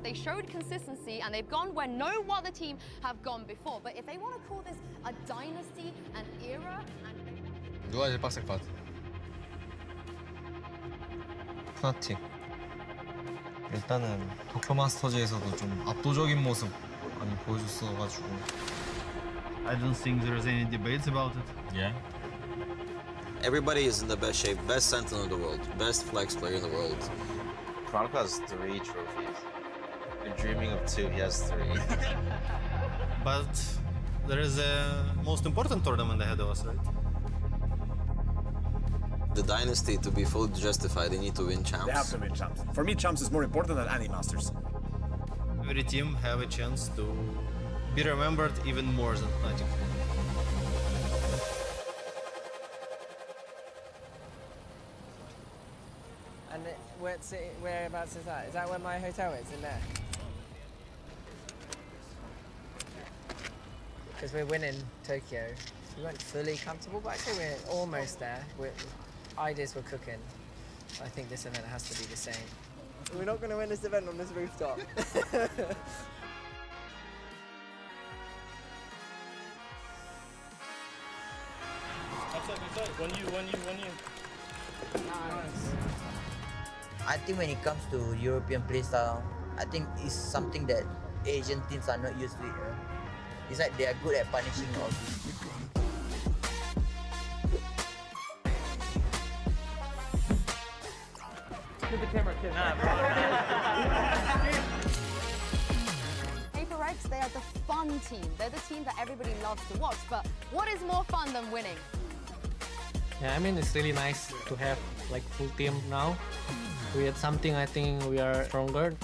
year, they showed consistency and they've gone where no other team have gone before. But if they want to call this a dynasty, an era, and... 누가 제일 빡셀 것 같아? 푸나틱. 일단은 도쿄 마스터즈에서도 좀 압도적인 모습 많이 보여줬어가지고. I don't think there's any debates about it. Yeah. Everybody is in the best shape, best sentinel in the world, best flex player in the world. Chronicle has 3 trophies. You're dreaming of 2, he has 3. But there is a most important tournament ahead of us, right? The dynasty, to be fully justified, they need to win champs. They have to win champs. For me, champs is more important than any masters. Every team have a chance to be remembered even more than Fnatic. And whereabouts is that? Is that where my hotel is, in there? Because we're winning Tokyo. We weren't fully comfortable, but I'd say we're almost there. Ideas were cooking. I think this event has to be the same. We're not going to win this event on this rooftop. One you. Nice. I think when it comes to European playstyle, I think it's something that Asian teams are not used to it. It's like they are good at punishing all these. Give the camera a kiss. Paper Rex, they are the fun team. They're the team that everybody loves to watch. But what is more fun than winning? Yeah, I mean, it's really nice to have like full team now. We had something, I think we are stronger.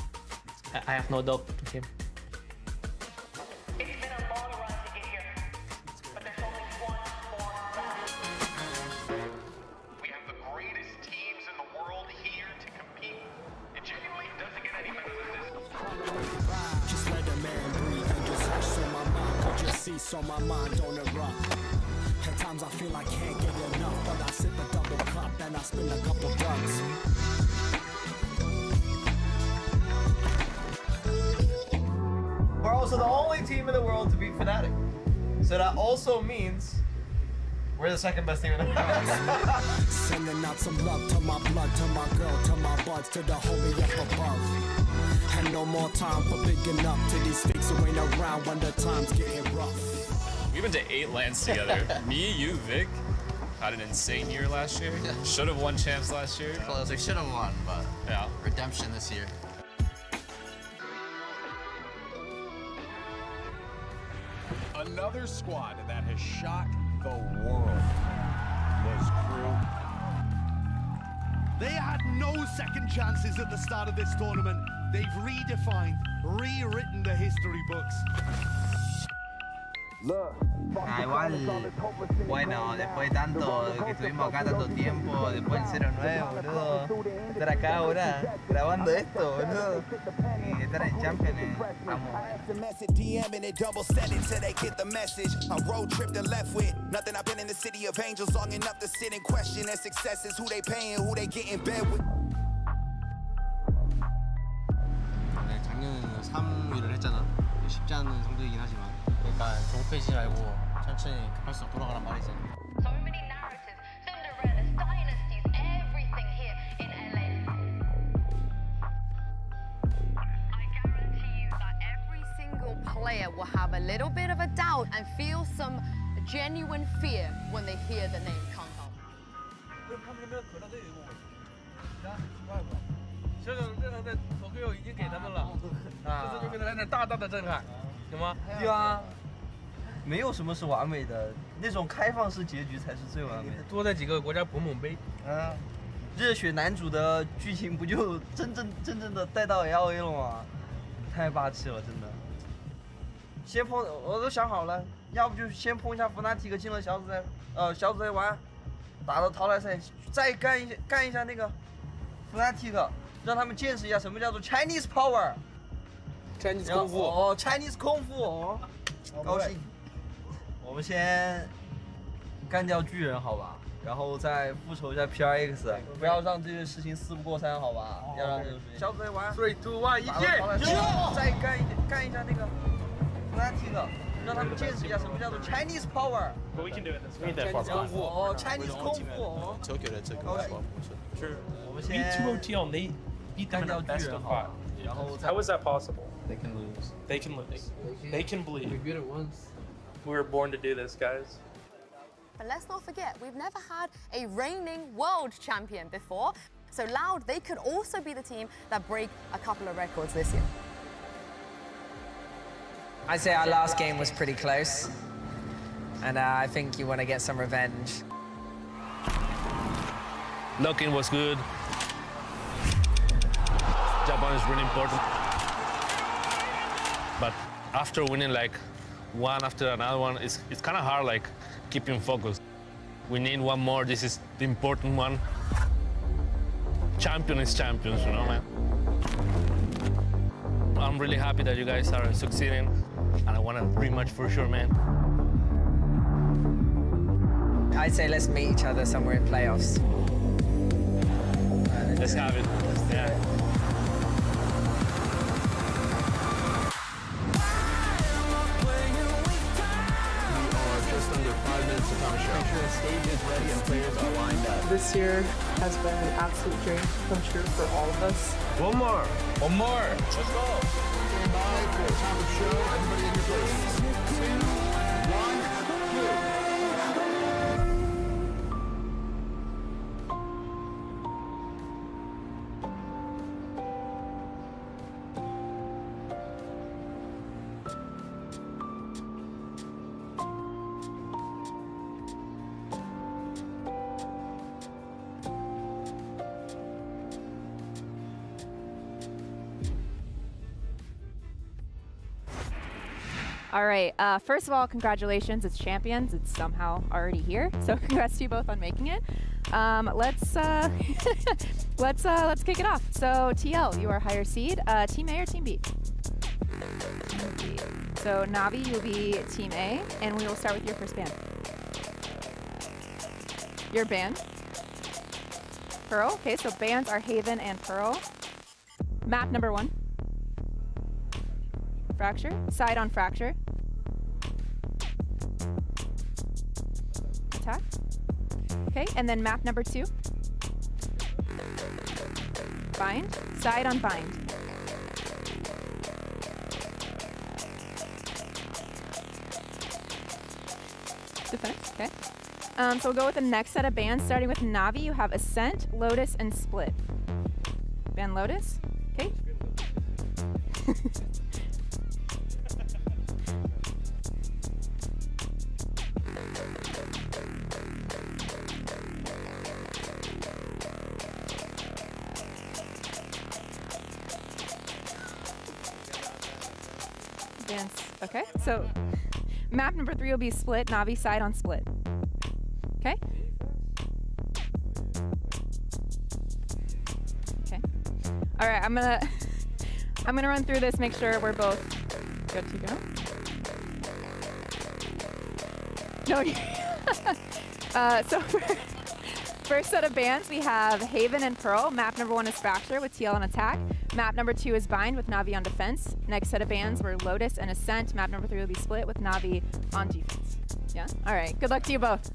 I have no doubt to him. It's been a long run to get here, but there's only one more run. We have the greatest teams in the world here to compete. It genuinely doesn't get any better than this. Just let the man breathe and just hush so my mind can just see so my mind don't erupt. At times I feel I can't get enough, but I sip a double cup and I spend a couple bucks. We're also the only team in the world to beat Fnatic. So that also means we're the second best team in the world. Sending out some love to my blood, to my girl, to my buds, to the homie up above. And no more time for bigging up to these fakes who ain't around when the time's getting rough. We've been to 8 lands together. Me, you, Vic, had an insane year last year. Should have won champs last year. Close, they should have won, but yeah, redemption this year. Another squad that has shocked the world was Crew. They had no second chances at the start of this tournament. They've redefined, rewritten the history books. Igual, bueno, después de tanto que estuvimos acá tanto tiempo, después del 09, boludo, estar acá ahora grabando esto, boludo, y estar en Champions, vamos. DMing it, double send it till they get the message. I road tripped and left with nothing. I've been in the city of angels long enough to sit and question their successes, who they paying, who they get in bed with. 네, 작년에는 3위를 했잖아. 쉽지 않은 성적이긴 하지만. 그러니까 조급해지지 말고 천천히 급할수록 돌아가란 말이지. So many narratives, Cinderellas, dynasties, everything here in LA. I guarantee you that every single player will have a little bit of a doubt and feel some genuine fear when they hear the name Kangho. 这个在投个已经给他们了，这次就给他来点大大的震撼，行吗？对啊，没有什么是完美的，那种开放式结局才是最完美的。多在几个国家捧捧杯。啊，热血男主的剧情不就真正的带到 LA 了吗？太霸气了，真的。先碰，我都想好了，要不就先碰一下Fnatic进了小组赛完，打到淘汰赛，再干一下那个Fnatic，让他们见识一下什么叫做 Chinese Power。Chinese 功夫哦 ，Chinese 功夫哦，高兴。我们先干掉巨人，好吧？然后再复仇一下 PRX，不要让这件事情4不过3，好吧？要让这个事情。小子玩，3、2、1，一进！再干一下那个 Fnatic，让他们见识一下什么叫做 Chinese power。But we can do it this way. 哦 ，Chinese 功夫。 Tokyo 的这个光谱是。我们 Beat 先 2OTL and they beat them in a best of 5. 然后 How is that possible? They can lose. They can lose. They can bleed. We're good at once. We were born to do this, guys. But let's not forget, we've never had a reigning world champion before. So Loud, they could also be the team that break a couple of records this year. I'd say our last game was pretty close. And I think you want to get some revenge. Locking was good. Japan is really important. But after winning like one after another one, it's kind of hard like keeping focus. We need one more. This is the important one. Champion is champions, you know, man. I'm really happy that you guys are succeeding, and I want a rematch for sure, man. I'd say let's meet each other somewhere in playoffs. Let's have it. Yeah. This year has been an absolute dream come true for all of us. One more. Let's go. Stand by for time of show. Everybody in your places. 2, 1, go. All right. First of all, congratulations. It's champions. It's somehow already here. So congrats to you both on making it. Let's kick it off. So TL, you are higher seed. Team A or Team B? Team B. So Navi, you'll be Team A, and we will start with your first band. Your band? Pearl. Okay, so bands are Haven and Pearl. Map number 1. Fracture. Side on Fracture. Attack. Okay, and then map number 2. Bind. Side on Bind. Defense, okay. So we'll go with the next set of bands. Starting with Navi, you have Ascent, Lotus, and Split. Band Lotus, okay. Okay, so map number 3 will be Split, Navi side on Split. Okay? Okay. All right, I'm gonna run through this, make sure we're both good to go. No, so first set of bands, we have Haven and Pearl. Map number 1 is Fracture with TL on Attack. Map number 2 is Bind with Navi on Defense. Next set of bands were Lotus and Ascent. Map number 3 will be Split with Navi on Defense. Yeah? All right. Good luck to you both.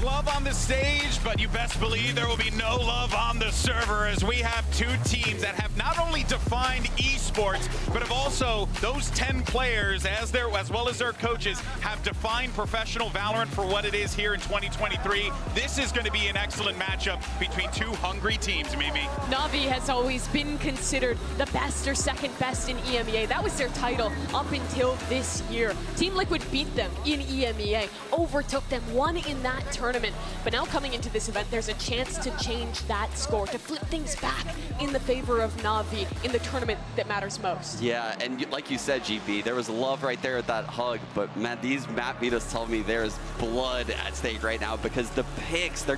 Love on the stage, but you best believe there will be no love on the server as we have two teams that have not only defined esports, but have also, those 10 players, as well as their coaches, have defined professional Valorant for what it is here in 2023. This is going to be an excellent matchup between two hungry teams, Mimi. NAVI has always been considered the best or second best in EMEA. That was their title up until this year. Team Liquid beat them in EMEA, overtook them, won in that tournament. But now coming into this event, there's a chance to change that score, to flip things back in the favor of NAVI in the tournament that matters most. Yeah, and like you said, GB, there was love right there at that hug, but man, these map betas tell me there's blood at stake right now because the picks, they're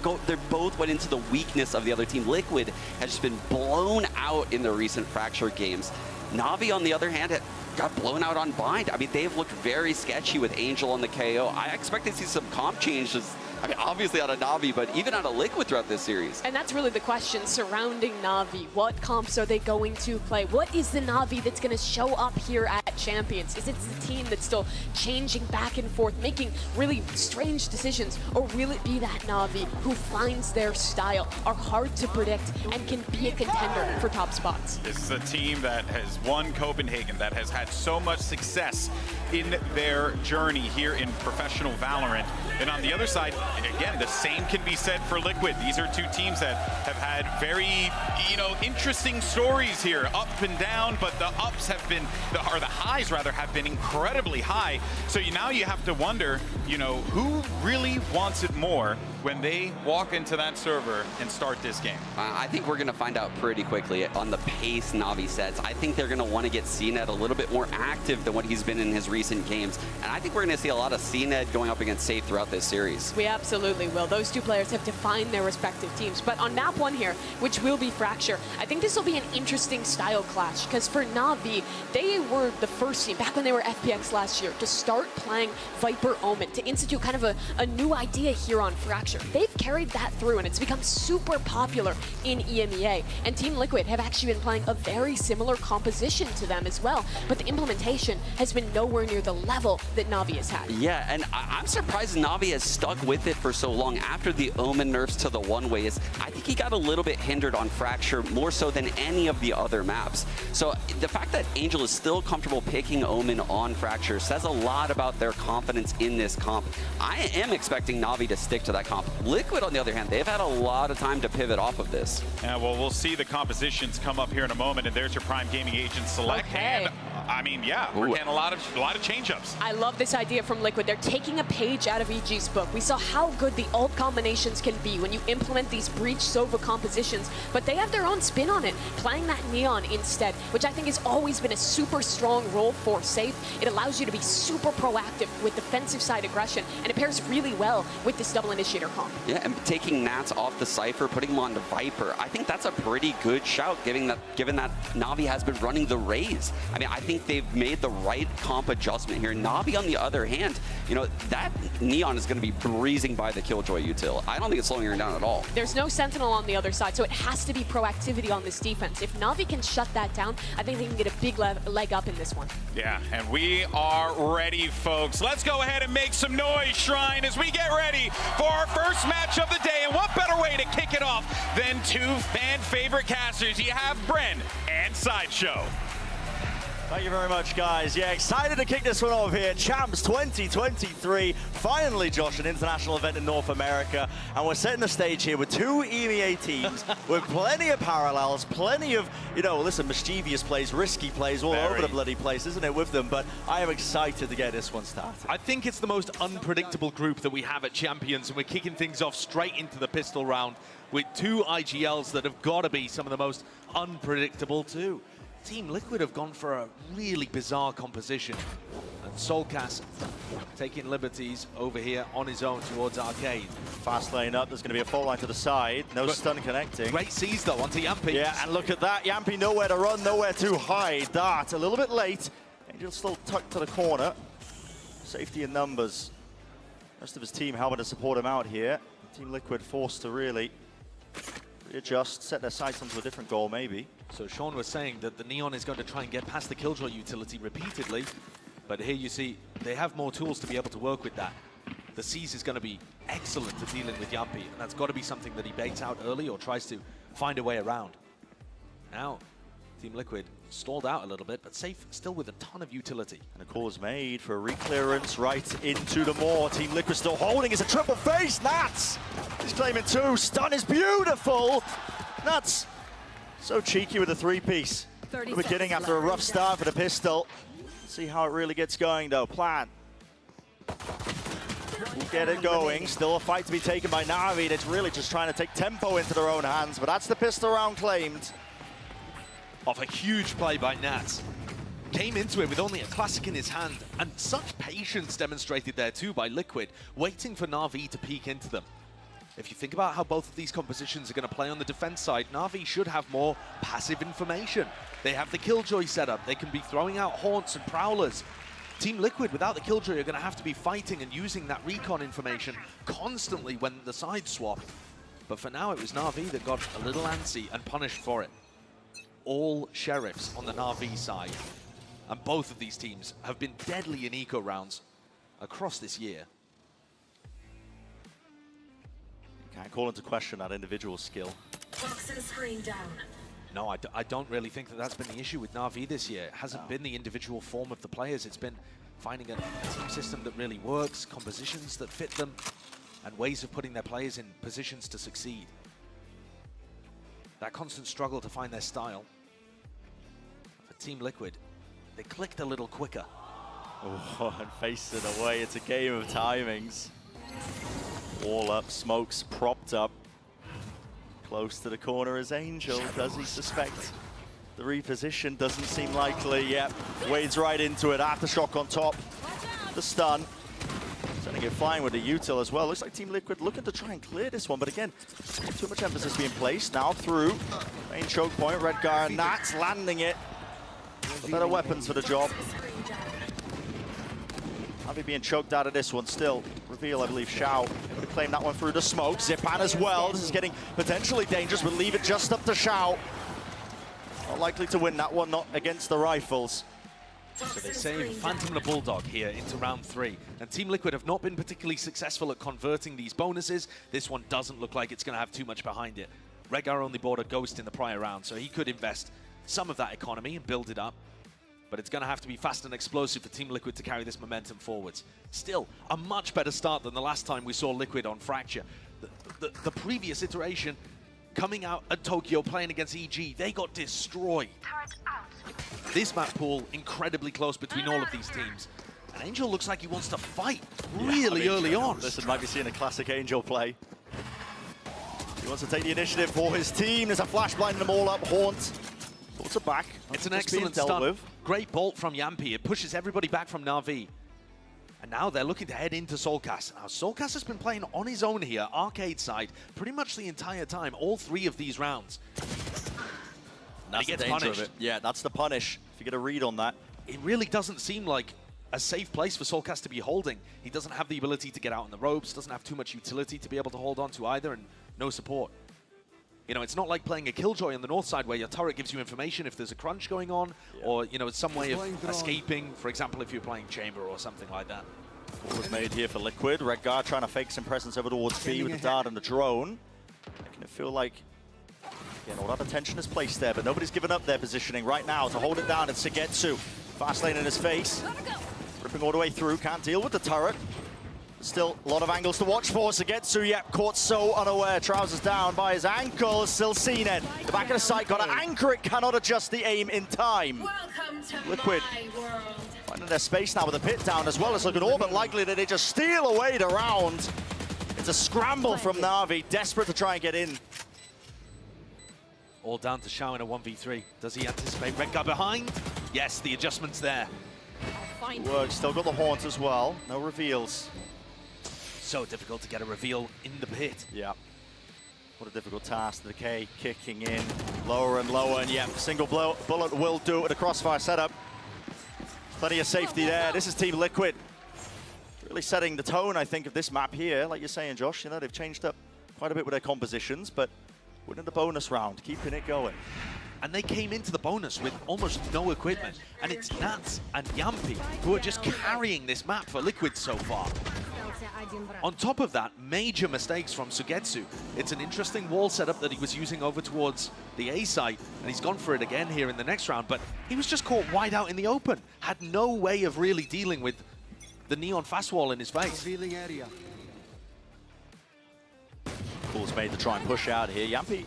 both went into the weakness of the other team. Liquid has just been blown out in the recent Fracture games. NAVI, on the other hand, got blown out on Bind. I mean, they've looked very sketchy with Angel on the KO. I expect to see some comp changes, I mean, obviously out of NAVI, but even out of Liquid throughout this series. And that's really the question surrounding NAVI. What comps are they going to play? What is the NAVI that's going to show up here at Champions? Is it the team that's still changing back and forth, making really strange decisions? Or will it be that NAVI who finds their style, are hard to predict, and can be a contender for top spots? This is a team that has won Copenhagen, that has had so much success in their journey here in professional Valorant. And on the other side, again, the same can be said for Liquid. These are two teams that have had very, interesting stories here, up and down, but the ups have been, or the highs rather, have been incredibly high. So now you have to wonder, who really wants it more when they walk into that server and start this game? I think we're going to find out pretty quickly on the pace NAVI sets. I think they're going to want to get CNED a little bit more active than what he's been in his recent games. And I think we're going to see a lot of CNED going up against Safe throughout this series. We absolutely will. Those two players have defined their respective teams. But on map 1 here, which will be Fracture, I think this will be an interesting style clash, because for NAVI, they were the first team, back when they were FPX last year, to start playing Viper Omen, to institute kind of a new idea here on Fracture. They've carried that through, and it's become super popular in EMEA. And Team Liquid have actually been playing a very similar composition to them as well, but the implementation has been nowhere near the level that NAVI has had. Yeah, and I'm surprised NAVI has stuck with it for so long. After the Omen nerfs to the one-ways, I think he got a little bit hindered on Fracture, more so than any of the other maps. So the fact that Angel is still comfortable picking Omen on Fracture says a lot about their confidence in this comp. I am expecting NAVI to stick to that comp. Liquid, on the other hand, they've had a lot of time to pivot off of this. Yeah, well, we'll see the compositions come up here in a moment, and there's your Prime Gaming Agent select. Okay. And I mean, yeah, we're getting a lot of change-ups. I love this idea from Liquid. They're taking a page out of EG's book. We saw how good the ult combinations can be when you implement these Breach Sova compositions, but they have their own spin on it, playing that Neon instead, which I think has always been a super strong role for Safe. It allows you to be super proactive with defensive side aggression, and it pairs really well with this double initiator comp. Yeah, and taking Nats off the Cypher, putting him on the Viper, I think that's a pretty good shout, given that NAVI has been running the Raze. I mean, I think they've made the right comp adjustment here. NAVI, on the other hand, that Neon is going to be breezing by the Killjoy util. I don't think it's slowing her down at all. There's no Sentinel on the other side, so it has to be proactivity on this defense. If NAVI can shut that down, I think they can get a big leg up in this one. Yeah, and we are ready, folks. Let's go ahead and make some noise, Shrine, as we get ready for our first match of the day. And what better way to kick it off than two fan-favorite casters? You have Bren and Sideshow. Thank you very much, guys. Yeah, excited to kick this one off here. Champs 2023. Finally, Josh, an international event in North America. And we're setting the stage here with two EMEA teams with plenty of parallels, plenty of, mischievous plays, risky plays all over the bloody place, isn't it, with them? But I am excited to get this one started. I think it's the most unpredictable group that we have at Champions, and we're kicking things off straight into the pistol round with two IGLs that have got to be some of the most unpredictable too. Team Liquid have gone for a really bizarre composition. And Solcast taking liberties over here on his own towards Arcade. Fast lane up, there's going to be a fault line to the side. No stun connecting. Great sees though onto Yampi. Yeah, and look at that. Yampi nowhere to run, nowhere to hide. Dart a little bit late. Angel's still tucked to the corner. Safety in numbers. Rest of his team helping to support him out here. Team Liquid forced to really readjust, set their sights onto a different goal maybe. So Sean was saying that the Neon is going to try and get past the Killjoy utility repeatedly, but here you see they have more tools to be able to work with that. the Seas is going to be excellent at dealing with Yampi, and that's got to be something that he baits out early or tries to find a way around. Now, Team Liquid stalled out a little bit, but safe still with a ton of utility. And a call is made for a re-clearance right into the maw. Team Liquid still holding. It's a triple face. Nats! He's claiming 2. Stun is beautiful. Nats so cheeky with a 3-piece. The beginning after a rough start for the pistol. See how it really gets going though. Plan. We'll get it going. Still a fight to be taken by NAVI. That's really just trying to take tempo into their own hands, but that's the pistol round claimed. Off a huge play by Nats. Came into it with only a classic in his hand, and such patience demonstrated there too by Liquid, waiting for NAVI to peek into them. If you think about how both of these compositions are going to play on the defense side, NAVI should have more passive information. They have the Killjoy setup. They can be throwing out Haunts and Prowlers. Team Liquid, without the Killjoy, are going to have to be fighting and using that recon information constantly when the sides swap. But for now, it was NAVI that got a little antsy and punished for it. All Sheriffs on the NAVI side. And both of these teams have been deadly in eco rounds across this year. Can't call into question that individual skill. Toxin screen down. No, I don't really think that that's been the issue with NAVI this year. It hasn't been the individual form of the players. It's been finding a team system that really works, compositions that fit them, and ways of putting their players in positions to succeed. That constant struggle to find their style. For Team Liquid, they clicked a little quicker. Oh, and face it away. It's a game of timings. Wall up, smokes propped up. Close to the corner is Angel. Does he suspect the reposition? Doesn't seem likely. Yep, wades right into it. Aftershock on top. The stun. Sending it flying with the util as well. Looks like Team Liquid looking to try and clear this one, but again, too much emphasis being placed. Now through. Main choke point. Redgar and Nats landing it. The better weapons for the job. NAVI being choked out of this one still. Reveal, I believe, Shao able to claim that one through the smoke. Zipan as well. This is getting potentially dangerous. We'll leave it just up to Shao. Not likely to win that one, not against the rifles. So they save Phantom the Bulldog here into round 3. And Team Liquid have not been particularly successful at converting these bonuses. This one doesn't look like it's going to have too much behind it. Redgar only bought a Ghost in the prior round, so he could invest some of that economy and build it up. But it's going to have to be fast and explosive for Team Liquid to carry this momentum forwards. Still, a much better start than the last time we saw Liquid on Fracture. The previous iteration, coming out at Tokyo playing against EG, they got destroyed. This map pool, incredibly close between all of these teams. And Angel looks like he wants to fight really early on. Listen, might be seeing a classic Angel play. He wants to take the initiative for his team. There's a flash blinding them all up. Haunt. Thoughts are back. It's an excellent stun. Great bolt from Yampi. It pushes everybody back from NAVI. And now they're looking to head into Soulcast. Now, Soulcast has been playing on his own here, arcade side, pretty much the entire time, all 3 of these rounds. That's the danger of it. Yeah, that's the punish. If you get a read on that. It really doesn't seem like a safe place for Soulcast to be holding. He doesn't have the ability to get out on the ropes, doesn't have too much utility to be able to hold on to either, and no support. You know, it's not like playing a Killjoy on the north side where your turret gives you information if there's a crunch going on, or, you know, some way of escaping, for example, if you're playing Chamber or something like that. Call was made here for Liquid. Redgar trying to fake some presence over towards B with the dart and the drone. Making it feel like, again, all that attention is placed there, but nobody's given up their positioning right now to hold it down. It's Sugetsu. Fast lane in his face. Ripping all the way through, can't deal with the turret. Still a lot of angles to watch for. Sugetsu, yep, caught so unaware. Trousers down by his ankle. Still seen it. The back of the sight, got to anchor it, cannot adjust the aim in time. Liquid finding their space now with a pit down as well as looking all but likely that they just steal away the round. It's a scramble from NAVI, desperate to try and get in. All down to Shao in a 1v3. Does he anticipate Redgar behind? Yes, the adjustment's there. Works, still got the Haunt as well. No reveals. So difficult to get a reveal in the pit. Yeah. What a difficult task. The K kicking in lower and lower, and yeah, single bullet will do it with a crossfire setup. Plenty of safety there. This is Team Liquid. Really setting the tone, I think, of this map here. Like you're saying, Josh, you know, they've changed up quite a bit with their compositions, but winning the bonus round, keeping it going. And they came into the bonus with almost no equipment. And it's Nats and Yampi who are just carrying this map for Liquid so far. On top of that, major mistakes from Sugetsu. It's an interesting wall setup that he was using over towards the A site, and he's gone for it again here in the next round, but he was just caught wide out in the open. Had no way of really dealing with the neon fast wall in his face. Cool's made to try and push out here. Yampy,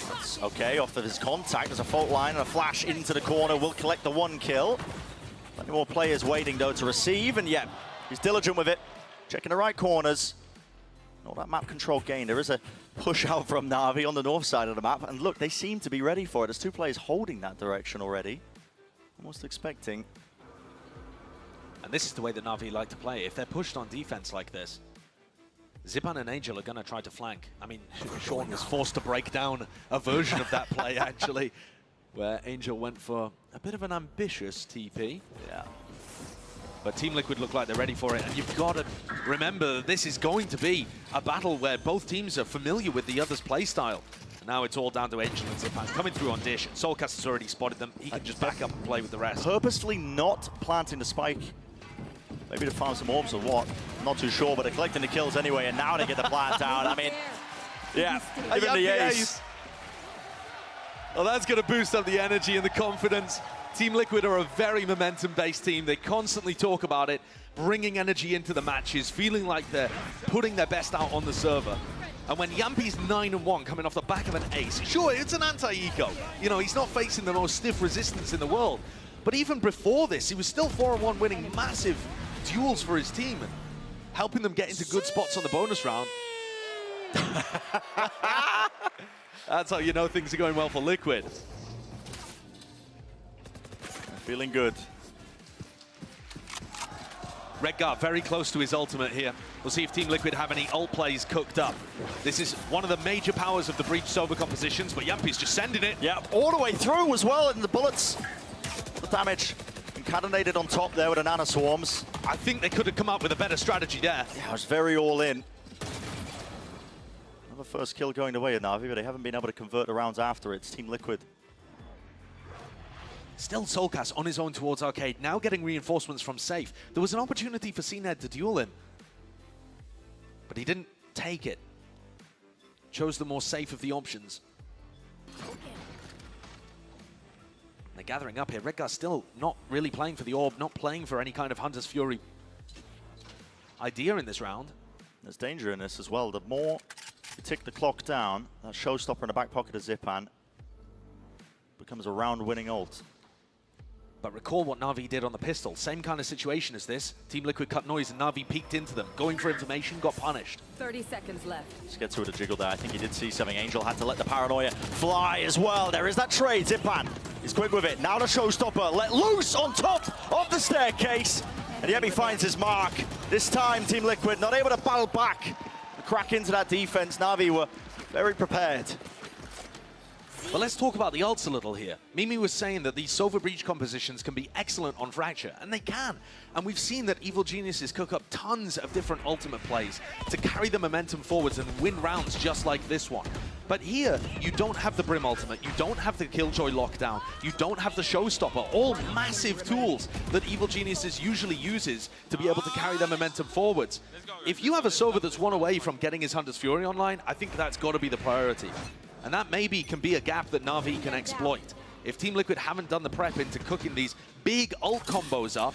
that's okay, off of his contact. There's a fault line and a flash into the corner. Will collect the 1 kill. Plenty more players waiting, though, to receive. And yeah, he's diligent with it. Checking the right corners. All that map control gain. There is a push out from Navi on the north side of the map. And look, they seem to be ready for it. There's 2 players holding that direction already. Almost expecting. And this is the way that Navi like to play. If they're pushed on defense like this, Zipan and Angel are going to try to flank. I mean, Sean was forced to break down a version of that play, actually, where Angel went for a bit of an ambitious TP. Yeah. But Team Liquid look like they're ready for it. And you've got to remember that this is going to be a battle where both teams are familiar with the other's playstyle. And now it's all down to Angel and Zipan coming through on Dish. Soulcast has already spotted them. He can just back up and play with the rest. Purposefully not planting the spike. Maybe to farm some orbs or what. Not too sure, but they're collecting the kills anyway, and now they get the plant down. I mean, yeah, even the ace. Well, that's going to boost up the energy and the confidence. Team Liquid are a very momentum-based team. They constantly talk about it, bringing energy into the matches, feeling like they're putting their best out on the server. And when Yampy's 9-1 coming off the back of an ace, sure, it's an anti-eco. You know, he's not facing the most stiff resistance in the world. But even before this, he was still 4-1 winning massive duels for his team and helping them get into good spots on the bonus round. That's how you know things are going well for Liquid. Feeling good. Redgar very close to his ultimate here. We'll see if Team Liquid have any ult plays cooked up. This is one of the major powers of the Breach Sova compositions, but Yampy's just sending it. Yeah, all the way through as well, and the bullets, the damage. Concatenated on top there with the Nana Swarms. I think they could have come up with a better strategy there. Yeah, it was very all in. Another first kill going away at Navi, but they haven't been able to convert the rounds after it. It's Team Liquid. Still Soulcast on his own towards Arcade, now getting reinforcements from Safe. There was an opportunity for CNED to duel him, but he didn't take it. Chose the more safe of the options. They're gathering up here. Redgar's still not really playing for the orb, not playing for any kind of Hunter's Fury idea in this round. There's danger in this as well. The more you tick the clock down, that showstopper in the back pocket of Zipan becomes a round-winning ult. But recall what Na'Vi did on the pistol. Same kind of situation as this. Team Liquid cut noise and Na'Vi peeked into them. Going for information, got punished. 30 seconds left. Let's get to it, a jiggle there. I think he did see something. Angel had to let the paranoia fly as well. There is that trade. Zipan is quick with it. Now the showstopper let loose on top of the staircase. And yet he finds his mark. This time, Team Liquid not able to battle back. Crack into that defense. Na'Vi were very prepared. But let's talk about the ults a little here. Mimi was saying that these Sova Breach compositions can be excellent on Fracture, and they can. And we've seen that Evil Geniuses cook up tons of different ultimate plays to carry the momentum forwards and win rounds just like this one. But here, you don't have the Brim ultimate, you don't have the Killjoy lockdown, you don't have the Showstopper, all massive tools that Evil Geniuses usually uses to be able to carry their momentum forwards. If you have a Sova that's one away from getting his Hunter's Fury online, I think that's got to be the priority. And that maybe can be a gap that Na'Vi can exploit. If Team Liquid haven't done the prep into cooking these big ult combos up,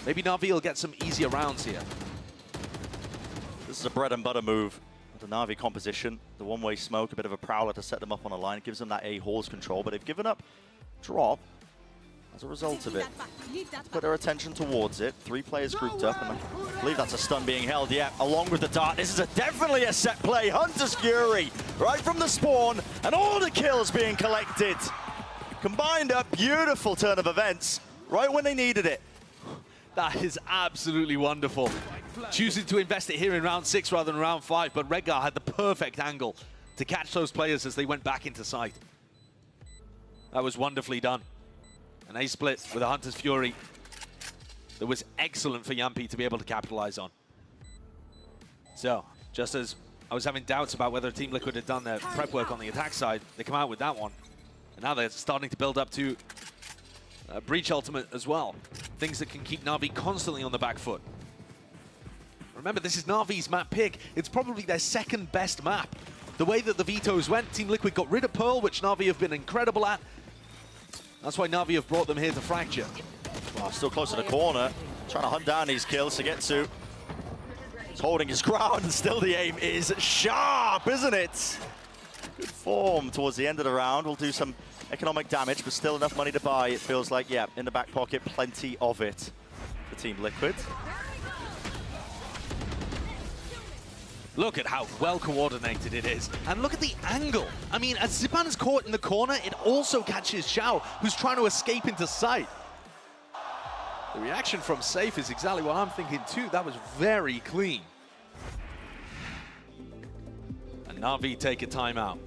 maybe Na'Vi will get some easier rounds here. This is a bread and butter move. The Na'Vi composition, the one-way smoke, a bit of a prowler to set them up on a line. It gives them that A-Horse control, but they've given up drop as a result of it. Let's put their attention towards it. 3 players grouped up, and I believe that's a stun being held, yeah, along with the dart. This is definitely a set play. Hunter's Fury, right from the spawn, and all the kills being collected. Combined up, beautiful turn of events, right when they needed it. That is absolutely wonderful. Choosing to invest it here in round 6 rather than round 5, but Redgar had the perfect angle to catch those players as they went back into sight. That was wonderfully done. An A-split with a Hunter's Fury that was excellent for Yampy to be able to capitalize on. So, just as I was having doubts about whether Team Liquid had done their prep work on the attack side, they come out with that one. And now they're starting to build up to Breach Ultimate as well. Things that can keep Na'Vi constantly on the back foot. Remember, this is Navi's map pick. It's probably their second best map. The way that the vetoes went, Team Liquid got rid of Pearl, which Navi have been incredible at. That's why Navi have brought them here to Fracture. Well, still close to the corner. Trying to hunt down these kills to get to. He's holding his ground, and still the aim is sharp, isn't it? Good form towards the end of the round. We'll do some economic damage, but still enough money to buy. It feels like, yeah, in the back pocket, plenty of it for Team Liquid. Look at how well coordinated it is. And look at the angle. I mean, as Zipan is caught in the corner, it also catches Xiao, who's trying to escape into sight. The reaction from Safe is exactly what I'm thinking too. That was very clean. And Navi take a timeout.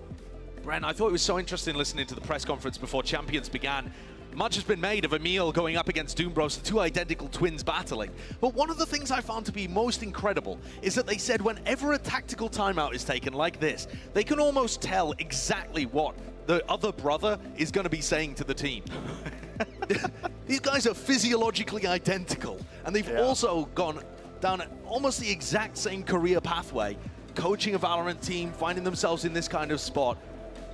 Bren, I thought it was so interesting listening to the press conference before Champions began. Much has been made of Emil going up against Doombros, the two identical twins battling. But one of the things I found to be most incredible is that they said whenever a tactical timeout is taken like this, they can almost tell exactly what the other brother is going to be saying to the team. These guys are physiologically identical, and they've also gone down almost the exact same career pathway, coaching a Valorant team, finding themselves in this kind of spot.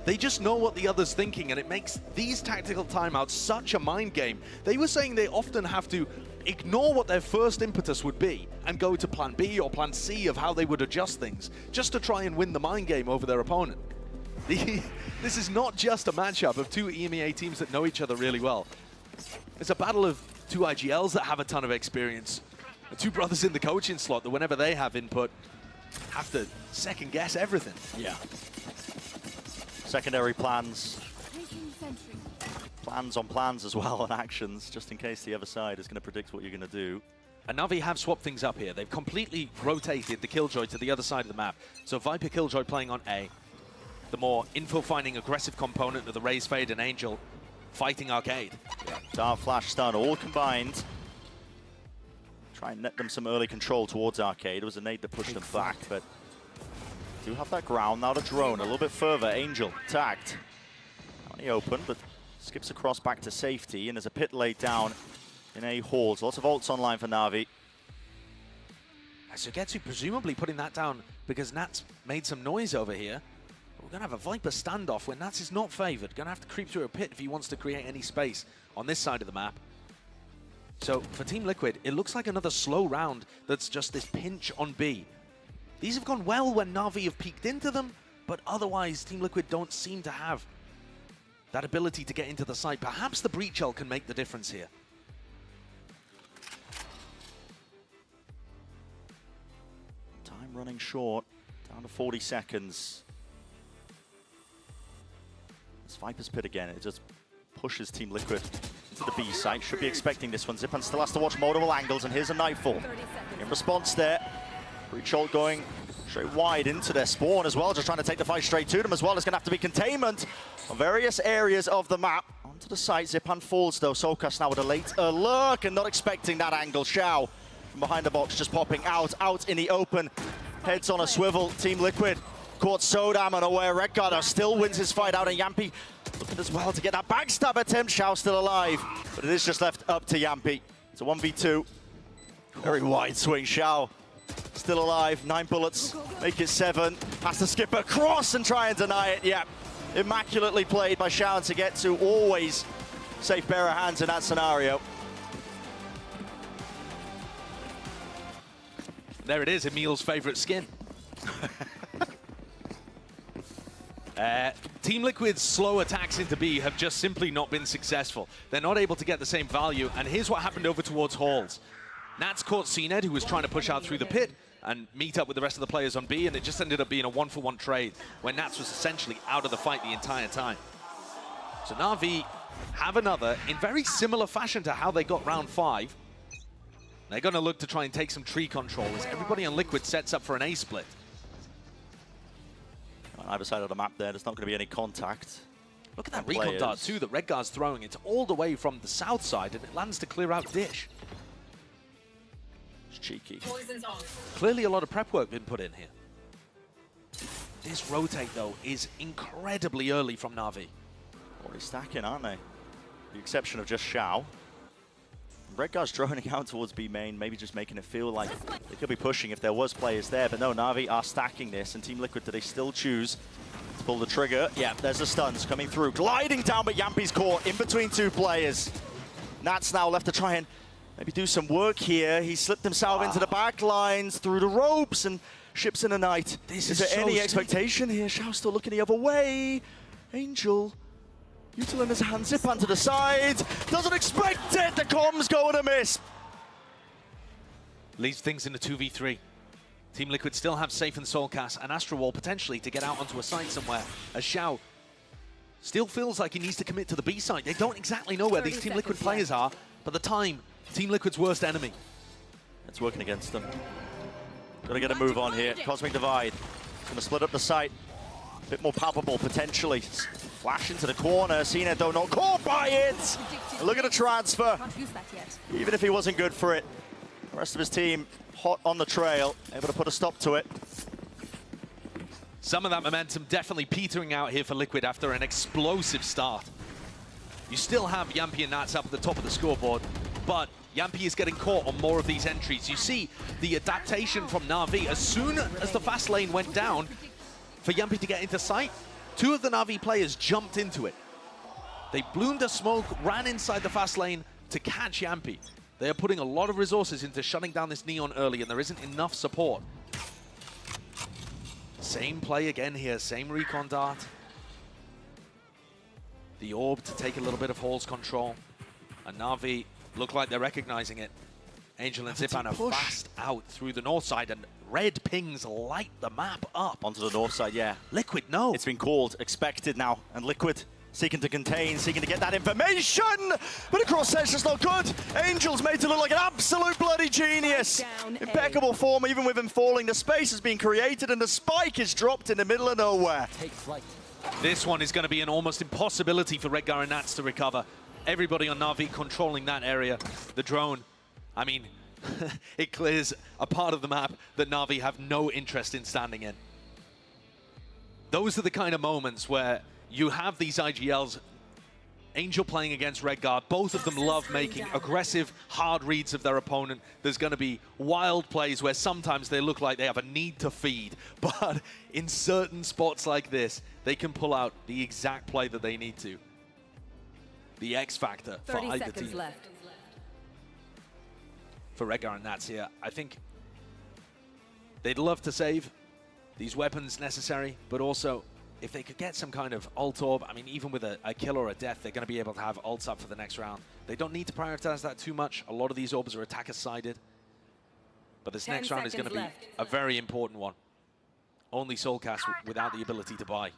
They just know what the other's thinking, and it makes these tactical timeouts such a mind game. They were saying they often have to ignore what their first impetus would be and go to plan B or plan C of how they would adjust things, just to try and win the mind game over their opponent. This is not just a matchup of two EMEA teams that know each other really well. It's a battle of two IGLs that have a ton of experience. The two brothers in the coaching slot that whenever they have input, have to second guess everything. Yeah. Secondary plans. Plans on plans as well, and actions, just in case the other side is going to predict what you're going to do. And Navi have swapped things up here. They've completely rotated the Killjoy to the other side of the map. So Viper Killjoy playing on A. The more info-finding aggressive component of the Raze Fade and Angel fighting Arcade. Yeah. Dart, Flash, Stun, all combined. Try and net them some early control towards Arcade. It was a nade that pushed them back, but do have that ground. Now the drone a little bit further. Angel tagged. On the open, but skips across back to safety, and there's a pit laid down in A halls. Lots of ults online for Navi. Sugetsu presumably putting that down because Nats made some noise over here. We're going to have a Viper standoff where Nats is not favored. Going to have to creep through a pit if he wants to create any space on this side of the map. So for Team Liquid, it looks like another slow round that's just this pinch on B. These have gone well when Navi have peeked into them, but otherwise Team Liquid don't seem to have that ability to get into the site. Perhaps the breach ult can make the difference here. Time running short, down to 40 seconds. It's Viper's pit again. It just pushes Team Liquid into the B site. Should be expecting this one. Zipan still has to watch multiple angles, and here's a Nightfall. In response there, breach ult going straight wide into their spawn as well, just trying to take the fight straight to them as well. It's going to have to be containment on various areas of the map. Onto the site, Zipan falls though. Sokas now with a late lurk and not expecting that angle. Xiao from behind the box just popping out in the open. Heads on a swivel. Team Liquid caught Sodam unaware. Redguard still wins his fight out, and Yampi looking as well to get that backstab attempt. Xiao still alive, but it is just left up to Yampi. It's a 1v2. Very wide swing. Xiao still alive, 9 bullets, make it 7. Has to skip across and try and deny it. Yeah, immaculately played by Xiao to get to. Always safe pair of hands in that scenario. There it is, Emil's favorite skin. Team Liquid's slow attacks into B have just simply not been successful. They're not able to get the same value, and here's what happened over towards Halls. Nats caught CNED, who was trying to push out through the pit and meet up with the rest of the players on B, and it just ended up being a 1-for-1 trade where Nats was essentially out of the fight the entire time. So Navi have another in very similar fashion to how they got round 5. They're going to look to try and take some tree control as everybody on Liquid sets up for an A split. On either side of the map there's not going to be any contact. Look at that recon dart too that Redguard's throwing. It's all the way from the south side and it lands to clear out Dish. It's cheeky. Clearly a lot of prep work been put in here. This rotate though is incredibly early from Navi. Already stacking, aren't they? The exception of just Xiao. Redguard's droning out towards B main, maybe just making it feel like they could be pushing if there was players there, but no, Na'Vi are stacking this, and Team Liquid, do they still choose to pull the trigger? Yeah, there's the stuns coming through, gliding down, but Yampi's caught in between two players. Nats now left to try and maybe do some work here. He slipped himself into the back lines, through the ropes, and ships in a night. Is there any expectation here? Shao still looking the other way. Angel. Util in his hand, zip onto the side. Doesn't expect it. The comms going to miss. Leaves things in a 2v3. Team Liquid still have Safe and Soulcast and Astro Wall potentially to get out onto a site somewhere. As Xiao still feels like he needs to commit to the B side. They don't exactly know where these Team Liquid players are, but the time, Team Liquid's worst enemy. It's working against them. Got to get a move on here. Cosmic Divide. Going to split up the site. A bit more palpable potentially. Flash into the corner. Cena though not caught by it. Look at the transfer. Even if he wasn't good for it. The rest of his team hot on the trail. Able to put a stop to it. Some of that momentum definitely petering out here for Liquid after an explosive start. You still have Yampi and Nats up at the top of the scoreboard, but Yampi is getting caught on more of these entries. You see the adaptation from Na'Vi. As soon as the fast lane went down for Yampi to get into sight, two of the Na'Vi players jumped into it. They bloomed a smoke, ran inside the fast lane to catch Yampi. They are putting a lot of resources into shutting down this Neon early, and there isn't enough support. Same play again here, same recon dart. The orb to take a little bit of Hall's control. And Na'Vi look like they're recognizing it. Angel and Zipan are fast out through the north side, and red pings light the map up. Onto the north side, yeah. Liquid, no. It's been called, expected now, and Liquid seeking to contain, seeking to get that information, but a cross section's not good. Angel's made to look like an absolute bloody genius. Impeccable form, even with him falling. The space has been created, and the spike is dropped in the middle of nowhere. Take flight. This one is going to be an almost impossibility for Redgar and Nats to recover. Everybody on Na'Vi controlling that area. The drone, I mean, it clears a part of the map that Na'Vi have no interest in standing in. Those are the kind of moments where you have these IGLs, Angel playing against Redguard, both of them love making aggressive, hard reads of their opponent. There's going to be wild plays where sometimes they look like they have a need to feed, but in certain spots like this, they can pull out the exact play that they need to. The X factor for either team. Left. For Redgar and Nats here, I think they'd love to save these weapons necessary, but also if they could get some kind of ult orb, I mean, even with a kill or a death, they're going to be able to have ults up for the next round. They don't need to prioritize that too much. A lot of these orbs are attacker-sided. But this next round is going to be a very important one. Only Soulcast without the ability to buy.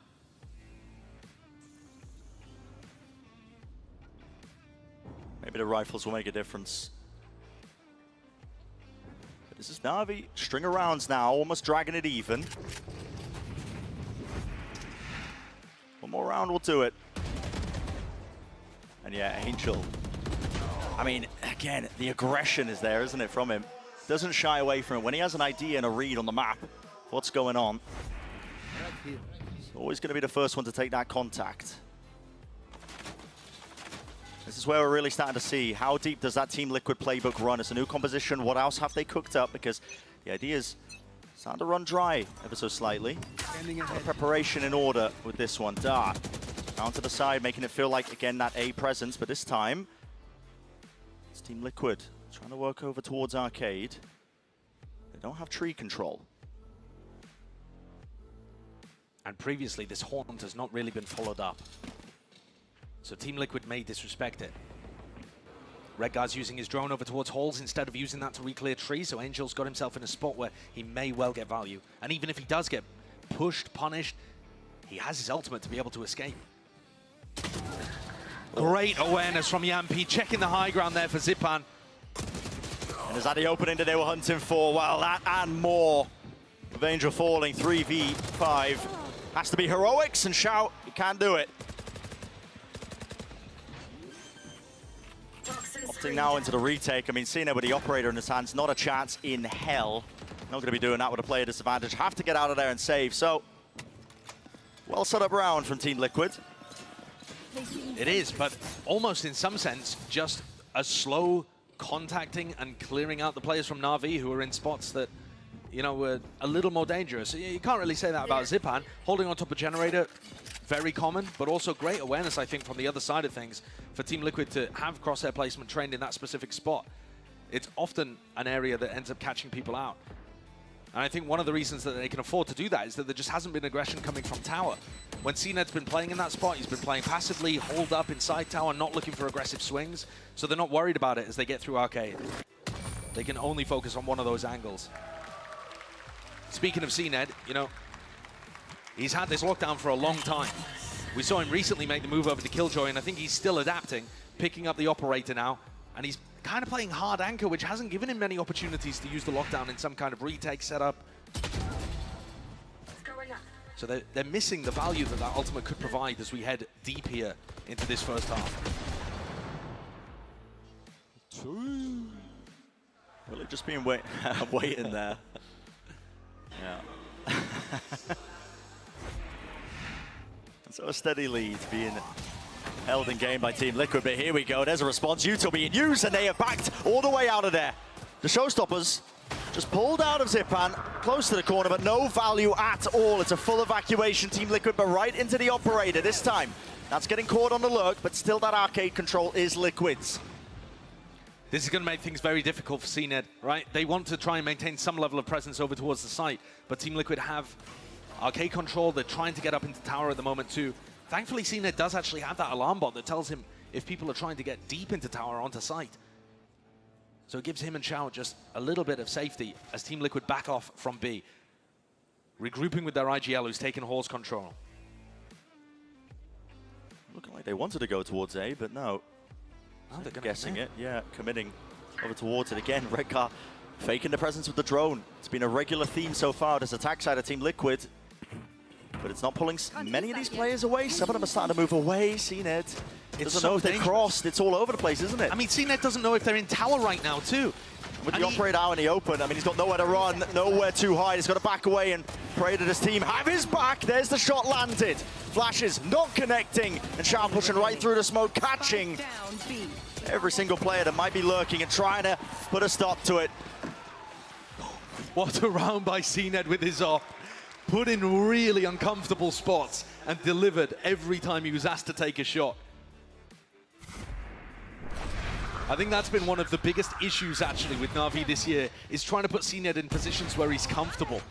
Maybe the rifles will make a difference. But this is Na'Vi. String of rounds now, almost dragging it even. One more round will do it. And yeah, Angel. I mean, again, the aggression is there, isn't it, from him? Doesn't shy away from it. When he has an idea and a read on the map, what's going on? He's always going to be the first one to take that contact. This is where we're really starting to see how deep does that Team Liquid playbook run. It's a new composition. What else have they cooked up? Because the idea is starting to run dry ever so slightly. Preparation in order with this one. Dart down to the side, making it feel like, again, that A presence. But this time, it's Team Liquid trying to work over towards Arcade. They don't have tree control. And previously, this haunt has not really been followed up. So Team Liquid may disrespect it. Redguard's using his drone over towards Halls instead of using that to re-clear trees, so Angel's got himself in a spot where he may well get value. And even if he does get pushed, punished, he has his ultimate to be able to escape. Great awareness from Yampi, checking the high ground there for Zipan. And is that the opening that they were hunting for? Well, that and more. With Angel falling, 3v5. Has to be heroics, and Shout, he can't do it. Opting now into the retake. I mean, Cena with the operator in his hands, not a chance in hell. Not going to be doing that with a player disadvantage. Have to get out of there and save. So, well set up round from Team Liquid. It is, but almost in some sense, just a slow contacting and clearing out the players from NAVI who are in spots that, you know, were a little more dangerous. You can't really say that about Zipan. Holding on top of Generator, very common, but also great awareness, I think, from the other side of things for Team Liquid to have crosshair placement trained in that specific spot. It's often an area that ends up catching people out. And I think one of the reasons that they can afford to do that is that there just hasn't been aggression coming from tower. When CNED's been playing in that spot, he's been playing passively, hold up inside tower, not looking for aggressive swings, so they're not worried about it as they get through arcade. They can only focus on one of those angles. Speaking of CNED, you know, he's had this lockdown for a long time. We saw him recently make the move over to Killjoy, and I think he's still adapting, picking up the operator now, and he's kind of playing hard anchor, which hasn't given him many opportunities to use the lockdown in some kind of retake setup. So they're missing the value that that ultimate could provide as we head deep here into this first half. Really just been waiting there. Yeah. So a steady lead being held in game by Team Liquid, but here we go. There's a response. Util being used, and they are backed all the way out of there. The Showstoppers just pulled out of Zipan, close to the corner, but no value at all. It's a full evacuation, Team Liquid, but right into the operator this time. That's getting caught on the lurk, but still that arcade control is Liquid's. This is going to make things very difficult for CNED, right? They want to try and maintain some level of presence over towards the site, but Team Liquid have arcade control. They're trying to get up into tower at the moment too. Thankfully, CNED does actually have that alarm bot that tells him if people are trying to get deep into tower onto site. So it gives him and Xiao just a little bit of safety as Team Liquid back off from B. Regrouping with their IGL, who's taken horse control. Looking like they wanted to go towards A, but no. Oh, they're guessing it, yeah, committing over towards it again. Redcar faking the presence with the drone. It's been a regular theme so far this attack side of Team Liquid. But it's not pulling many of these players away. Some of them are starting to move away. CNED doesn't know if they've crossed. It's all over the place, isn't it? I mean, CNED doesn't know if they're in tower right now, too. With the operator out in the open, I mean, he's got nowhere to run, nowhere too high. He's got to back away and pray that his team have his back. There's the shot landed. Flashes not connecting. And Xiao pushing right through the smoke, catching every single player that might be lurking and trying to put a stop to it. What a round by CNED with his op. Put in really uncomfortable spots and delivered every time he was asked to take a shot. I think that's been one of the biggest issues actually with NAVI this year, is trying to put CNED in positions where he's comfortable.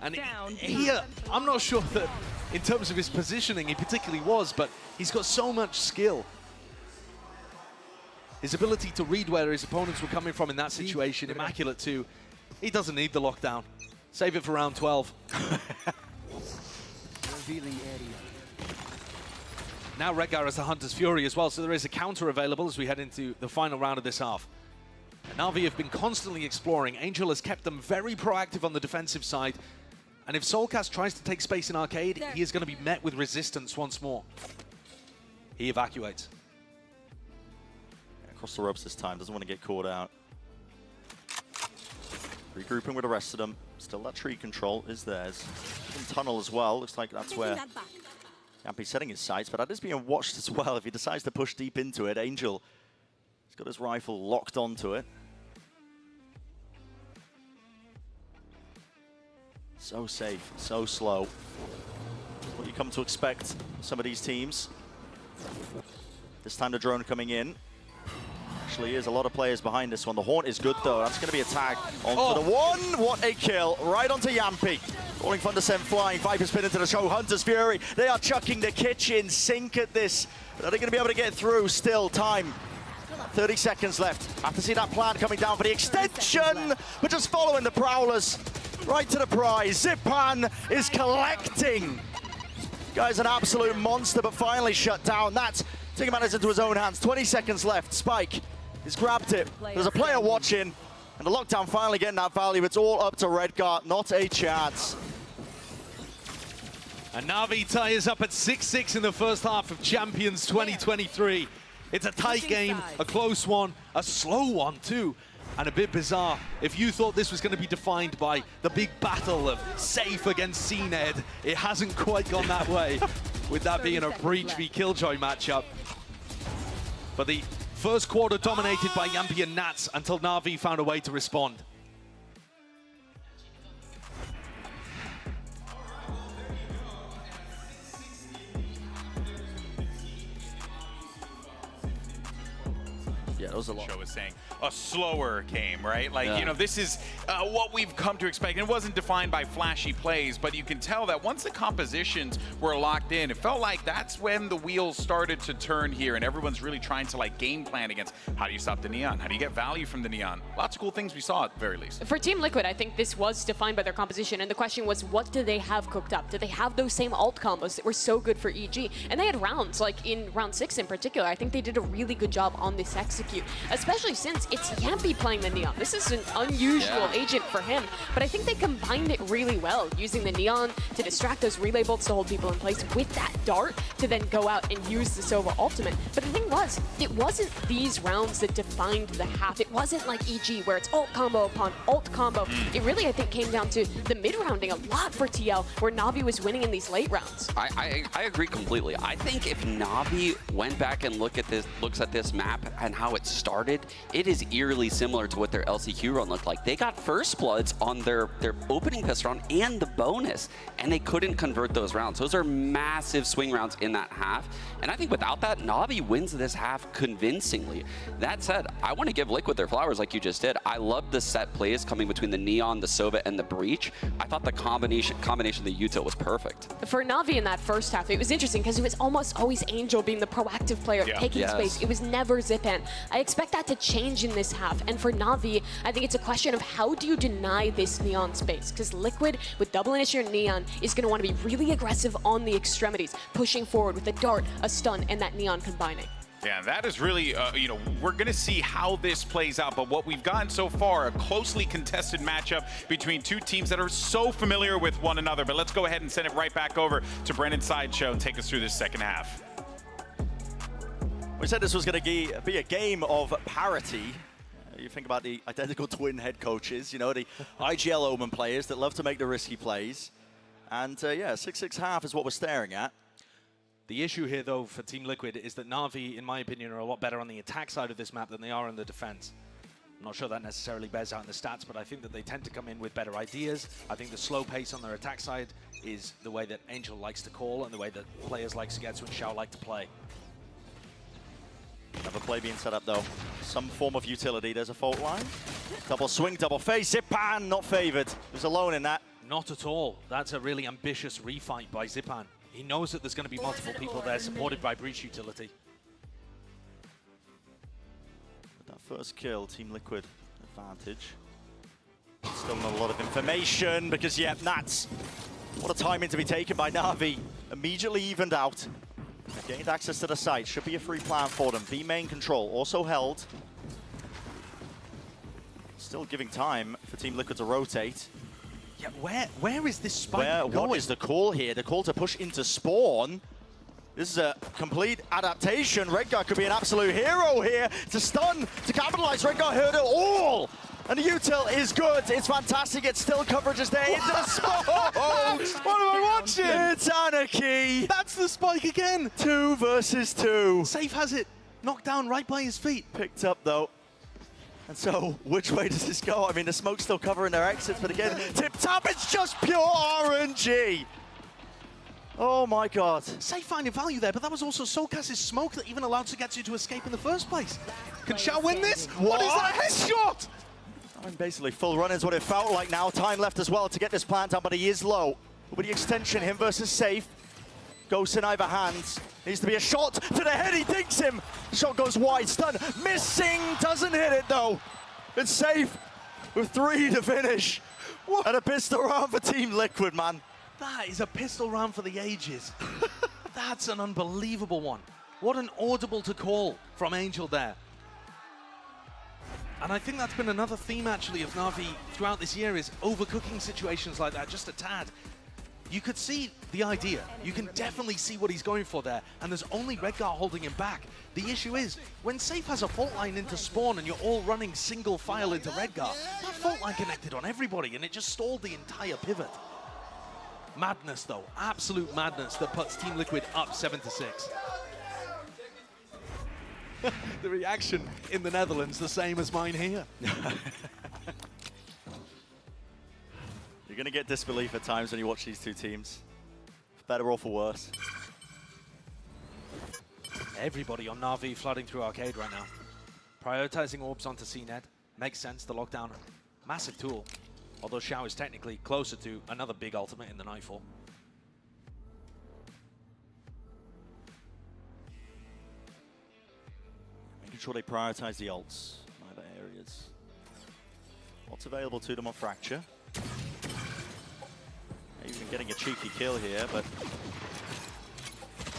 And here, I'm not sure that in terms of his positioning he particularly was, but he's got so much skill. His ability to read where his opponents were coming from in that situation, immaculate too. He doesn't need the lockdown. Save it for round 12. Now Redgar has the Hunter's Fury as well, so there is a counter available as we head into the final round of this half. And NAVI have been constantly exploring. Angel has kept them very proactive on the defensive side. And if Soulcast tries to take space in arcade, he is going to be met with resistance once more. He evacuates. Across the ropes this time, doesn't want to get caught out. Regrouping with the rest of them. Still that tree control is theirs. In tunnel as well, looks like that's where Yampi's setting his sights, but that is being watched as well. If he decides to push deep into it, Angel has got his rifle locked onto it. So safe, so slow. What you come to expect some of these teams. This time the drone coming in. Actually is a lot of players behind this one. The Haunt is good though. That's going to be a tag onto the one. What a kill. Right onto Yampi. Rolling Thunder sent flying. Viper spin into the show. Hunter's Fury. They are chucking the kitchen sink at this. Are they going to be able to get through? Still time. 30 seconds left. Have to see that plan coming down for the extension. But just following the Prowlers. Right to the prize. Zipan is collecting. Guy's an absolute monster, but finally shut down. That's taking matters into his own hands. 20 seconds left. Spike has grabbed it. There's a player watching. And the lockdown finally getting that value. It's all up to Redgar, not a chance. And NAVI ties up at 6-6 in the first half of Champions 2023. It's a tight game, a close one, a slow one too, and a bit bizarre. If you thought this was going to be defined by the big battle of Safe against CNED, it hasn't quite gone that way, with that being a Breach v Killjoy matchup. But the First quarter dominated by Yampi and Nats until Na'Vi found a way to respond. Yeah, it was a lot. Show is saying a slower game, right? Like, you know, this is what we've come to expect. And it wasn't defined by flashy plays, but you can tell that once the compositions were locked in, it felt like that's when the wheels started to turn here, and everyone's really trying to like game plan against how do you stop the Neon? How do you get value from the Neon? Lots of cool things we saw at the very least. For Team Liquid, I think this was defined by their composition, and the question was, what do they have cooked up? Do they have those same ult combos that were so good for EG? And they had rounds, like in round 6 in particular. I think they did a really good job on this execute, especially since it's Yampi playing the Neon. This is an unusual agent for him, but I think they combined it really well, using the Neon to distract those relay bolts to hold people in place with that dart to then go out and use the Sova ultimate. But the thing was, it wasn't these rounds that defined the half. It wasn't like EG where it's ult combo upon ult combo. It really, I think, came down to the mid-rounding a lot for TL, where Na'Vi was winning in these late rounds. I agree completely. I think if Na'Vi went back and looks at this map and how it started, it is eerily similar to what their LCQ run looked like. They got first bloods on their opening pistol round and the bonus, and they couldn't convert those rounds. Those are massive swing rounds in that half, and I think without that, Na'Vi wins this half convincingly. That said, I want to give Liquid their flowers like you just did. I love the set plays coming between the Neon, the Sova, and the Breach. I thought the combination of the util was perfect. For Na'Vi in that first half, it was interesting because it was almost always Angel being the proactive player, taking space. It was never Zipan. I expect that to change in this half, and for Na'Vi, I think it's a question of how do you deny this Neon space, because Liquid with double initiator Neon is going to want to be really aggressive on the extremities, pushing forward with a dart, a stun, and that Neon combining. Yeah, that is really, you know, we're going to see how this plays out, but what we've gotten so far, a closely contested matchup between two teams that are so familiar with one another. But let's go ahead and send it right back over to Brendan Sideshow and take us through this second half. We said this was going to be a game of parity. You think about the identical twin head coaches, you know, the IGL Omen players that love to make the risky plays. And yeah, 6-6 half is what we're staring at. The issue here, though, for Team Liquid is that Na'Vi, in my opinion, are a lot better on the attack side of this map than they are in the defense. I'm not sure that necessarily bears out in the stats, but I think that they tend to come in with better ideas. I think the slow pace on their attack side is the way that Angel likes to call and the way that players like Sugetsu and Xiao like to play. Another play being set up, though. Some form of utility. There's a fault line. Double swing, double face. Zipan not favored. He was alone in that. Not at all. That's a really ambitious refight by Zipan. He knows that there's going to be multiple people there supported by Breach utility. With that first kill, Team Liquid advantage. Still not a lot of information because, yeah, Nats. What a timing to be taken by Na'Vi. Immediately evened out. Gained access to the site. Should be a free plan for them. B main control also held. Still giving time for Team Liquid to rotate. Yeah, where is this spike going? What is the call here? The call to push into spawn. This is a complete adaptation. Redguard could be an absolute hero here to stun, to capitalize. Redguard heard it all. And the util is good. It's fantastic. It's still coverage is there. Into the smoke. What am I watching? It's anarchy. That's the spike again. 2 versus 2. Safe has it. Knocked down right by his feet. Picked up, though. And so, which way does this go? I mean, the smoke's still covering their exits, but again, tip-top, it's just pure RNG. Oh my god. Safe finding value there, but that was also Soulcast's smoke that even allowed Sugetsu to escape in the first place. Can Xiao win this? What is that headshot? I'm basically full run is what it felt like now. Time left as well to get this plant down, but he is low. With the extension, him versus Safe. Ghost in either hands. Needs to be a shot to the head, he digs him. Shot goes wide, stun, missing, doesn't hit it though. It's Safe with 3 to finish. What? And a pistol round for Team Liquid, man. That is a pistol round for the ages. That's an unbelievable one. What an audible to call from Angel there. And I think that's been another theme, actually, of Na'Vi throughout this year, is overcooking situations like that, just a tad. You could see the idea. You can definitely see what he's going for there, and there's only Redguard holding him back. The issue is, when Safe has a fault line into spawn and you're all running single file into Redguard, that fault line connected on everybody, and it just stalled the entire pivot. Madness, though. Absolute madness that puts Team Liquid up 7-6. The reaction in the Netherlands, the same as mine here. You're going to get disbelief at times when you watch these two teams. For better or for worse. Everybody on NAVI flooding through Arcade right now. Prioritizing orbs onto CNET. Makes sense, the lockdown. Massive tool. Although Xiao is technically closer to another big ultimate in the Nightfall. Making sure they prioritize the ults in either areas. What's available to them on Fracture? Even getting a cheeky kill here, but...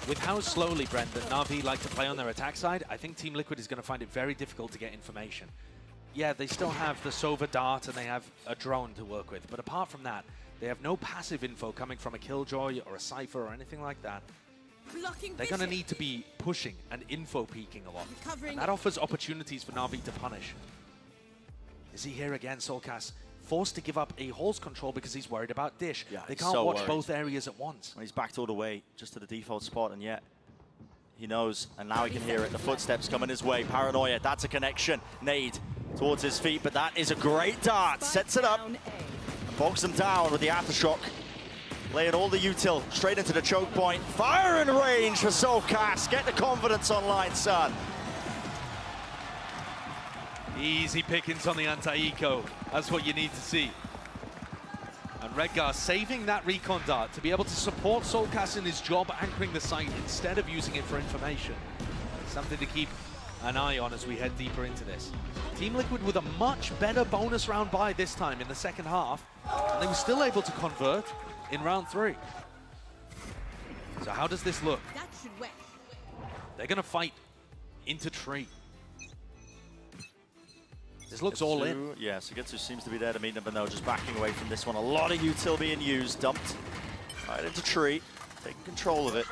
With how slowly, Brent, that NAVI like to play on their attack side, I think Team Liquid is going to find it very difficult to get information. Yeah, they still have the Sova Dart and they have a drone to work with, but apart from that, they have no passive info coming from a Killjoy or a Cypher or anything like that. They're going to need to be pushing and info peeking a lot. And that offers opportunities for NAVI to punish. Is he here again, Soulcast? Forced to give up a horse control because he's worried about Dish. Yeah, they can't watch both areas at once. When he's backed all the way just to the default spot, and yet he knows, and now he can hear it. The footsteps coming his way. Paranoia, that's a connection. Nade towards his feet, but that is a great dart. Sets it up and bogs him down with the aftershock. Laying all the util straight into the choke point. Fire in range for Soulcast. Get the confidence online, son. Easy pickings on the anti-eco. That's what you need to see. And Redgar saving that recon dart to be able to support Soulcast in his job anchoring the site instead of using it for information. Something to keep an eye on as we head deeper into this. Team Liquid with a much better bonus round buy this time in the second half, and they were still able to convert in round 3. So how does this look? They're going to fight into tree. This looks all in. Yeah, Sugetsu seems to be there to meet them, but no, just backing away from this one. A lot of util being used, dumped right into tree, taking control of it.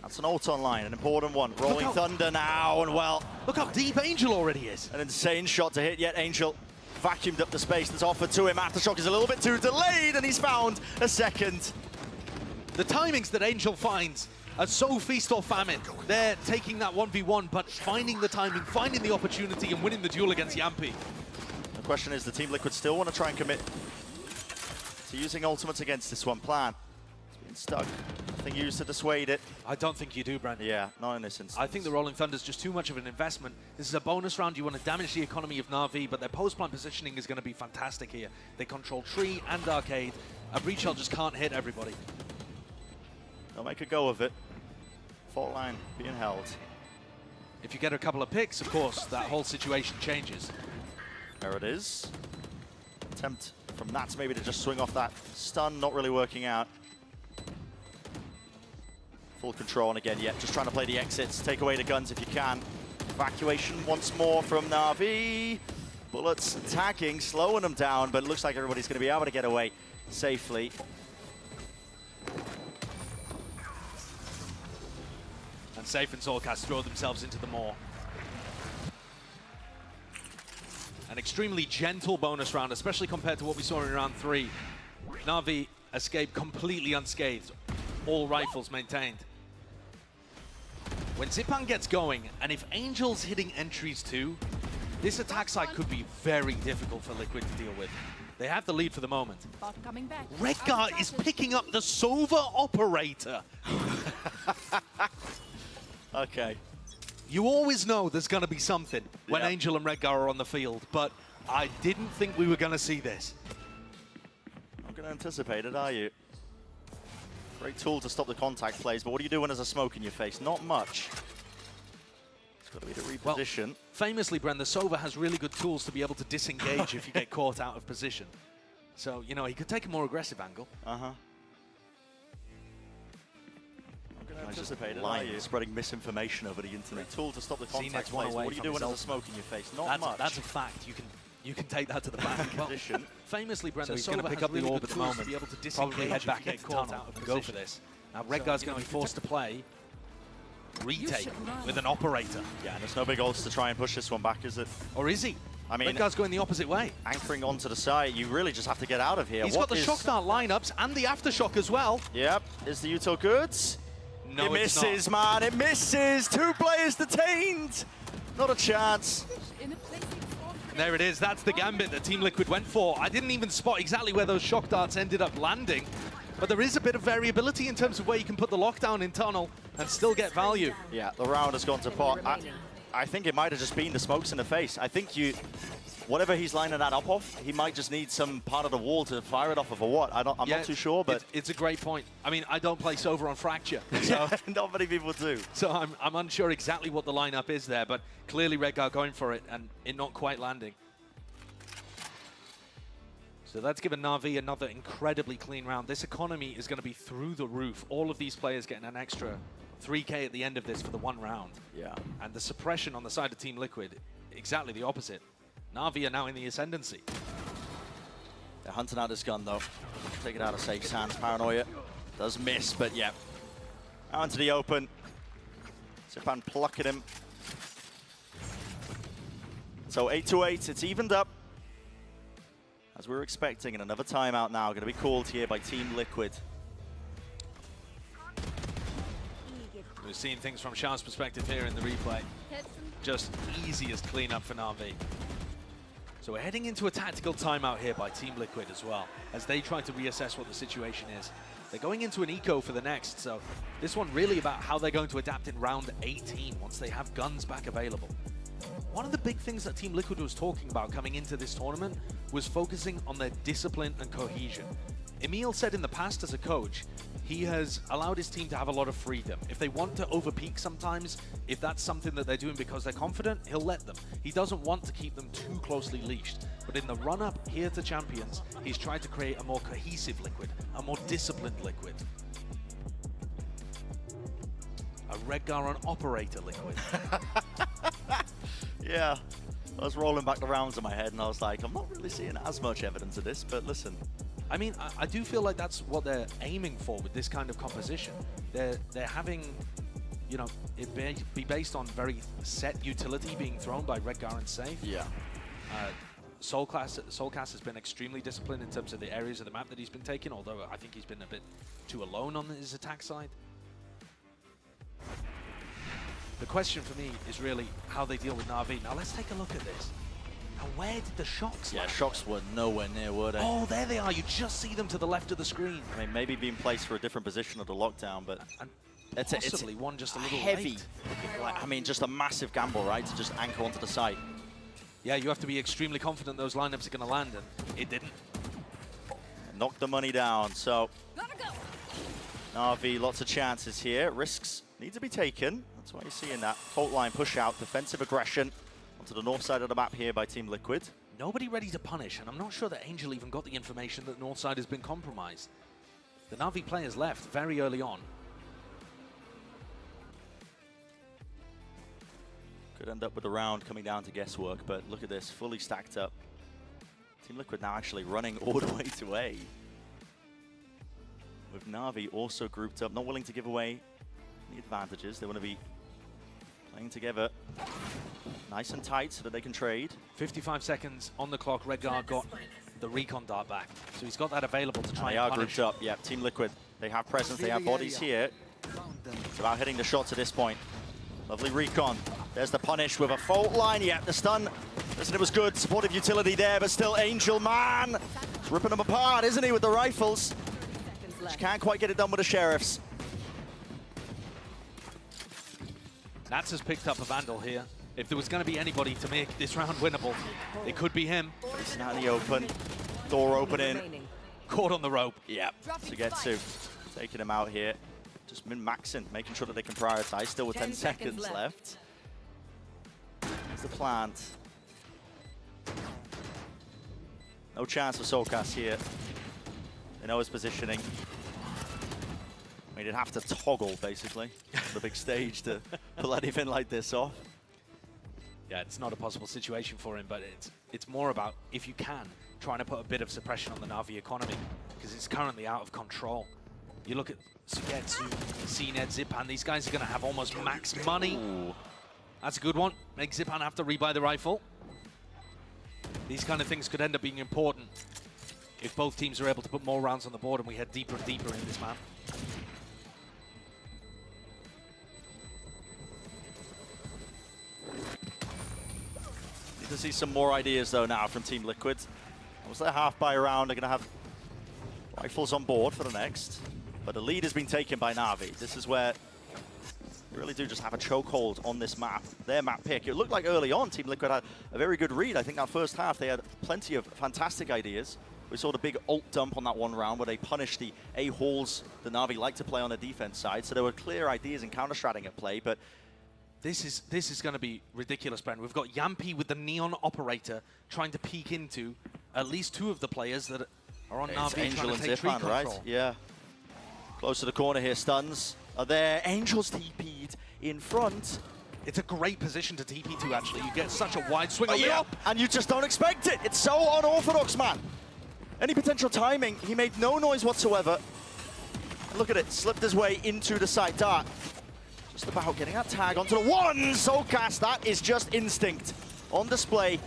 That's an ult online, an important one. Rolling Thunder now, and well... Look how deep Angel already is. An insane shot to hit, yet Angel vacuumed up the space that's offered to him. Aftershock is a little bit too delayed, and he's found a second. The timings that Angel finds are so feast or famine. They're taking that 1v1, but finding the timing, finding the opportunity, and winning the duel against Yampi. The question is, the Team Liquid still want to try and commit to using ultimates against this one. Plan. It's been stuck. Nothing used to dissuade it. I don't think you do, Brandon. Yeah, not in this instance. I think the Rolling Thunder's just too much of an investment. This is a bonus round. You want to damage the economy of NAVI, but their post-plant positioning is going to be fantastic here. They control tree and arcade. A breach shell just can't hit everybody. They'll make a go of it. Fault line being held. If you get a couple of picks, of course, that whole situation changes. There it is. Attempt from Nats maybe to just swing off that stun, not really working out. Full control, and again, yeah, just trying to play the exits, take away the guns if you can. Evacuation once more from NAVI. Bullets tagging, slowing them down, but it looks like everybody's going to be able to get away safely. And Safe and Soulcast throw themselves into the maw. An extremely gentle bonus round, especially compared to what we saw in round 3. NAVI escaped completely unscathed. All rifles maintained. When Zipan gets going, and if Angel's hitting entries too, this attack side could be very difficult for Liquid to deal with. They have the lead for the moment. Redgar is picking up the Sova operator. Okay. You always know there's going to be something when Yeah. Angel and Redgar are on the field, but I didn't think we were going to see this. Not going to anticipate it, are you? Great tool to stop the contact plays, but what are you doing as a smoke in your face? Not much. It's got to be the reposition. Well, famously, Bren, the Sova has really good tools to be able to disengage if you get caught out of position. So, you know, he could take a more aggressive angle. Uh-huh. Anticipate it, are you? Spreading misinformation over the internet. Tool to stop the contact plays. What are you doing as a smoke in your face? Not much. That's a fact. You can take that to the bank. Well, famously, Brent, so the he's going to Sova pick has up the really orb good at the tools moment. to be able to disengage Probably head back if you into get caught tunnel out of and position. go for this. Now, Redgar's going to be forced to play retake with an operator. Yeah, and there's no big odds to try and push this one back, is it? Or is he? I mean, Redgar's going the opposite way. Anchoring onto the side, you really just have to get out of here. He's got the shock dart lineups and the aftershock as well. Yep, is the util goods? No, it it's misses, not. man. It misses. 2 players detained. Not a chance. And there it is. That's the gambit that Team Liquid went for. I didn't even spot exactly where those shock darts ended up landing, but there is a bit of variability in terms of where you can put the lockdown in tunnel and still get value. Yeah, the round has gone to pot. I think it might have just been the smokes in the face. I think whatever he's lining that up off, he might just need some part of the wall to fire it off of, or what? I'm not too sure, but it's a great point. I mean, I don't play Sova on Fracture, so not many people do. So I'm unsure exactly what the lineup is there, but clearly Redgar going for it and it not quite landing. So that's given Na'Vi another incredibly clean round. This economy is going to be through the roof. All of these players getting an extra 3K at the end of this for the 1 round. Yeah. And the suppression on the side of Team Liquid, exactly the opposite. Na'Vi are now in the ascendancy. They're hunting out this gun, though. Take it out of Safe's hands. Paranoia does miss, but yeah. Out into the open. Zipan plucking him. So 8-8, it's evened up. As we were expecting, and another timeout now going to be called here by Team Liquid. We're seeing things from Shah's perspective here in the replay. Just easiest cleanup for Na'Vi. So we're heading into a tactical timeout here by Team Liquid as well, as they try to reassess what the situation is. They're going into an eco for the next, so this one really about how they're going to adapt in round 18 once they have guns back available. One of the big things that Team Liquid was talking about coming into this tournament was focusing on their discipline and cohesion. Emil said in the past as a coach, he has allowed his team to have a lot of freedom. If they want to overpeak sometimes, if that's something that they're doing because they're confident, he'll let them. He doesn't want to keep them too closely leashed. But in the run-up here to Champions, he's tried to create a more cohesive Liquid, a more disciplined Liquid. A Redgar on operator Liquid. Yeah, I was rolling back the rounds in my head and I was like, I'm not really seeing as much evidence of this, but listen. I mean, I do feel like that's what they're aiming for with this kind of composition. They're having, you know, it be based on very set utility being thrown by Redgar and Safe. Yeah. Soulcast has been extremely disciplined in terms of the areas of the map that he's been taking, although I think he's been a bit too alone on his attack side. The question for me is really how they deal with Na'Vi. Now let's take a look at this. Now where did the shocks land? Shocks were nowhere near, were they? Oh, there they are. You just see them to the left of the screen. I mean, maybe being placed for a different position of the lockdown, but it's possibly one just a little heavy. late. Like, I mean, just a massive gamble, right, to just anchor onto the site. Yeah, you have to be extremely confident those lineups are going to land, and it didn't. Knocked the money down, so Na'Vi, lots of chances here. Risks need to be taken. That's why you're seeing that fault line push out, defensive aggression onto the north side of the map here by Team Liquid. Nobody ready to punish, and I'm not sure that Angel even got the information that north side has been compromised. The Na'Vi players left very early on. Could end up with a round coming down to guesswork, but look at this, fully stacked up. Team Liquid now actually running all the way to A. With Na'Vi also grouped up, not willing to give away the advantages. They want to be playing together nice and tight so that they can trade. 55 seconds on the clock. Redgar got the recon dart back, so he's got that available to try and and they are punish. grouped up. Yeah, Team Liquid, they have presence, they have bodies here. It's about hitting the shots at this point. Lovely recon. There's the punish with a fault line. Yeah, the stun. Listen, it was good. Supportive utility there, but still Angel, man. He's ripping them apart, isn't he, with the rifles? Just can't quite get it done with the Sheriffs. Nats has picked up a Vandal here. If there was going to be anybody to make this round winnable, it could be him. He's now in the open. Door opening. Caught on the rope. Yeah, to get to. Taking him out here. Just min-maxing, making sure that they can prioritize. Still with 10 seconds left. Here's the plant. No chance for Soulcast here. They know his positioning. I mean, he'd have to toggle, basically, the big stage to pull anything like this off. Yeah, it's not a possible situation for him, but it's more about, if you can, trying to put a bit of suppression on the Na'Vi economy, because it's currently out of control. You look at Sugetsu, CNED, Zipan, these guys are going to have almost max money. Ooh. That's a good one. Make Zipan have to rebuy the rifle. These kind of things could end up being important if both teams are able to put more rounds on the board and we head deeper and deeper in this map. to see some more ideas, though, now from Team Liquid. That was their half-buy round. They're going to have rifles on board for the next. But the lead has been taken by NAVI. This is where you really do just have a chokehold on this map. Their map pick. It looked like early on Team Liquid had a very good read. I think that first half they had plenty of fantastic ideas. We saw the big ult dump on that one round where they punished the A-halls that NAVI like to play on the defense side. So there were clear ideas and counter-stratting at play, but This is going to be ridiculous, Brent. We've got Yampi with the Neon Operator trying to peek into at least two of the players that are on Navi Angel trying and to take tree Zipan, control. right? Yeah. Close to the corner here, stuns are there. Angel's TP'd in front. It's a great position to TP to, actually. You get such a wide swing Oh, on the yeah, up. and you just don't expect it. It's so unorthodox, man. Any potential timing, he made no noise whatsoever. And look at it, slipped his way into the side dart. Just about getting that tag onto the one. Soulcast, that is just instinct on display.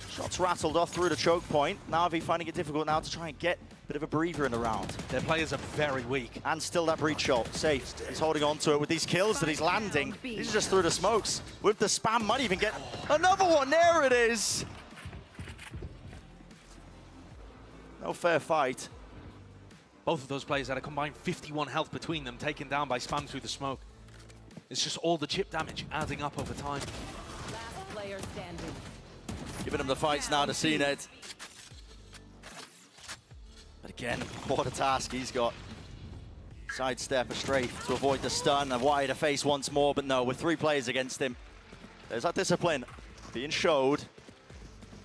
Shots rattled off through the choke point. Navi finding it difficult now to try and get a bit of a breather in the round. Their players are very weak. And still that breach shot, safe. He's holding on to it with these kills that he's landing. He's just through the smokes. With the spam, might even get another one. There it is. No fair fight. Both of those players had a combined 51 health between them, taken down by spam through the smoke. It's just all the chip damage adding up over time. Last player standing. Giving him the fights now to CNED. But again, what a task he's got. Sidestep, a strafe to avoid the stun, a wider face once more, but no, with 3 players against him. There's that discipline being showed.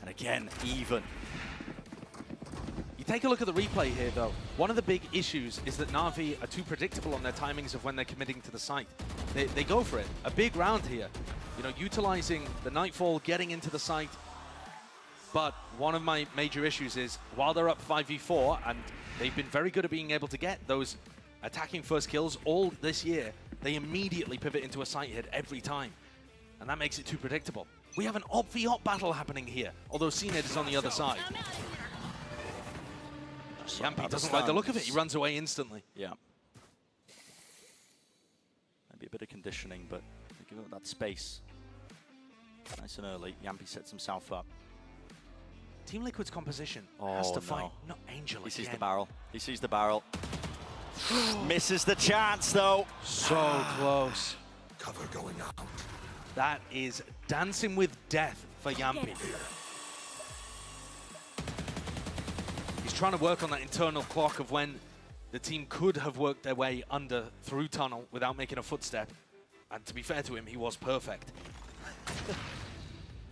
And again, even. You take a look at the replay here, though. One of the big issues is that Navi are too predictable on their timings of when they're committing to the site. They go for it. A big round here. You know, utilizing the Nightfall, getting into the site. But one of my major issues is, while they're up 5v4, and they've been very good at being able to get those attacking first kills all this year, they immediately pivot into a site hit every time. And that makes it too predictable. We have an op-v-op battle happening here, although CNED is on the other side. Yampi doesn't like the look of it. He runs away instantly. Yeah. Maybe a bit of conditioning, but give him that space. Nice and early. Yampi sets himself up. Team Liquid's composition has to fight. No, Angel He sees again. the barrel. He sees the barrel. Misses the chance, though. So close. Cover going out. That is dancing with death for Yampi. He's trying to work on that internal clock of when the team could have worked their way under through tunnel without making a footstep. And to be fair to him, he was perfect.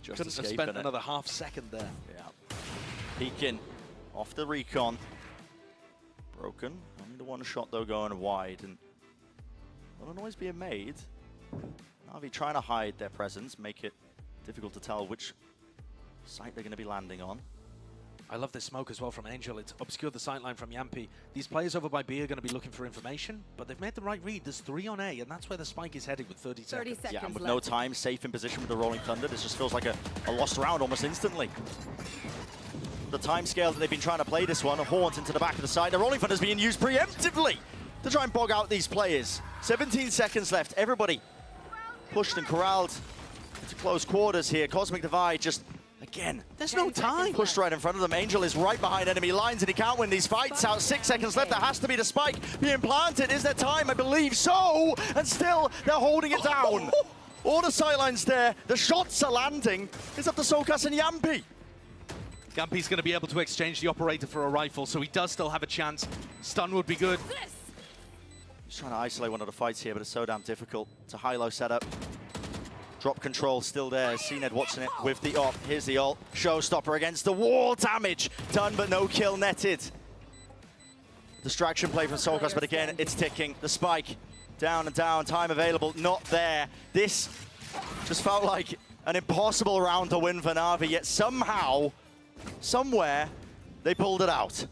Just Couldn't have escaping spent it. another half second there. Yeah. Peeking off the recon. Broken. Only the one shot, though, going wide. And a lot of noise being made. Navi trying to hide their presence, make it difficult to tell which site they're going to be landing on. I love this smoke as well from Angel. It's obscured the sightline from Yampi. These players over by B are going to be looking for information, but they've made the right read. There's 3 on A, and that's where the spike is headed with 30 seconds. Yeah, and with no time, safe in position with the Rolling Thunder. This just feels like a lost round almost instantly. The time scale that they've been trying to play this one, a haunt into the back of the side. The Rolling Thunder is being used preemptively to try and bog out these players. 17 seconds left. Everybody pushed and corralled into close quarters here. Cosmic Divide just, again, there's no time. Pushed right in front of them. Angel is right behind enemy lines and he can't win these fights out. 6 seconds left. There has to be the spike being planted. Is there time? I believe so. And still, they're holding it down. All the sightlines there. The shots are landing. It's up to Soulcast and Yampi. Yampi's going to be able to exchange the operator for a rifle, so he does still have a chance. Stun would be good. He's trying to isolate one of the fights here, but it's so damn difficult. It's a high-low setup. Drop control still there. CNED watching it with the op. Here's the ult. Showstopper against the wall. Damage done, but no kill netted. Distraction play from Soulcast, but again, it's ticking. The spike down and down. Time available, not there. This just felt like an impossible round to win for Navi, yet somehow, somewhere, they pulled it out.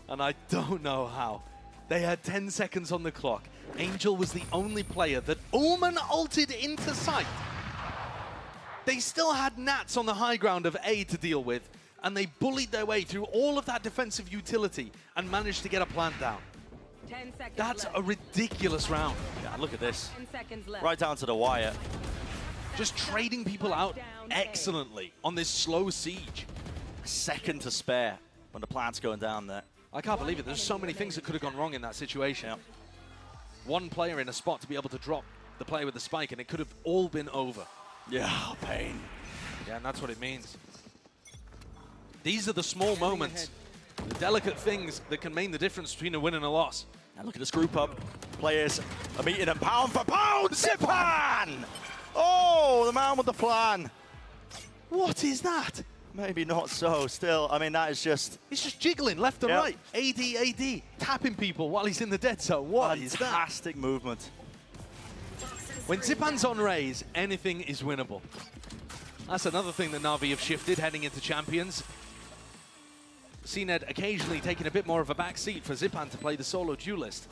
And I don't know how. They had 10 seconds on the clock. Angel was the only player that Omen ulted into sight. They still had Nats on the high ground of A to deal with, and they bullied their way through all of that defensive utility and managed to get a plant down. 10 seconds That's left. a ridiculous round. Yeah, look at this. 10 seconds left. Right down to the wire. just trading people out excellently on this slow siege. A second to spare when the plant's going down there. I can't believe it. There's so many things that could have gone wrong in that situation. Yep. One player in a spot to be able to drop the player with the spike, and it could have all been over. Yeah, pain. Yeah, and that's what it means. These are the small moments, the delicate things that can mean the difference between a win and a loss. And look at this group up. Players are meeting them pound for pound. Zipan! Oh, the man with the plan. What is that? Maybe not so. Still, I mean, that is just... He's just jiggling left and right. AD, tapping people while he's in the dead zone. What is that? Fantastic movement. When Zipan's on Raze, anything is winnable. That's another thing that Na'Vi have shifted heading into Champions. CNED occasionally taking a bit more of a back seat for Zipan to play the solo duelist,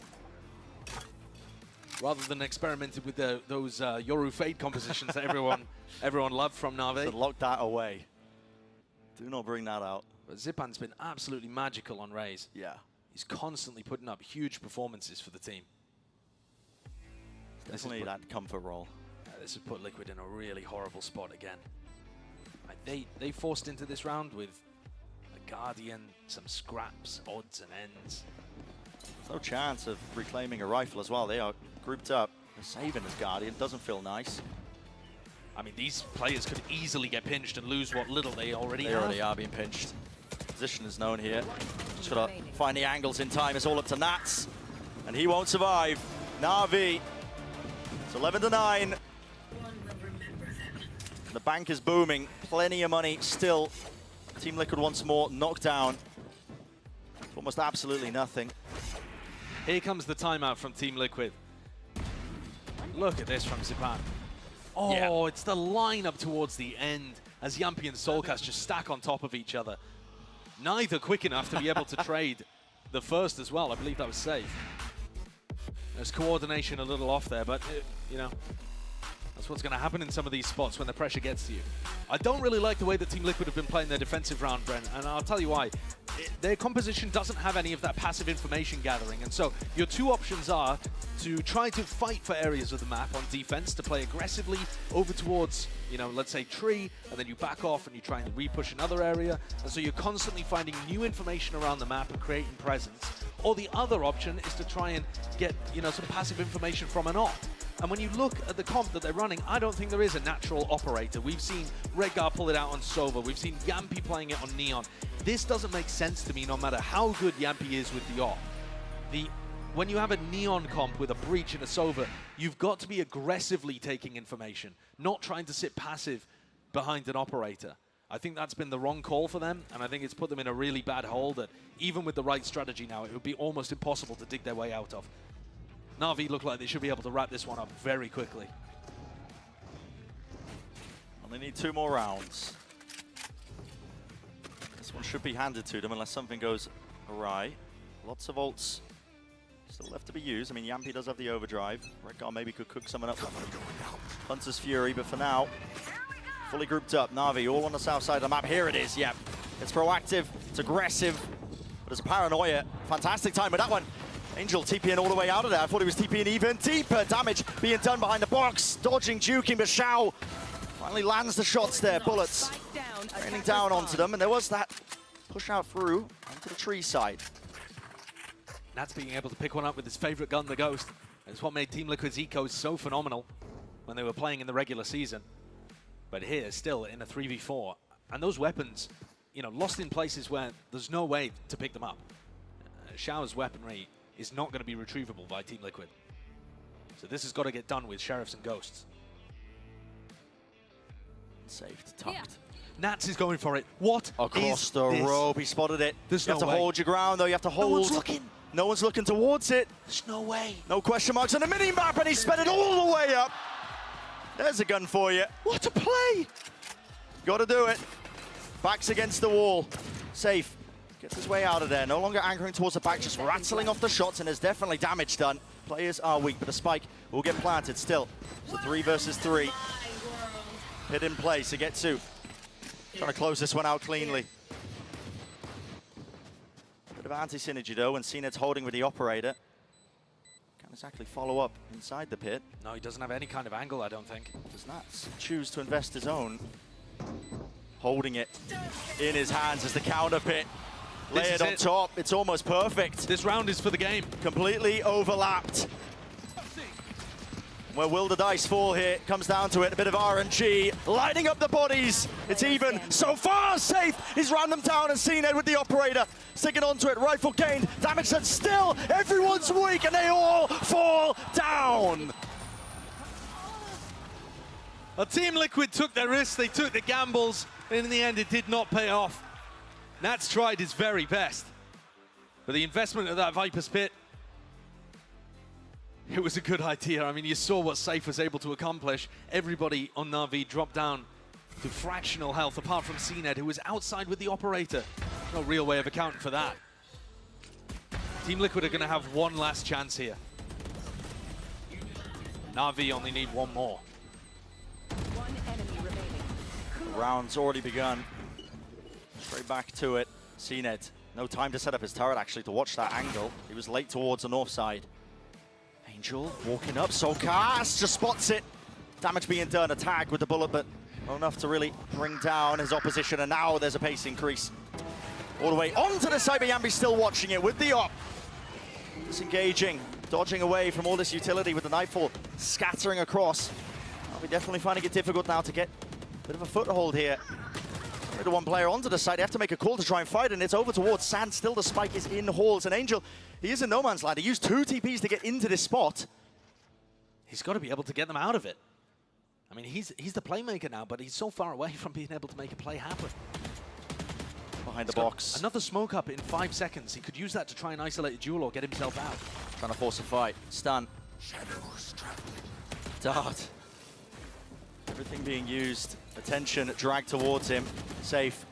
rather than experimenting with those Yoru Fade compositions that everyone loved from Na'Vi. So lock that away. Do not bring that out. But Zipan's been absolutely magical on Raze. Yeah. He's constantly putting up huge performances for the team. Definitely that comfort role. This has put Liquid in a really horrible spot again. Like they forced into this round with a Guardian, some scraps, odds and ends. No chance of reclaiming a rifle as well. They are grouped up. They're saving his Guardian. Doesn't feel nice. I mean, these players could easily get pinched and lose what little they already have. They already are being pinched. Position is known here. Just gotta find the angles in time. It's all up to Nats, and he won't survive. Na'Vi. It's 11 to 9. The bank is booming. Plenty of money still. Team Liquid once more knocked down. Almost absolutely nothing. Here comes the timeout from Team Liquid. Look at this from Zipan. Oh, yeah. It's the lineup towards the end as Yampi and Soulcast just stack on top of each other. Neither quick enough to be able to trade the first as well. I believe that was safe. There's coordination a little off there, but, you know, that's what's going to happen in some of these spots when the pressure gets to you. I don't really like the way that Team Liquid have been playing their defensive round, Brent, and I'll tell you why. Their composition doesn't have any of that passive information gathering, and so your two options are to try to fight for areas of the map on defense, to play aggressively over towards, you know, let's say tree, and then you back off and you try and re-push another area, and so you're constantly finding new information around the map and creating presence. Or the other option is to try and get, you know, some passive information from an op. And when you look at the comp that they're running, I don't think there is a natural operator. We've seen Redgar pull it out on Sova. We've seen Yampi playing it on Neon. This doesn't make sense to me no matter how good Yampi is with the op. When you have a Neon comp with a Breach and a Sova, you've got to be aggressively taking information, not trying to sit passive behind an operator. I think that's been the wrong call for them, and I think it's put them in a really bad hole that even with the right strategy now, it would be almost impossible to dig their way out of. Na'Vi look like they should be able to wrap this one up very quickly. Only need 2 more rounds. This one should be handed to them unless something goes awry. Lots of ults still left to be used. I mean, Yampi does have the overdrive. Redgar maybe could cook someone up. Hunter's Fury, but for now, fully grouped up. Na'Vi all on the south side of the map. Here it is, yep. It's proactive, it's aggressive, but it's paranoia. Fantastic time with that one. Angel TPing all the way out of there. I thought he was TPing even deeper. Damage being done behind the box. Dodging, juking, but Xiao finally lands the shots there. Bullets raining down onto them, and there was that push out through onto the tree side. Nats being able to pick one up with his favorite gun, the Ghost. It's what made Team Liquid's ecos so phenomenal when they were playing in the regular season. But here, still in a 3v4, and those weapons, you know, lost in places where there's no way to pick them up. Xiao's weaponry is not going to be retrievable by Team Liquid. So this has got to get done with Sheriffs and Ghosts. Saved, tucked. Yeah. Nats is going for it. What Across is the this? rope, he spotted it. There's you no have to way. hold your ground, though. You have to hold. No one's looking. No one's looking towards it. There's no way. No question marks on the mini-map, and he sped it all the way up. There's a gun for you. What a play! Got to do it. Backs against the wall. Safe. Gets his way out of there. No longer anchoring towards the back, just rattling off the shots, and there's definitely damage done. Players are weak, but the spike will get planted still. It's a 3 versus 3. Hit in place. Agetsu trying to close this one out cleanly. Bit of anti-synergy, though, when CNED's holding with the operator. Can't exactly follow up inside the pit. No, he doesn't have any kind of angle, I don't think. Does Nats choose to invest his own? Holding it in his hands as the counter pit. Layered on top, it's almost perfect. This round is for the game. Completely overlapped. Where will the dice fall here? Comes down to it, a bit of RNG, lighting up the bodies. It's even, so far safe. He's ran them down and seen it with the operator. Sticking onto it, rifle gained, damage done still. Everyone's weak and they all fall down. Well, Team Liquid took their risks, they took the gambles, and in the end it did not pay off. Nats tried his very best. But the investment of that Viper's Pit, it was a good idea. I mean, you saw what Safe was able to accomplish. Everybody on NAVI dropped down to fractional health, apart from CNED, who was outside with the operator. No real way of accounting for that. Team Liquid are going to have one last chance here. NAVI only need one more. One enemy remaining. The round's already begun. Straight back to it. CNED, no time to set up his turret, actually, to watch that angle. He was late towards the north side. Angel walking up, Solkas just spots it. Damage being done, a tag with the bullet, but not enough to really bring down his opposition, and now there's a pace increase. All the way onto the side, but Yambi's still watching it with the op. Disengaging, dodging away from all this utility with the Nightfall scattering across. I'll be definitely finding it difficult now to get a bit of a foothold here. The one player onto the side, they have to make a call to try and fight, and it's over towards Sand. Still the spike is in halls, and Angel, he is in no man's land. He used 2 TPs to get into this spot. He's got to be able to get them out of it. I mean, he's the playmaker now, but he's so far away from being able to make a play happen. Behind the box. Another smoke up in 5 seconds. He could use that to try and isolate a duel or get himself out. Trying to force a fight. Stun. Dart. Everything being used. Attention dragged towards him. Safe.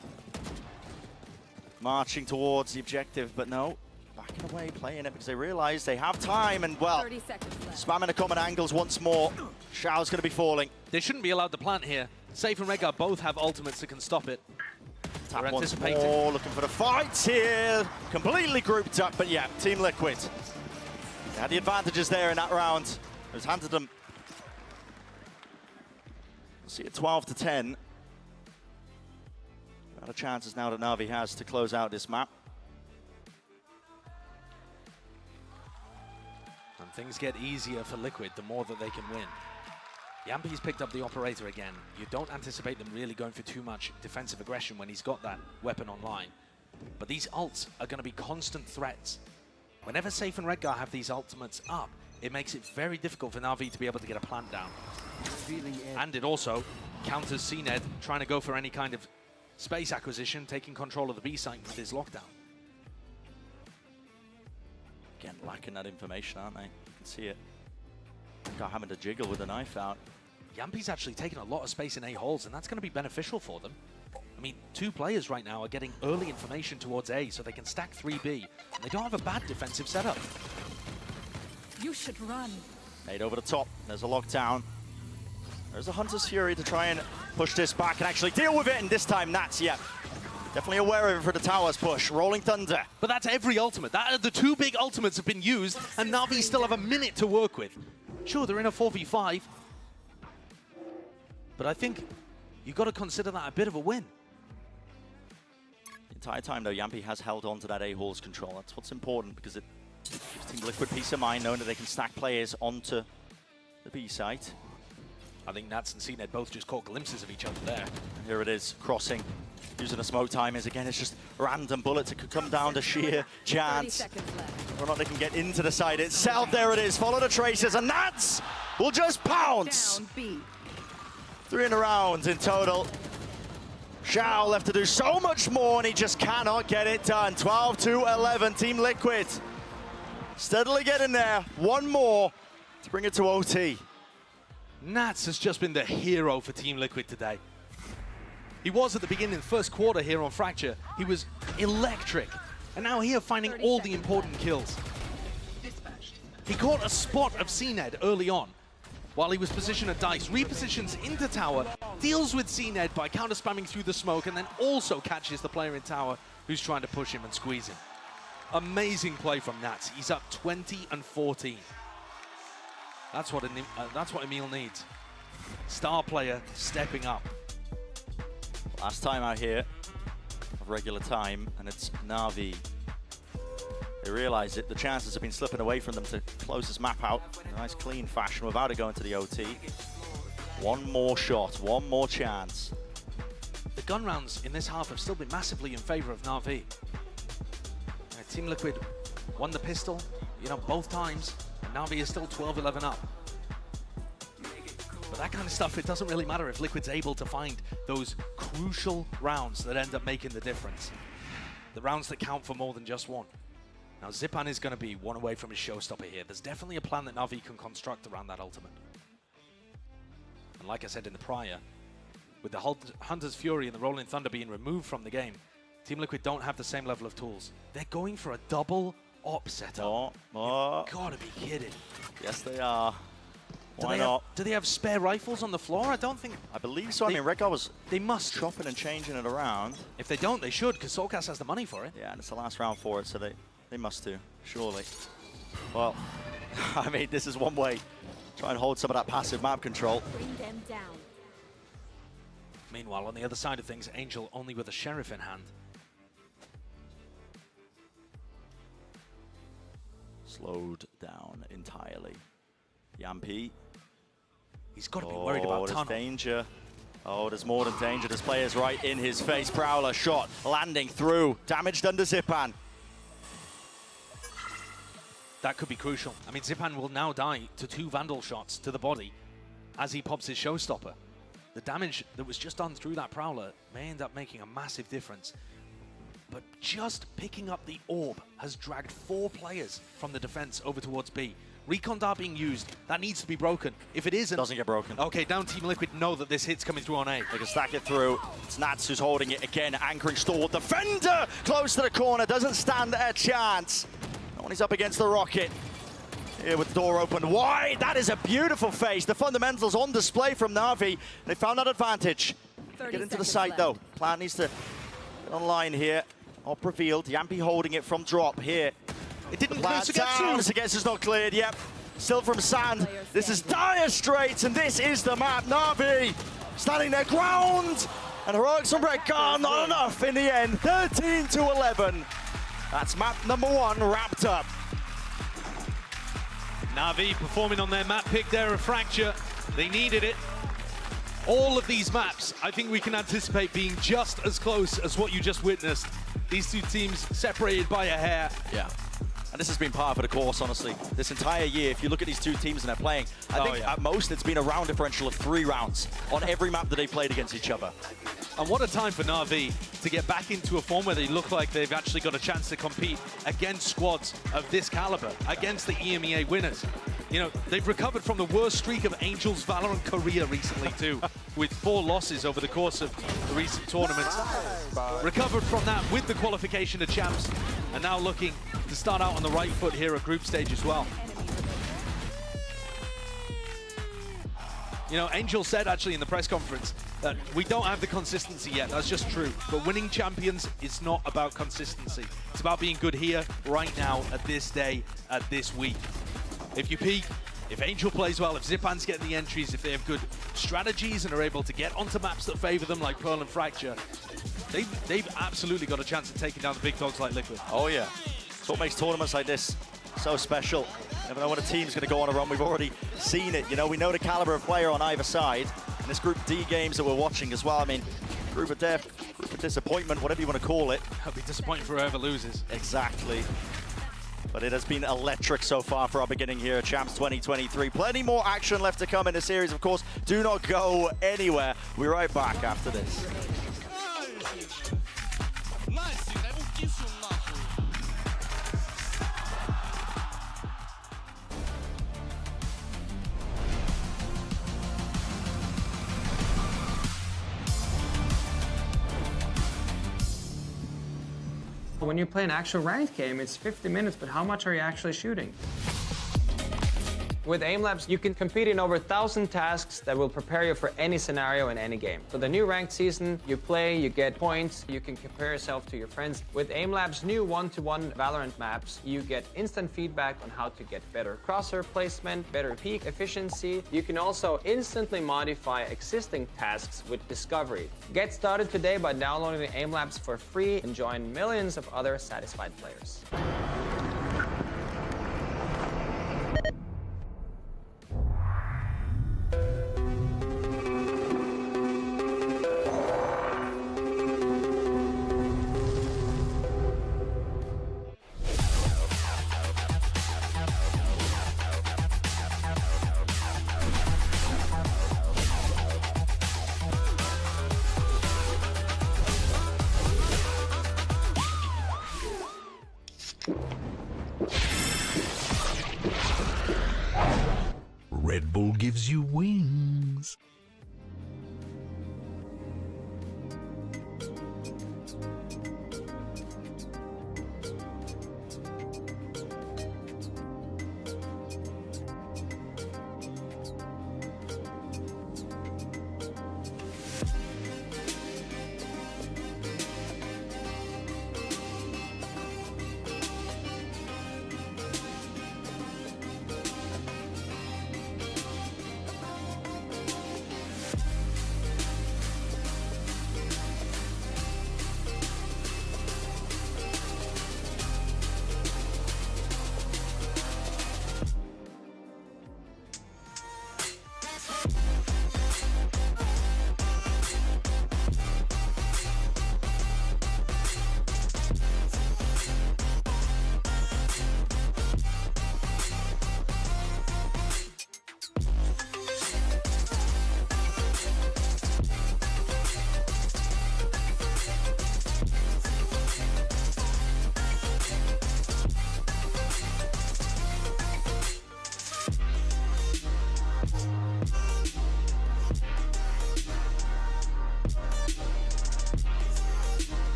Marching towards the objective, but no. Backing away, playing it because they realize they have time, and well, 30 seconds left. Spamming the common angles once more. Shao's going to be falling. They shouldn't be allowed to plant here. Safe and Redguard both have ultimates that can stop it. Tap once more, looking for the fight here. Completely grouped up, but yeah, Team Liquid. They had the advantages there in that round. It was handed them. We'll see it 12-10. Not a chances now that NAVI has to close out this map. And things get easier for Liquid the more that they can win. Yampi's picked up the operator again. You don't anticipate them really going for too much defensive aggression when he's got that weapon online. But these ults are going to be constant threats. Whenever Safe and Redguard have these ultimates up, it makes it very difficult for NAVI to be able to get a plant down. And it also counters CNED trying to go for any kind of space acquisition, taking control of the B site with his lockdown. Again, lacking that information, aren't they? You can see it. Got having to jiggle with the knife out. Yampi's actually taken a lot of space in A holes, and that's going to be beneficial for them. I mean, 2 players right now are getting early information towards A, so they can stack 3B, and they don't have a bad defensive setup. You should run. Made over the top. There's a lockdown. There's a Hunter's Fury to try and push this back and actually deal with it, and this time Nats, yeah. Definitely aware of it for the towers push. Rolling Thunder. But that's every ultimate. The 2 big ultimates have been used, and NAVI still have a minute to work with. Sure, they're in a 4v5, but I think you've got to consider that a bit of a win. The entire time, though, Yampi has held on to that A-Halls control. That's what's important, because it gives Team Liquid peace of mind, knowing that they can stack players onto the B site. I think Nats and CNED both just caught glimpses of each other there. And here it is, crossing. Using the smoke timers again, it's just random bullets. It could come down to sheer chance. Whether or not they can get into the side itself. There it is, follow the traces, and Nats will just pounce. 3 in a round in total. Shao left to do so much more, and he just cannot get it done. 12-11, Team Liquid. Steadily getting there. One more to bring it to OT. Nats has just been the hero for Team Liquid today. He was at the beginning of the first quarter here on Fracture. He was electric. And now here finding all the important kills. He caught a spot of CNED early on while he was positioned at Dice, repositions into tower, deals with CNED by counter-spamming through the smoke, and then also catches the player in tower who's trying to push him and squeeze him. Amazing play from Nats. He's up 20-14. That's what Emil needs. Star player stepping up. Last time out here of regular time, and it's NAVI. They realize it. The chances have been slipping away from them to close this map out in a nice clean fashion without it going to the OT. One more shot, one more chance. The gun rounds in this half have still been massively in favor of NAVI. Team Liquid won the pistol, both times, and NAVI is still 12-11 up. But that kind of stuff, it doesn't really matter if Liquid's able to find those crucial rounds that end up making the difference. The rounds that count for more than just one. Now, Zipan is going to be one away from his showstopper here. There's definitely a plan that NAVI can construct around that ultimate. And like I said in the prior, with the Hunter's Fury and the Rolling Thunder being removed from the game, Team Liquid don't have the same level of tools. They're going for a double op setup. You've gotta be kidding. Yes, they are. Why not? Do they have spare rifles on the floor? I don't think. I believe so. I mean, Redguard was chopping and changing it around. If they don't, they should, because Soulcast has the money for it. Yeah, and it's the last round for it, so they must do, surely. Well, I mean, this is one way. Try and hold some of that passive map control. Bring them down. Meanwhile, on the other side of things, Angel only with a Sheriff in hand. Slowed down entirely. Yampi. He's got to be worried about there's tunnel. Danger. Oh, there's more than danger. There's players right in his face. Prowler shot, landing through. Damage done to Zipan. That could be crucial. I mean, Zipan will now die to 2 Vandal shots to the body as he pops his showstopper. The damage that was just done through that Prowler may end up making a massive difference. But just picking up the orb has dragged 4 players from the defense over towards B. Recon Dart being used, that needs to be broken. If it isn't... Doesn't get broken. Okay, down Team Liquid know that this hit's coming through on A. They can stack it through. It's Nats who's holding it again, anchoring stall. Defender close to the corner, doesn't stand a chance. No one is up against the rocket. Here with the door open wide. That is a beautiful face. The fundamentals on display from NAVI. They found that advantage. Get into the site though. Plan needs to get online here. Op revealed. Yampi holding it from drop here. It didn't clear to get through. Against is not cleared. Yep. Still from Sand. This is Dire Straits, and this is the map. NAVI standing their ground. And heroics from Redguard, not enough in the end. 13-11. That's map number 1 wrapped up. NAVI performing on their map pick there of Fracture. They needed it. All of these maps, I think we can anticipate being just as close as what you just witnessed. These two teams separated by a hair. Yeah. And this has been par for the course, honestly. This entire year, if you look at these two teams and they're playing, I think at most it's been a round differential of 3 rounds on every map that they played against each other. And what a time for NAVI to get back into a form where they look like they've actually got a chance to compete against squads of this caliber, against the EMEA winners. You know, they've recovered from the worst streak of Angel's Valorant career recently too, with 4 losses over the course of the recent tournaments. Recovered from that with the qualification to champs, and now looking to start out on the right foot here at group stage as well. You know, Angel said actually in the press conference that we don't have the consistency yet. That's just true. But winning champions is not about consistency. It's about being good here, right now, at this day, at this week. If you peak, if Angel plays well, if Zipan's getting the entries, if they have good strategies and are able to get onto maps that favor them like Pearl and Fracture, they've absolutely got a chance of taking down the big dogs like Liquid. Oh yeah. It's what makes tournaments like this so special. Never know when a team's going to go on a run. We've already seen it. You know, we know the caliber of player on either side. And this Group D games that we're watching as well. I mean, group of death, group of disappointment, whatever you want to call it. That'll be disappointing for whoever loses. Exactly. But it has been electric so far for our beginning here at Champs 2023. Plenty more action left to come in the series, of course. Do not go anywhere. We're right back after this. When you play an actual ranked game, it's 50 minutes, but how much are you actually shooting? With Aim Labs, you can compete in over 1,000 tasks that will prepare you for any scenario in any game. For the new ranked season, you play, you get points, you can compare yourself to your friends. With Aim Labs' new one-to-one Valorant maps, you get instant feedback on how to get better crosshair placement, better peak efficiency. You can also instantly modify existing tasks with Discovery. Get started today by downloading the Aim Labs for free and join millions of other satisfied players. Red Bull gives you wings.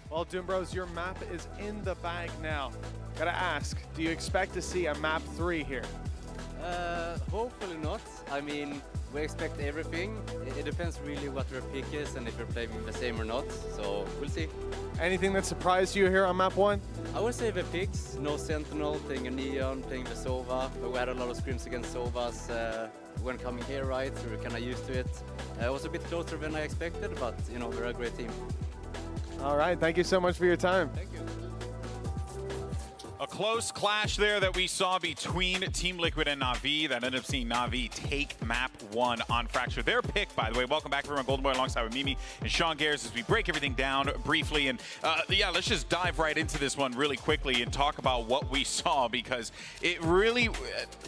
Well, Doombros, your map is in the bag now. Gotta ask, do you expect to see a map 3 here? Hopefully not. I mean, We expect everything. It depends really what their pick is and if we're playing the same or not. So we'll see. Anything that surprised you here on map 1? I would say the picks. No Sentinel, playing a Neon, playing the Sova. But we had a lot of scrims against Sovas when coming here, right? So we're kind of used to it. It was a bit closer than I expected, but you know, we're a great team. All right, thank you so much for your time. Thank you. A close clash there that we saw between Team Liquid and NAVI that ended up seeing NAVI take map 1 on Fracture. Their pick, by the way. Welcome back, everyone. Golden Boy alongside with Mimi and Sean Gares as we break everything down briefly. And yeah, let's just dive right into this one really quickly and talk about what we saw, because it really,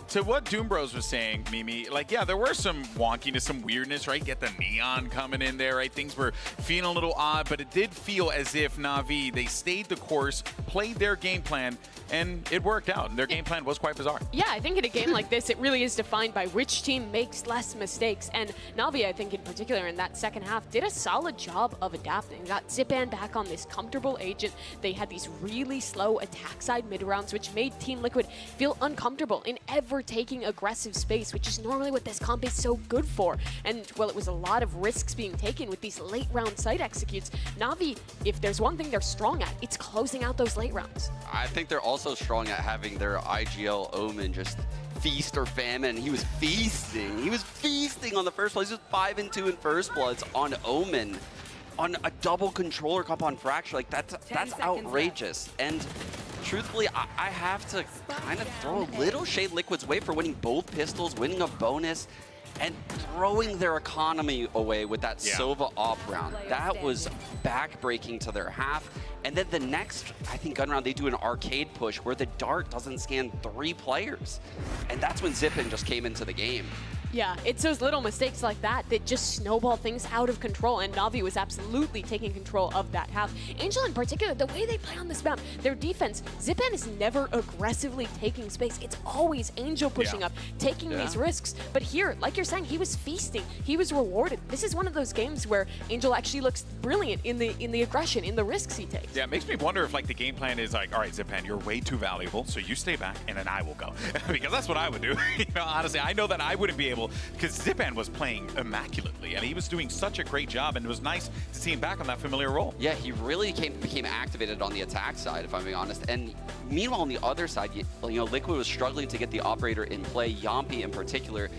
to what Doom Bros was saying, Mimi, like, yeah, there were some wonkiness, some weirdness, right? Get the neon coming in there, right? Things were feeling a little odd, but it did feel as if NAVI, they stayed the course, played their game plan, and it worked out. Their game plan was quite bizarre. Yeah, I think in a game like this, it really is defined by which team makes less mistakes. And NAVI, I think in particular, in that second half, did a solid job of adapting. Got Zipan back on this comfortable agent. They had these really slow attack side mid rounds, which made Team Liquid feel uncomfortable in ever taking aggressive space, which is normally what this comp is so good for. And, well, it was a lot of risks being taken with these late round site executes. NAVI, if there's one thing they're strong at, it's closing out those late rounds. I think they're also strong at having their IGL Omen just feast or famine. He was feasting. He was feasting on the first place. He was 5-2 in first bloods on Omen, on a double controller comp on Fracture. Like, that's outrageous. And truthfully, I have to kind of throw a little shade Liquid's way for winning both pistols, winning a bonus, and throwing their economy away with that Sova op round. That was backbreaking to their half. And then the next, I think, gun round, they do an arcade push where the dart doesn't scan 3 players. And that's when Zipan just came into the game. Yeah, it's those little mistakes like that that just snowball things out of control, and NAVI was absolutely taking control of that half. Angel in particular, the way they play on this map, their defense, Zipan is never aggressively taking space. It's always Angel pushing up, taking these risks. But here, like you're saying, he was feasting. He was rewarded. This is one of those games where Angel actually looks brilliant in the aggression, in the risks he takes. Yeah, it makes me wonder if, like, the game plan is like, all right, Zipan, you're way too valuable, so you stay back, and then I will go. Because that's what I would do. You know, honestly, I know that I wouldn't be able, because Zipan was playing immaculately, and he was doing such a great job, and it was nice to see him back on that familiar role. Yeah, he really became activated on the attack side, if I'm being honest. And meanwhile, on the other side, you know, Liquid was struggling to get the operator in play. Yampi, in particular,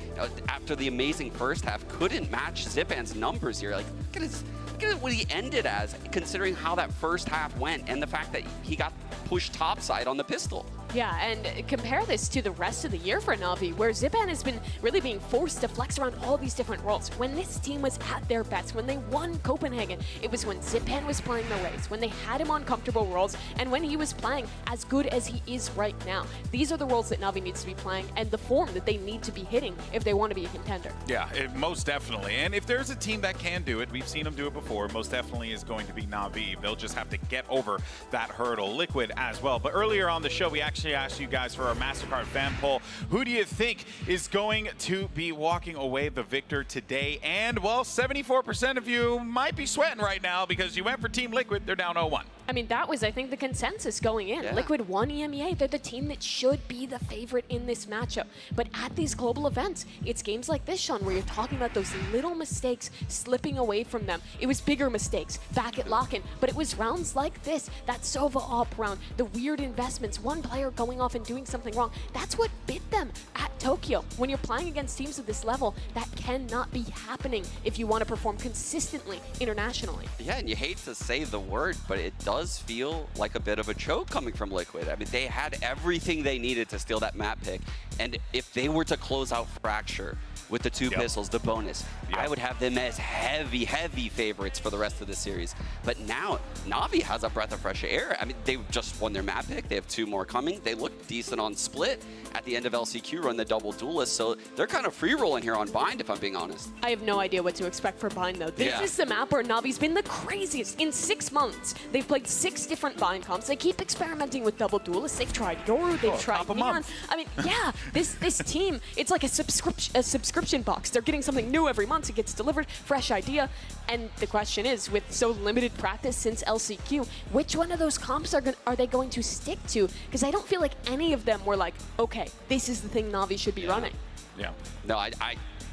after the amazing first half, couldn't match Zipan's numbers here. Like, look at what he ended as, considering how that first half went, and the fact that he got pushed topside on the pistol. Yeah, and compare this to the rest of the year for NAVI, where Zipan has been really being forced to flex around all these different roles. When this team was at their best, when they won Copenhagen, it was when Zipan was playing the race, when they had him on comfortable roles, and when he was playing as good as he is right now. These are the roles that NAVI needs to be playing, and the form that they need to be hitting if they want to be a contender. Yeah, most definitely. And if there's a team that can do it, we've seen them do it before, most definitely is going to be NAVI. They'll just have to get over that hurdle. Liquid as well. But earlier on the show, we actually asked you guys for our MasterCard fan poll. Who do you think is going to be walking away the victor today? And, well, 74% of you might be sweating right now because you went for Team Liquid. They're down 0-1. I mean, that was, I think, the consensus going in. Liquid won EMEA. They're the team that should be the favorite in this matchup. But at these global events, it's games like this, Sean, where you're talking about those little mistakes slipping away from them. It was bigger mistakes back at lock-in, but it was rounds like this, that Sova op round, the weird investments, one player going off and doing something wrong. That's what bit them at Tokyo. When you're playing against teams of this level, that cannot be happening if you want to perform consistently internationally. Yeah, and you hate to say the word, but it does feel like a bit of a choke coming from Liquid. I mean, they had everything they needed to steal that map pick, and if they were to close out Fracture with the 2 pistols, the bonus, I would have them as heavy favorites for the rest of the series. But now, NAVI has a breath of fresh air. I mean, they just won their map pick. They have 2 more coming. They look decent on Split at the end of LCQ, run the double duelist, so they're kind of free-rolling here on Bind, if I'm being honest. I have no idea what to expect for Bind, though. This is the map where NAVI's been the craziest. In 6 months, they've played 6 different Bind comps. They keep experimenting with double duelists. They've tried Yoru, they've tried Neon. I mean, yeah, this team, it's like a subscription box. They're getting something new every month. It gets delivered, fresh idea. And the question is, with so limited practice since LCQ, which one of those comps are they going to stick to? Because I don't feel like any of them were like, okay, this is the thing NAVI should be running. Yeah. No,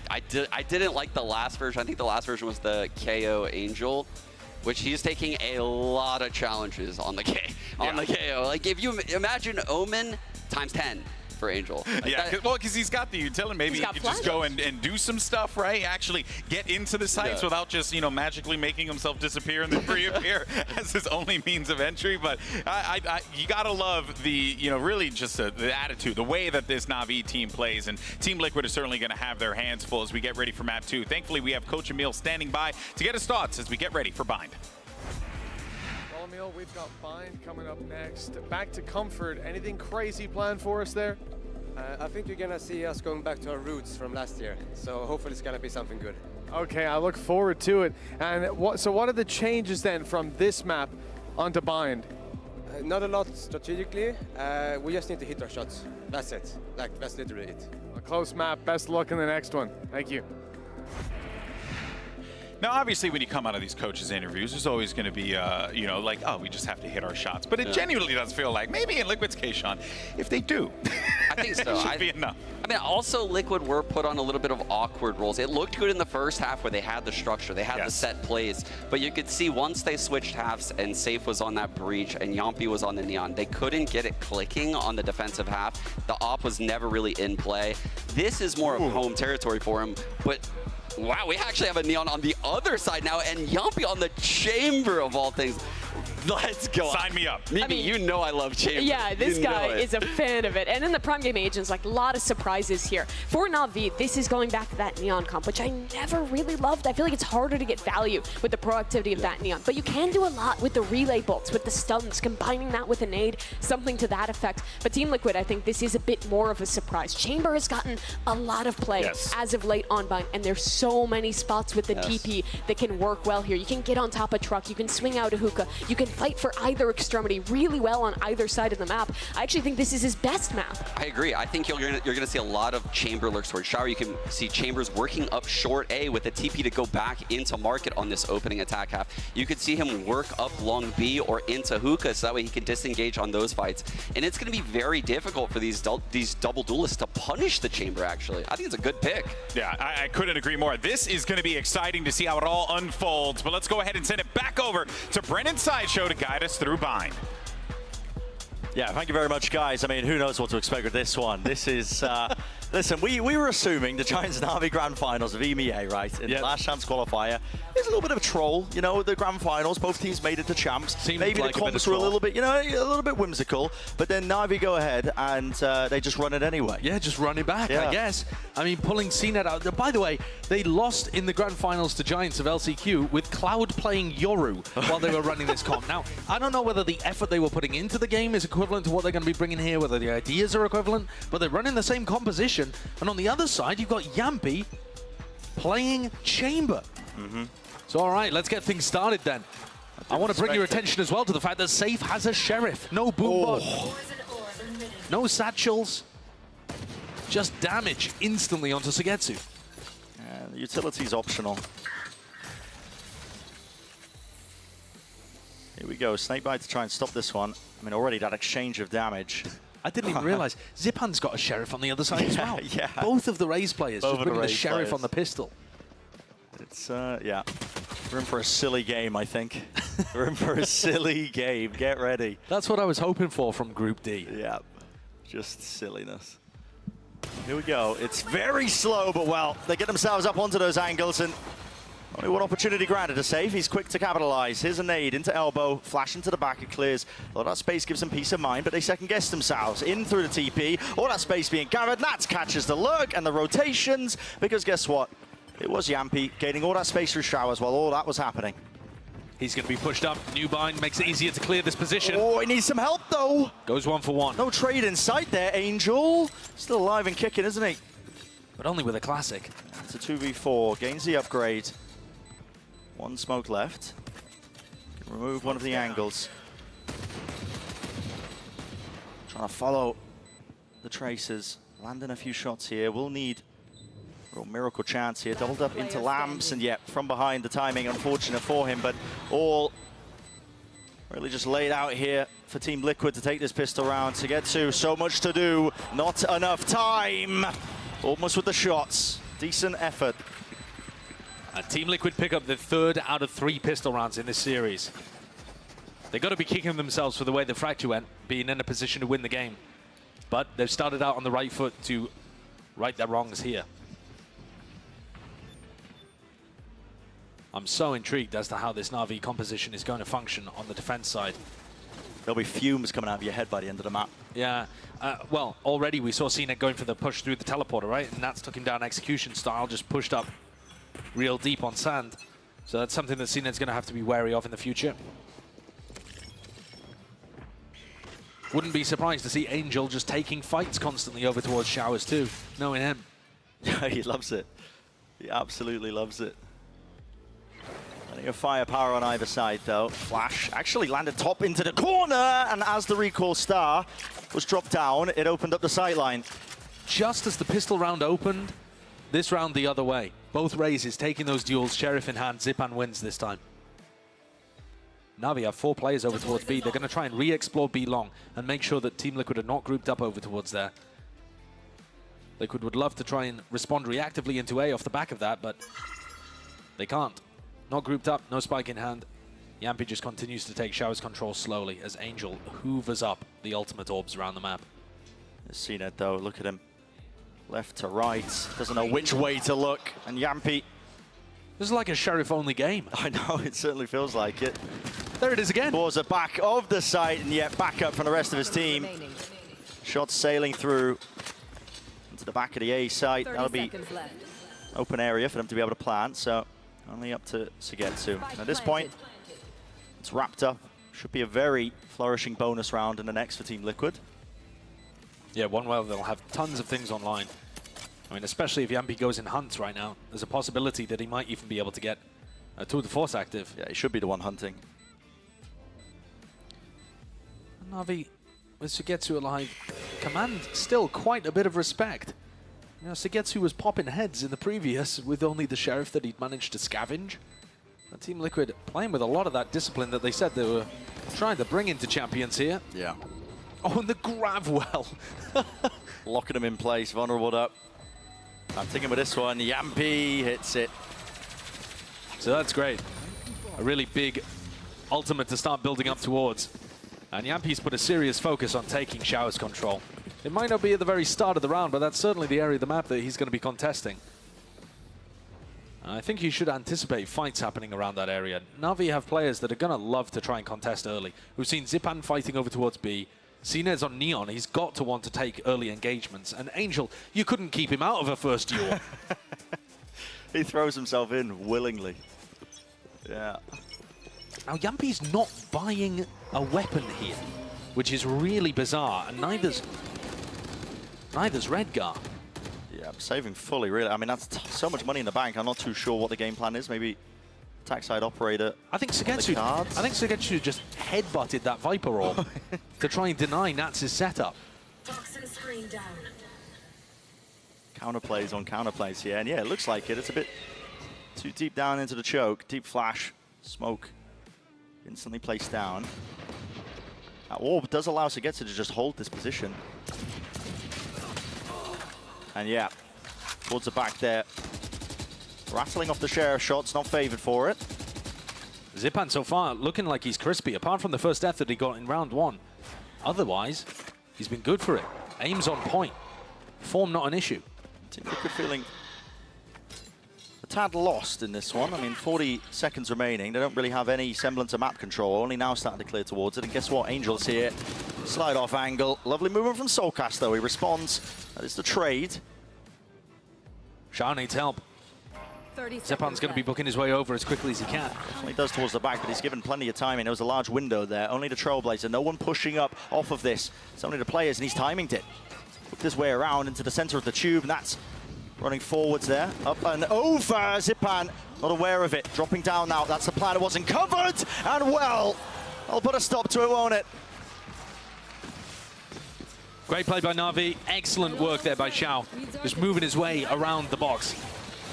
I didn't like the last version. I think the last version was the KO Angel, which he's taking a lot of challenges on the KO. Like if you imagine Omen times 10 for Angel. Like well, because he's got the utility. Maybe he could just go and do some stuff, right? Actually get into the sites without just, magically making himself disappear and then reappear as his only means of entry. But you gotta love the, really just the attitude, the way that this Na'Vi team plays. And Team Liquid is certainly going to have their hands full as we get ready for Map 2. Thankfully, we have Coach Emil standing by to get his thoughts as we get ready for Bind. Well, Emil, we've got Bind coming up next. Back to Comfort. Anything crazy planned for us there? I think you're gonna see us going back to our roots from last year. So hopefully it's gonna be something good. Okay, I look forward to it. And so what are the changes then from this map onto Bind? Not a lot strategically. We just need to hit our shots. That's it. That's literally it. A close map. Best of luck in the next one. Thank you. Now, obviously, when you come out of these coaches' interviews, there's always going to be, like, oh, we just have to hit our shots. But it genuinely does feel like, maybe in Liquid's case, Sean, if they do, I think so. it should be enough. I mean, also Liquid were put on a little bit of awkward roles. It looked good in the first half where they had the structure, they had the set plays, but you could see once they switched halves and Safe was on that breach and Yampi was on the Neon, they couldn't get it clicking on the defensive half. The op was never really in play. This is more of home territory for him, but wow, we actually have a Neon on the other side now and Yampi on the Chamber of all things. Let's go. Sign me up. Mimi, you know I love Chamber. Yeah, this guy is a fan of it. And in the Prime Game Agents, like a lot of surprises here. For Na'Vi, this is going back to that Neon comp, which I never really loved. I feel like it's harder to get value with the proactivity of that Neon. But you can do a lot with the relay bolts, with the stuns, combining that with a nade, something to that effect. But Team Liquid, I think this is a bit more of a surprise. Chamber has gotten a lot of play as of late on Bind, and there's so many spots with the TP that can work well here. You can get on top of truck, you can swing out a hookah, you can fight for either extremity really well on either side of the map. I actually think this is his best map. I agree. I think you're gonna see a lot of Chamber lurks towards Shower. You can see Chambers working up short A with a TP to go back into market on this opening attack half. You could see him work up long B or into hookah so that way he can disengage on those fights. And it's gonna be very difficult for these double duelists to punish the Chamber, actually. I think it's a good pick. Yeah, I couldn't agree more. This is gonna be exciting to see how it all unfolds, but let's go ahead and send it back over to Brennan Sideshow to guide us through Bind. Yeah, thank you very much, guys. I mean, who knows what to expect with this one? This is, listen, we were assuming the Giants Na'Vi Grand Finals of EMEA, right? In the last chance qualifier. There's a little bit of a troll, the Grand Finals. Both teams made it to champs. Maybe like the comps were a little bit, a little bit whimsical. But then Na'Vi go ahead and they just run it anyway. Yeah, just run it back, I guess. I mean, pulling CNET out. By the way, they lost in the Grand Finals to Giants of LCQ with Cloud playing Yoru while they were running this comp. Now, I don't know whether the effort they were putting into the game is equivalent to what they're going to be bringing here, whether the ideas are equivalent, but they're running the same composition. And on the other side, you've got Yampi playing Chamber. So, all right, let's get things started then. I want to bring your attention as well to the fact that Safe has a Sheriff. No boombot, no satchels, just damage instantly onto Sugetsu. The utility's optional. Here we go, Snakebite to try and stop this one. I mean, already that exchange of damage. I didn't even realize Zipan's got a Sheriff on the other side as well. Yeah. Both of the Raze players just bringing the Sheriff on the pistol. It's, yeah. We're in for a silly game, I think. We're in for a silly game. Get ready. That's what I was hoping for from Group D. Yeah. Just silliness. Here we go. It's very slow, but well, they get themselves up onto those angles, and only one opportunity granted to Save. He's quick to capitalize. Here's a nade into elbow, flash into the back, it clears. All that space gives them peace of mind, but they second guess themselves. In through the TP, all that space being gathered. Nats catches the lurk and the rotations, because guess what? It was Yampi gaining all that space through showers while all that was happening. He's going to be pushed up. New bind makes it easier to clear this position. Oh, he needs some help though. Goes 1 for 1. No trade in sight there, Angel. Still alive and kicking, isn't he? But only with a classic. It's a 2v4, gains the upgrade. One smoke left. Can remove one of the angles. Trying to follow the tracers. Landing a few shots here. We'll need a real miracle chance here. Doubled up into Lamps, and yet from behind the timing, unfortunate for him, but all really just laid out here for Team Liquid to take this pistol round. To get to, so much to do, not enough time. Almost with the shots. Decent effort. And Team Liquid pick up the 3rd out of 3 pistol rounds in this series. They've got to be kicking themselves for the way the Fracture went, being in a position to win the game. But they've started out on the right foot to right their wrongs here. I'm so intrigued as to how this NAVI composition is going to function on the defense side. There'll be fumes coming out of your head by the end of the map. Yeah, well, already we saw CNET going for the push through the teleporter, right? And Nats took him down execution style, just pushed up real deep on sand. So that's something that CNET's going to have to be wary of in the future. Wouldn't be surprised to see Angel just taking fights constantly over towards Showers too, knowing him. He loves it. He absolutely loves it. Plenty of firepower on either side, though. Flash actually landed top into the corner, and as the recall star was dropped down, it opened up the sightline. Just as the pistol round opened, this round the other way. Both raises taking those duels, Sheriff in hand, Zipan wins this time. NAVI have 4 players over towards B. They're going to try and re-explore B long and make sure that Team Liquid are not grouped up over towards there. Liquid would love to try and respond reactively into A off the back of that, but they can't. Not grouped up, no spike in hand. Yampi just continues to take Showers control slowly as Angel hoovers up the ultimate orbs around the map. CNET though, look at him. Left to right, doesn't know which way to look. And Yampi. This is like a Sheriff-only game. I know, it certainly feels like it. There it is again. Towards the back of the site, and yet back up from the rest of his team. Shots sailing through into the back of the A site. That'll be open area for them to be able to plant, so only up to Sugetsu. At this point, it's wrapped up. Should be a very flourishing bonus round in the next for Team Liquid. Yeah, one well, they'll have tons of things online. I mean, especially if Yampi goes in hunts right now, there's a possibility that he might even be able to get a Tour de Force active. Yeah, he should be the one hunting. NAVI, with Sugetsu alive, command still quite a bit of respect. You know, Sugetsu was popping heads in the previous with only the Sheriff that he'd managed to scavenge. And Team Liquid playing with a lot of that discipline that they said they were trying to bring into Champions here. Yeah. Oh, and the grab well. Locking him in place, vulnerable up. I'm thinking with this one, Yampi hits it. So that's great. A really big ultimate to start building up towards. And Yampi's put a serious focus on taking Showers control. It might not be at the very start of the round, but that's certainly the area of the map that he's going to be contesting. And I think you should anticipate fights happening around that area. NAVI have players that are going to love to try and contest early. We've seen Zipan fighting over towards B. Sinez on Neon, he's got to want to take early engagements. And Angel, you couldn't keep him out of a first duel. He throws himself in willingly. Yeah. Now, Yampi's not buying a weapon here, which is really bizarre, and neither's Redgar. Yeah, I'm saving fully, really. I mean, that's so much money in the bank. I'm not too sure what the game plan is. Maybe attack side operator. I think Sugetsu just headbutted that Viper orb to try and deny Nats' setup. Toxin screen down. Counterplays on counterplays here, and yeah, it looks like it. It's a bit too deep down into the choke. Deep flash, smoke, instantly placed down. That orb does allow Sugetsu to just hold this position. And yeah, towards the back there. Rattling off the Sheriff shots, not favored for it. Zipan so far looking like he's crispy, apart from the first death that he got in round 1. Otherwise, he's been good for it. Aim's on point. Form not an issue. Team Liquid feeling a tad lost in this one. I mean, 40 seconds remaining. They don't really have any semblance of map control. Only now starting to clear towards it. And guess what? Angel's here. Slide off angle. Lovely movement from Soulcast, though. He responds. That is the trade. Shao needs help. Zepan's going to be booking his way over as quickly as he can. He does towards the back, but he's given plenty of timing. There was a large window there. Only the Trailblazer. No one pushing up off of this. It's only the players, and he's timing it. Booked his way around into the center of the tube, and that's running forwards there. Up and over. Zipan not aware of it. Dropping down now. That's the plan. It wasn't covered. And well, I'll put a stop to it, won't it? Great play by NAVI. Excellent work there by Xiao. Just moving his way around the box.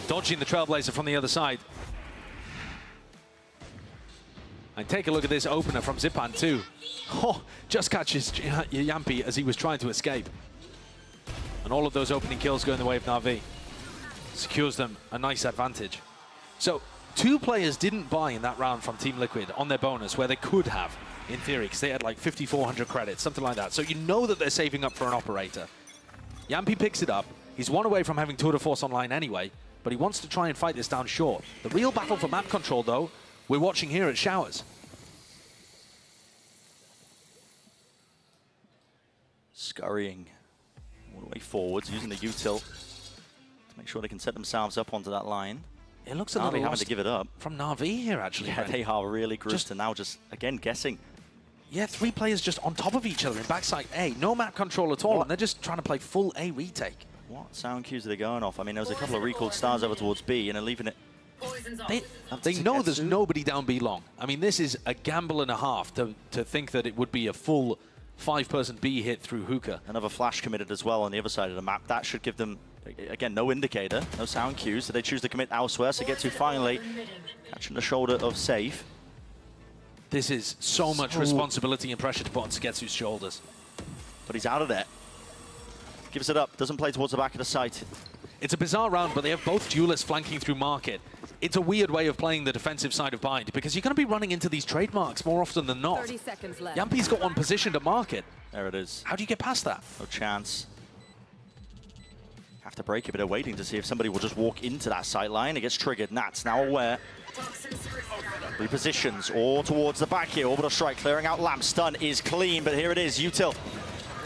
Dodging the Trailblazer from the other side. And take a look at this opener from Zipan too. Oh, just catches Yampi as he was trying to escape. And all of those opening kills go in the way of NAVI. secures them a nice advantage. So 2 players didn't buy in that round from Team Liquid on their bonus, where they could have, in theory, because they had like 5,400 credits, something like that. So you know that they're saving up for an operator. Yampy picks it up. He's 1 away from having Tour de Force online anyway, but he wants to try and fight this down short. The real battle for map control, though, we're watching here at Showers. Scurrying all the way forwards, using the util to make sure they can set themselves up onto that line. It looks a NAVI little having lost to give it up. From NAVI here, actually. Yeah, they are really grouped and now just, again, guessing. Yeah, 3 players just on top of each other in backside A. No map control at all, and they're just trying to play full A retake. What sound cues are they going off? I mean, there was a couple of recalled stars over towards B, and they're leaving it. They know there's nobody down B long. I mean, this is a gamble and a half to think that it would be a full 5-person B hit through hookah. Another flash committed as well on the other side of the map. That should give them, again, no indicator, no sound cues. So they choose to commit elsewhere, so get to finally catching the shoulder of Safe. This is so much responsibility and pressure to put on Sugetsu's shoulders. But he's out of there. Gives it up, doesn't play towards the back of the site. It's a bizarre round, but they have both duelists flanking through Market. It's a weird way of playing the defensive side of Bind, because you're going to be running into these trademarks more often than not. 30 seconds left. Yampy's got one positioned at Market. There it is. How do you get past that? No chance. Have to break it, but they're waiting to see if somebody will just walk into that sight line. It gets triggered. Nats now aware. Repositions all towards the back here. Orbital strike clearing out Lamp. Stun is clean, but here it is. Util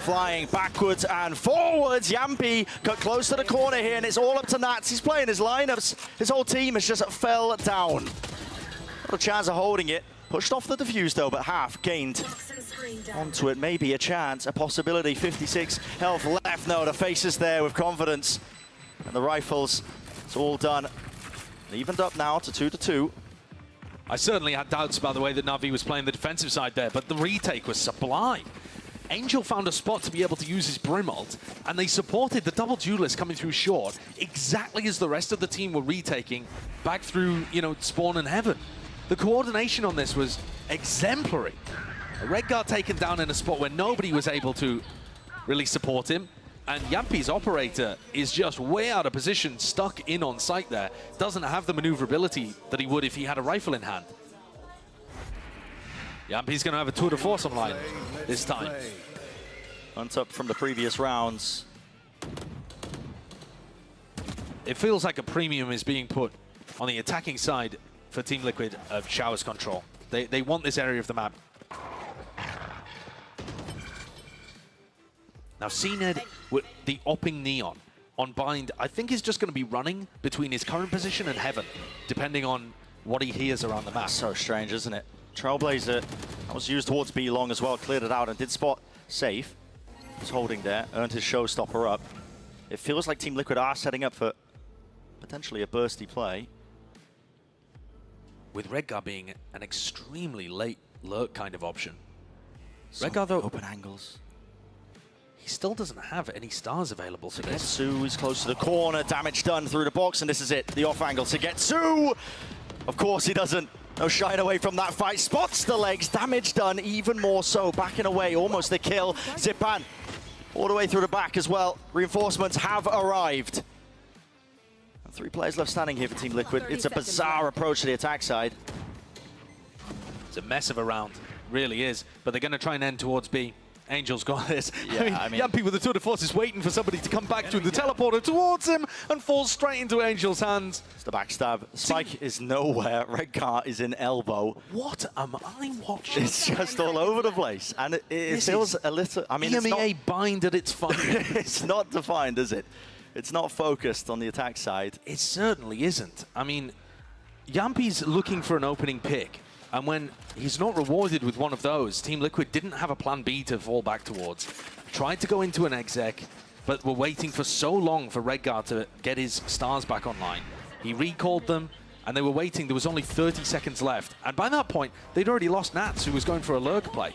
flying backwards and forwards. Yampy cut close to the corner here, and it's all up to Nats. He's playing his lineups. His whole team has just fell down. Not a chance of holding it. Pushed off the defuse though, but half gained onto it. Maybe a chance, a possibility. 56 health left. No, the face is there with confidence. And the rifles, it's all done. Evened up now to 2-2. I certainly had doubts about the way that Navi was playing the defensive side there, but the retake was sublime. Angel found a spot to be able to use his Brim ult, and they supported the double duelist coming through short exactly as the rest of the team were retaking back through, you know, Spawn and Heaven. The coordination on this was exemplary. Redguard taken down in a spot where nobody was able to really support him, and Yampy's operator is just way out of position, stuck in on site there. Doesn't have the maneuverability that he would if he had a rifle in hand. Yampy's going to have a tour de force online this time. Hunt up from the previous rounds. It feels like a premium is being put on the attacking side for Team Liquid of Showers control. They want this area of the map. Now, CNED with the Opping Neon on Bind, I think is just going to be running between his current position and Heaven, depending on what he hears around the map. So strange, isn't it? Trailblazer, that was used towards B long as well, cleared it out and did spot Safe. Was holding there, earned his showstopper up. It feels like Team Liquid are setting up for potentially a bursty play. With Redguard being an extremely late lurk kind of option. Redguard, though, open angles. He still doesn't have any stars available for this. Sugetsu is close to the corner, damage done through the box, and this is it, the off angle. Sugetsu! Of course he doesn't. No shying away from that fight. Spots the legs, damage done even more so. Backing away, almost a kill. Zipan all the way through the back as well. Reinforcements have arrived. And 3 players left standing here for Team Liquid. It's a bizarre approach to the attack side. It's a mess of a round, really is. But they're going to try and end towards B. Angel's got this. Yeah, I mean, Yampy with the tour de force is waiting for somebody to come back through the teleporter towards him and falls straight into Angel's hands. It's the backstab. Spike is nowhere. Redguard is in elbow. What am I watching? It's just all over the place. And it feels a little... I mean, EMEA Bind at its finest. It's not defined, is it? It's not focused on the attack side. It certainly isn't. I mean, Yampy's looking for an opening pick. And when he's not rewarded with one of those, Team Liquid didn't have a plan B to fall back towards. Tried to go into an exec, but were waiting for so long for Redguard to get his stars back online. He recalled them, and they were waiting. There was only 30 seconds left. And by that point, they'd already lost Nats, who was going for a lurk play.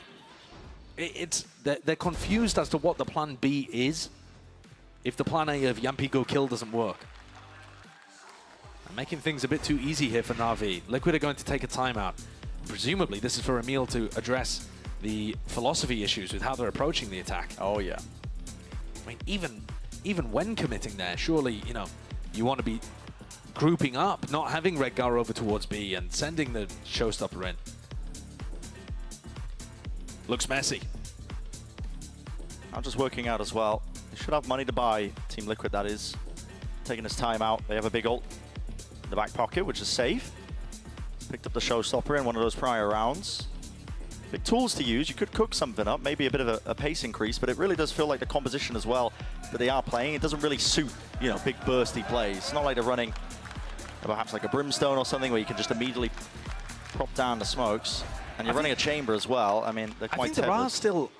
They're confused as to what the plan B is if the plan A of Yampy go kill doesn't work. And making things a bit too easy here for Na'Vi. Liquid are going to take a timeout. Presumably, this is for Emil to address the philosophy issues with how they're approaching the attack. Oh, yeah. I mean, even when committing there, surely, you know, You want to be grouping up, not having Redgar over towards B and sending the showstopper in. Looks messy. I'm just working out as well. They should have money to buy, Team Liquid that is. Taking his time out. They have a big ult in the back pocket, which is safe. Picked up the showstopper in one of those prior rounds. Big tools to use. You could cook something up, maybe a bit of a pace increase, but it really does feel like the composition as well that they are playing. It doesn't really suit, you know, big bursty plays. It's not like they're running perhaps like a Brimstone or something where you can just immediately prop down the smokes. And you're running a chamber as well. I mean, they're quite I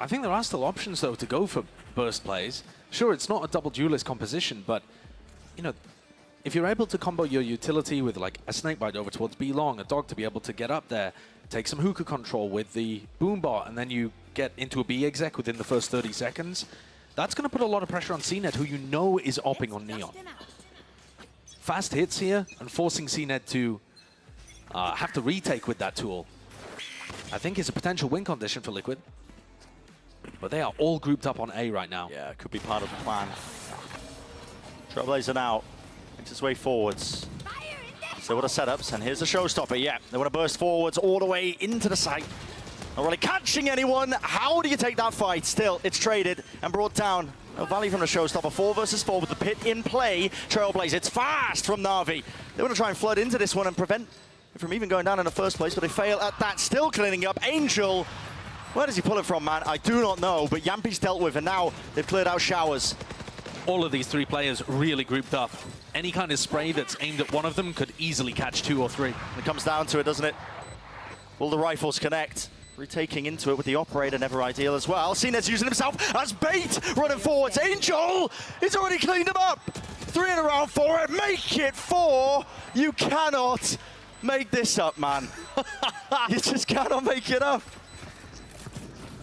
think there are still options though to go for burst plays. Sure, it's not a double duelist composition, but you know, if you're able to combo your utility with like a snakebite over towards B long, a dog to be able to get up there, take some hookah control with the boom bot, and then you get into a B exec within the first 30 seconds, that's going to put a lot of pressure on CNED, who you know is opping on Neon. Fast hits here and forcing CNED to have to retake with that tool, I think is a potential win condition for Liquid. But they are all grouped up on A right now. Yeah, it could be part of the plan. Trailblazer now makes his way forwards. So what are setups? And here's the showstopper. Yeah, they want to burst forwards all the way into the site. Not really catching anyone. How do you take that fight? Still, it's traded and brought down. No value from the showstopper. 4 versus 4 with the pit in play. Trailblazer, it's fast from Na'Vi. They want to try and flood into this one and prevent it from even going down in the first place, but they fail at that. Still cleaning up. Angel, where does he pull it from, man? I do not know, but Yampi's dealt with, and now they've cleared out showers. All of these 3 players really grouped up. Any kind of spray that's aimed at one of them could easily catch 2 or 3. It comes down to it, doesn't it? Will the rifles connect? Retaking into it with the operator, never ideal as well. CNED's using himself as bait, running forwards. Angel, he's already cleaned him up. 3 in a round for it, make it 4. You cannot make this up, man. You just cannot make it up.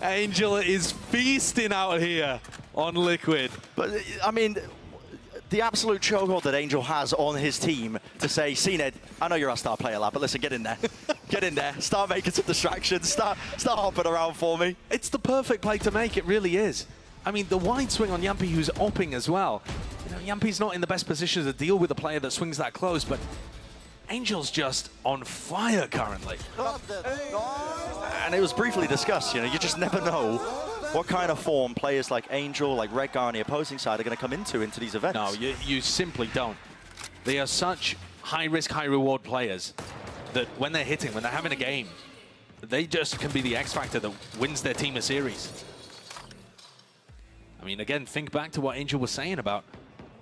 Angel is feasting out here on Liquid. But, I mean, the absolute chokehold that Angel has on his team to say, CNED, I know you're a star player, lad, but listen, get in there. Get in there. Start making some distractions. Start hopping around for me. It's the perfect play to make, it really is. I mean, the wide swing on Yampi, who's opping as well. You know, Yampi's not in the best position to deal with a player that swings that close, but Angel's just on fire currently. And it was briefly discussed, you know, you just never know what kind of form players like Angel, like Redgar on the opposing side are going to come into these events. No, you simply don't. They are such high-risk, high-reward players that when they're hitting, when they're having a game, they just can be the X factor that wins their team a series. I mean, again, think back to what Angel was saying about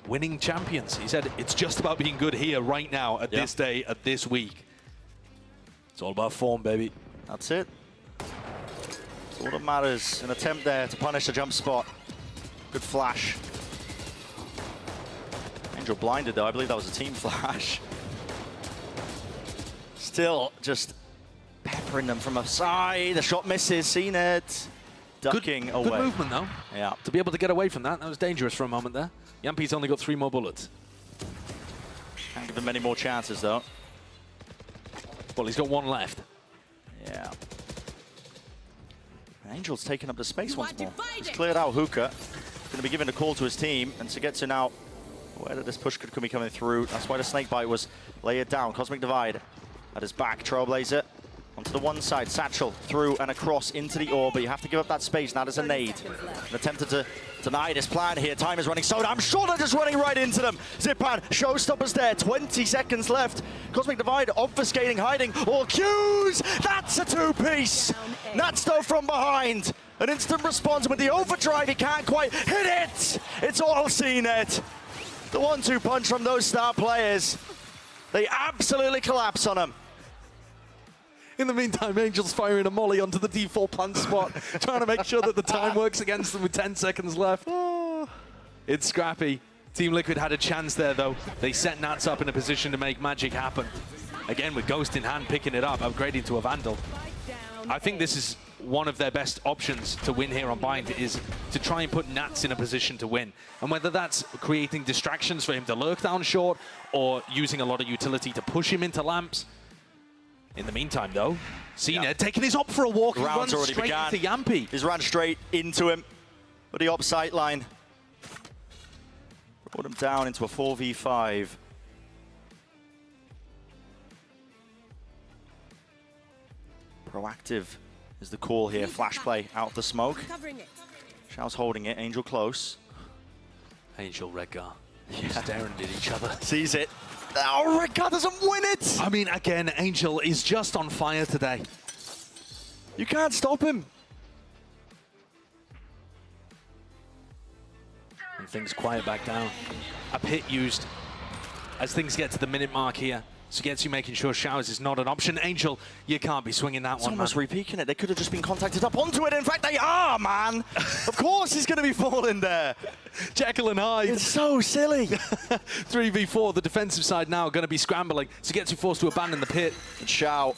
winning champions. He said, it's just about being good here right now at this day, at this week. It's all about form, baby. That's it. That's all that matters. An attempt there to punish the jump spot. Good flash. Angel blinded though. I believe that was a team flash. Still just peppering them from a side. The shot misses. CNED ducking away. Good movement though. Yeah. To be able to get away from that, that was dangerous for a moment there. Yampi's only got 3 more bullets. Can't give them many more chances though. Well, he's got 1 left. Yeah. Angel's taking up the space once more. He's cleared out Hookah. Going to be giving a call to his team, and to get to now where this push could be coming through. That's why the snakebite was layered down. Cosmic Divide at his back. Trailblazer onto the one side. Satchel through and across into the orb, but you have to give up that space. Now there's a nade. An attempted to deny this plan here. Time is running so damn short. They're just running right into them. Zipan, showstoppers there. 20 seconds left. Cosmic Divide obfuscating, hiding. All cues. That's a 2-piece. Natsto from behind. An instant response with the overdrive. He can't quite hit it. It's all CNED. The 1-2 punch from those star players. They absolutely collapse on him. In the meantime, Angel's firing a molly onto the default plant spot, trying to make sure that the time works against them with 10 seconds left. It's scrappy. Team Liquid had a chance there, though. They set Nats up in a position to make magic happen. Again, with Ghost in hand, picking it up, upgrading to a Vandal. I think this is one of their best options to win here on Bind, is to try and put Nats in a position to win. And whether that's creating distractions for him to lurk down short, or using a lot of utility to push him into lamps. In the meantime, though, CNED taking his op for a walk. He runs already straight began. into Yampi. He's ran straight into him with the op sight line. Put him down into a 4v5. Proactive is the call here. Flash play out of the smoke. Xiao's holding it. Angel close. Angel, Redgar, staring at each other. Sees it. Oh, Redgar doesn't win it! I mean, again, Angel is just on fire today. You can't stop him. And things quiet back down. A pit used as things get to the minute mark here. Sugetsu making sure Showers is not an option. Angel, you can't be swinging that It's one, almost man. re-peeking it. They could have just been contacted up onto it. In fact, they are, man. Of course he's going to be falling there. Jekyll and Hyde. It's so silly. 3v4, the defensive side now going to be scrambling. Sugetsu forced to abandon the pit. And Xiao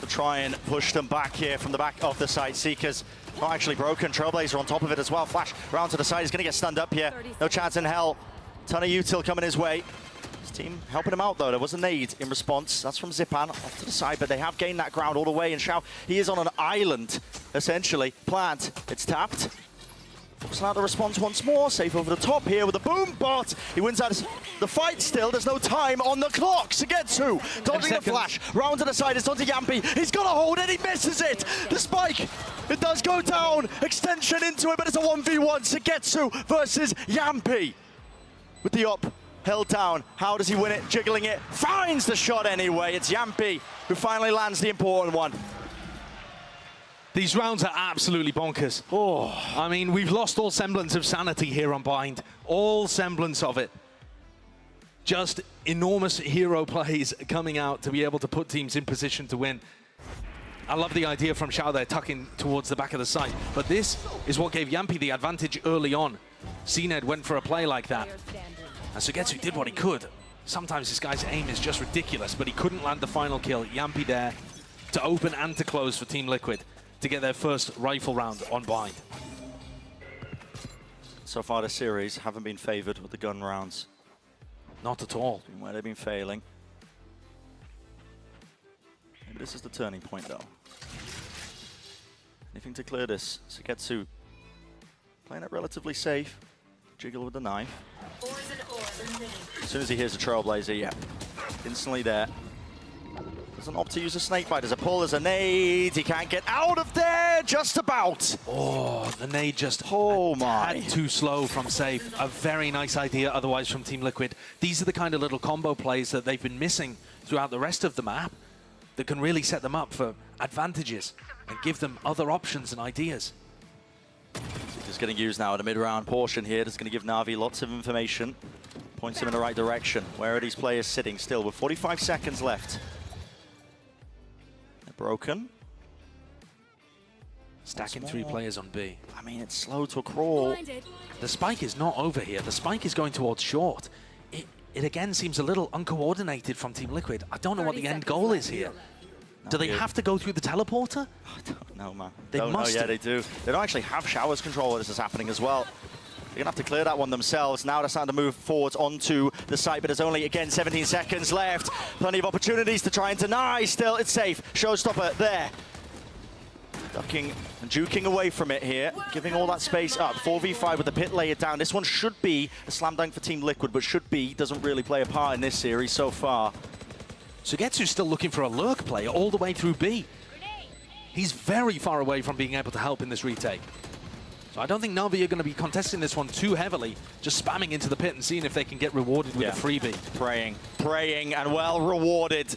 to try and push them back here from the back of the site. Seekers not actually broken. Trailblazer on top of it as well. Flash round to the side. He's going to get stunned up here. No chance in hell. Ton of util coming his way. His team helping him out, though. There was a nade in response. That's from Zipan off to the side, but they have gained that ground all the way. And Xiao, he is on an island, essentially. Plant. It's tapped. Forcing out the response once more. Safe over the top here with a boom bot. He wins out the fight still. There's no time on the clock. Sugetsu dodging the flash. Round to the side. It's onto Yampi. He's got to hold it. He misses it. The spike. It does go down. Extension into it, but it's a 1v1. Sugetsu versus Yampi. With the up. Held down. How does he win it? Jiggling it. Finds the shot anyway. It's Yampi who finally lands the important one. These rounds are absolutely bonkers. Oh, I mean, we've lost all semblance of sanity here on Bind. All semblance of it. Just enormous hero plays coming out to be able to put teams in position to win. I love the idea from Xiao there, tucking towards the back of the site. But this is what gave Yampi the advantage early on. CNED went for a play like that. And Sugetsu did what he could. Sometimes this guy's aim is just ridiculous, but he couldn't land the final kill. Yampi there to open and to close for Team Liquid to get their first rifle round on Bind. So far this series haven't been favored with the gun rounds. Not at all. Where they've been failing. Maybe this is the turning point, though. Anything to clear this? Sugetsu playing it relatively safe. Jiggle with the knife. As soon as he hears the Trailblazer, yeah, instantly there. Doesn't opt to use a snake bite. There's a pull, there's a nade. He can't get out of there, just about. Oh, the nade just too slow from Safe. A very nice idea otherwise from Team Liquid. These are the kind of little combo plays that they've been missing throughout the rest of the map that can really set them up for advantages and give them other options and ideas. Just getting used now at a mid-round portion here. That's going to give Navi lots of information. Points him in the right direction. Where are these players sitting still with 45 seconds left? They're broken. Stacking 3 players on B. I mean, it's slow to crawl. The spike is not over here. The spike is going towards short. It again seems a little uncoordinated from Team Liquid. I don't know what the end goal is here. Do they have to go through the teleporter? I don't know, man. They must. Yeah, they do. They don't actually have Showers control while this is happening as well. They're going to have to clear that one themselves. Now they're starting to move forwards onto the site, but there's only, again, 17 seconds left. Plenty of opportunities to try and deny. Still, it's safe. Showstopper there. Ducking and juking away from it here, giving all that space up. 4v5 with the pit layer down. This one should be a slam dunk for Team Liquid, but should be, doesn't really play a part in this series so far. Sugetsu's still looking for a lurk player all the way through B. He's very far away from being able to help in this retake. So I don't think Navi are going to be contesting this one too heavily, just spamming into the pit and seeing if they can get rewarded with a freebie. Praying, and well rewarded.